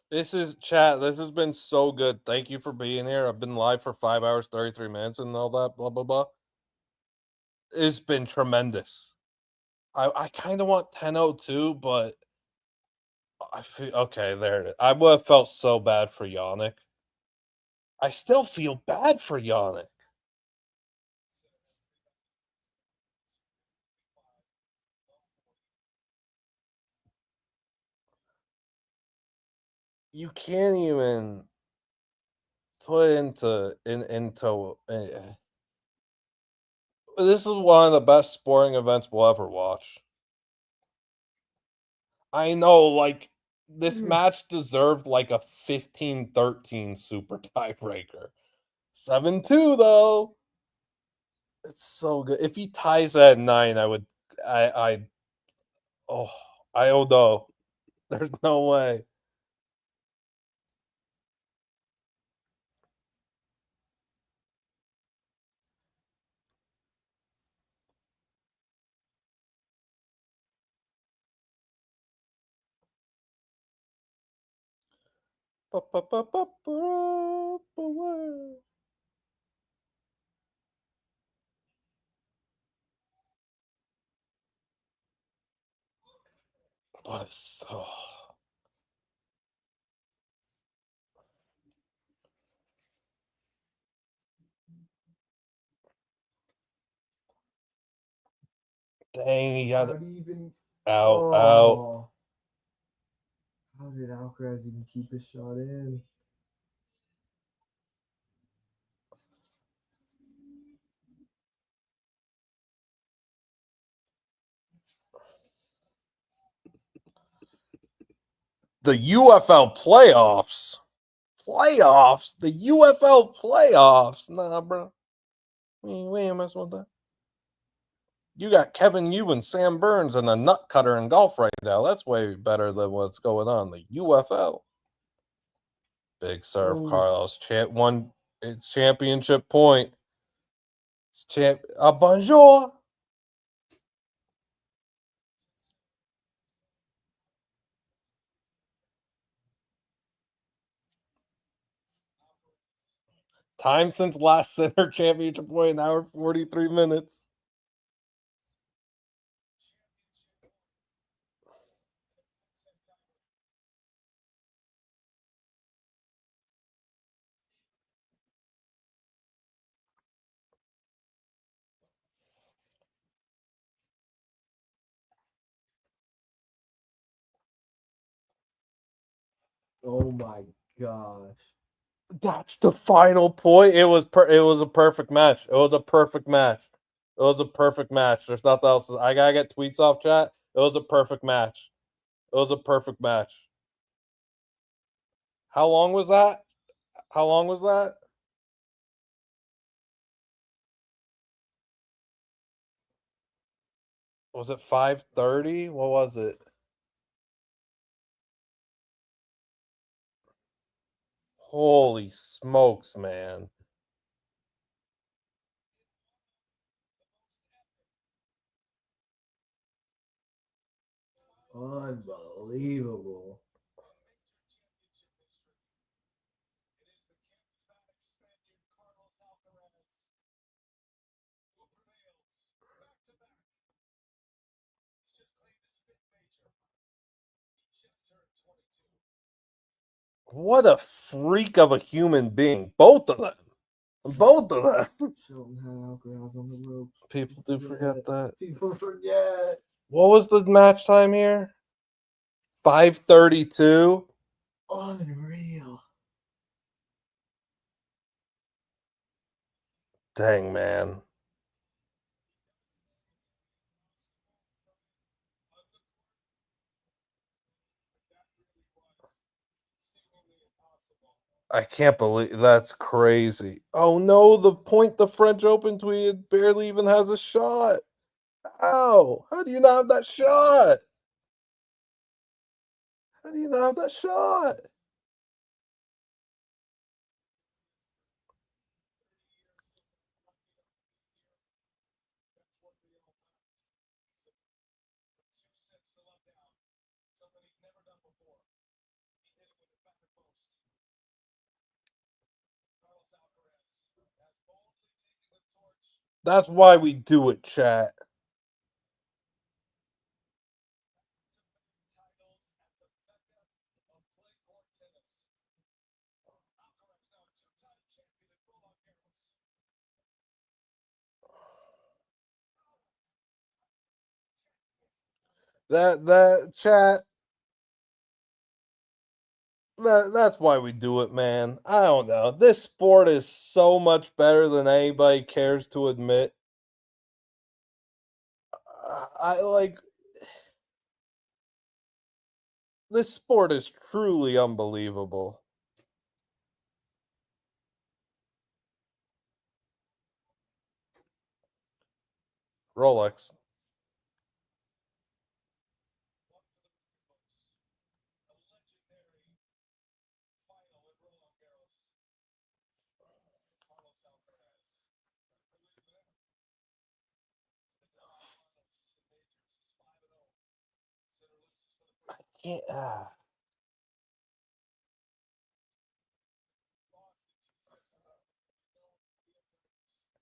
This is chat. This has been so good. Thank you for being here. I've been live for 5 hours, 33 minutes, and all that, blah, blah, blah. It's been tremendous. I kind of want 10-0 too, but I feel okay. There it is. I would have felt so bad for Jannik. I still feel bad for Jannik. You can't even put into. This is one of the best sporting events we'll ever watch. I know, like, this match deserved like a 15-13 super tiebreaker. 7-2 though. It's so good. If he ties at 9, I oh I don't know. There's no way. What is dang, he got How it. do you even? Out. Oh, how did Alcaraz even keep his shot in? The UFL playoffs. Playoffs? The UFL playoffs? Nah, bro. We ain't messing with that. You got Kevin Yu and Sam Burns and a nut cutter in golf right now. That's way better than what's going on. The UFL. Big serve, Oof. Carlos. It's championship point. It's bonjour. Time since last Sinner championship point, an hour 43 minutes. Oh my gosh. That's the final point. It was a perfect match. It was a perfect match. It was a perfect match. There's nothing else. I gotta get tweets off chat. It was a perfect match. It was a perfect match. How long was that? How long was that? Was it 5:30? What was it? Holy smokes, man. Unbelievable. What a freak of a human being. Both of them. Both of them. Shelton had Alcaraz on the ropes. People do forget that. People forget. What was the match time here? 5:32. Unreal. Dang, man. I can't believe that's crazy. Oh no, the point the French Open tweeted barely even has a shot. How? How do you not have that shot? How do you not have that shot? That's why we do it, chat. That chat. That's why we do it, man. I don't know. This sport is so much better than anybody cares to admit. I like this sport is truly unbelievable. Rolex. Yeah.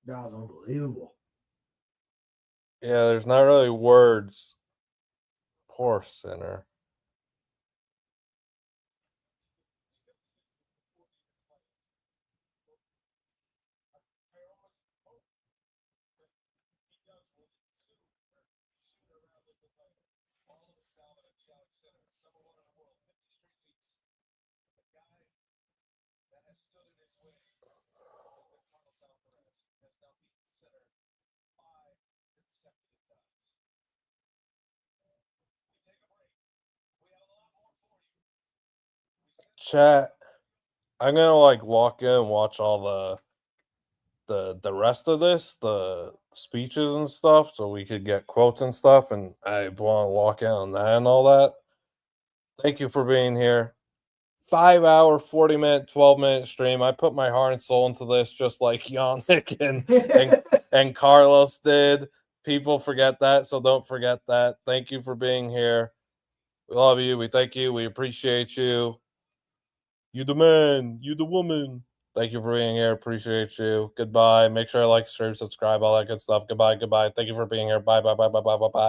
That was unbelievable. Yeah, there's not really words. Poor Sinner. Chat. I'm gonna like lock in and watch all the rest of this, the speeches and stuff, so we could get quotes and stuff. And I want to lock in on that and all that. Thank you for being here. 5 hour, 40-minute, 12-minute stream. I put my heart and soul into this, just like Jannik and Carlos did. People forget that, so don't forget that. Thank you for being here. We love you. We thank you. We appreciate you. You the man. You the woman. Thank you for being here. Appreciate you. Goodbye. Make sure to like, stream, subscribe, all that good stuff. Goodbye. Goodbye. Thank you for being here. Bye. Bye. Bye. Bye. Bye. Bye. Bye.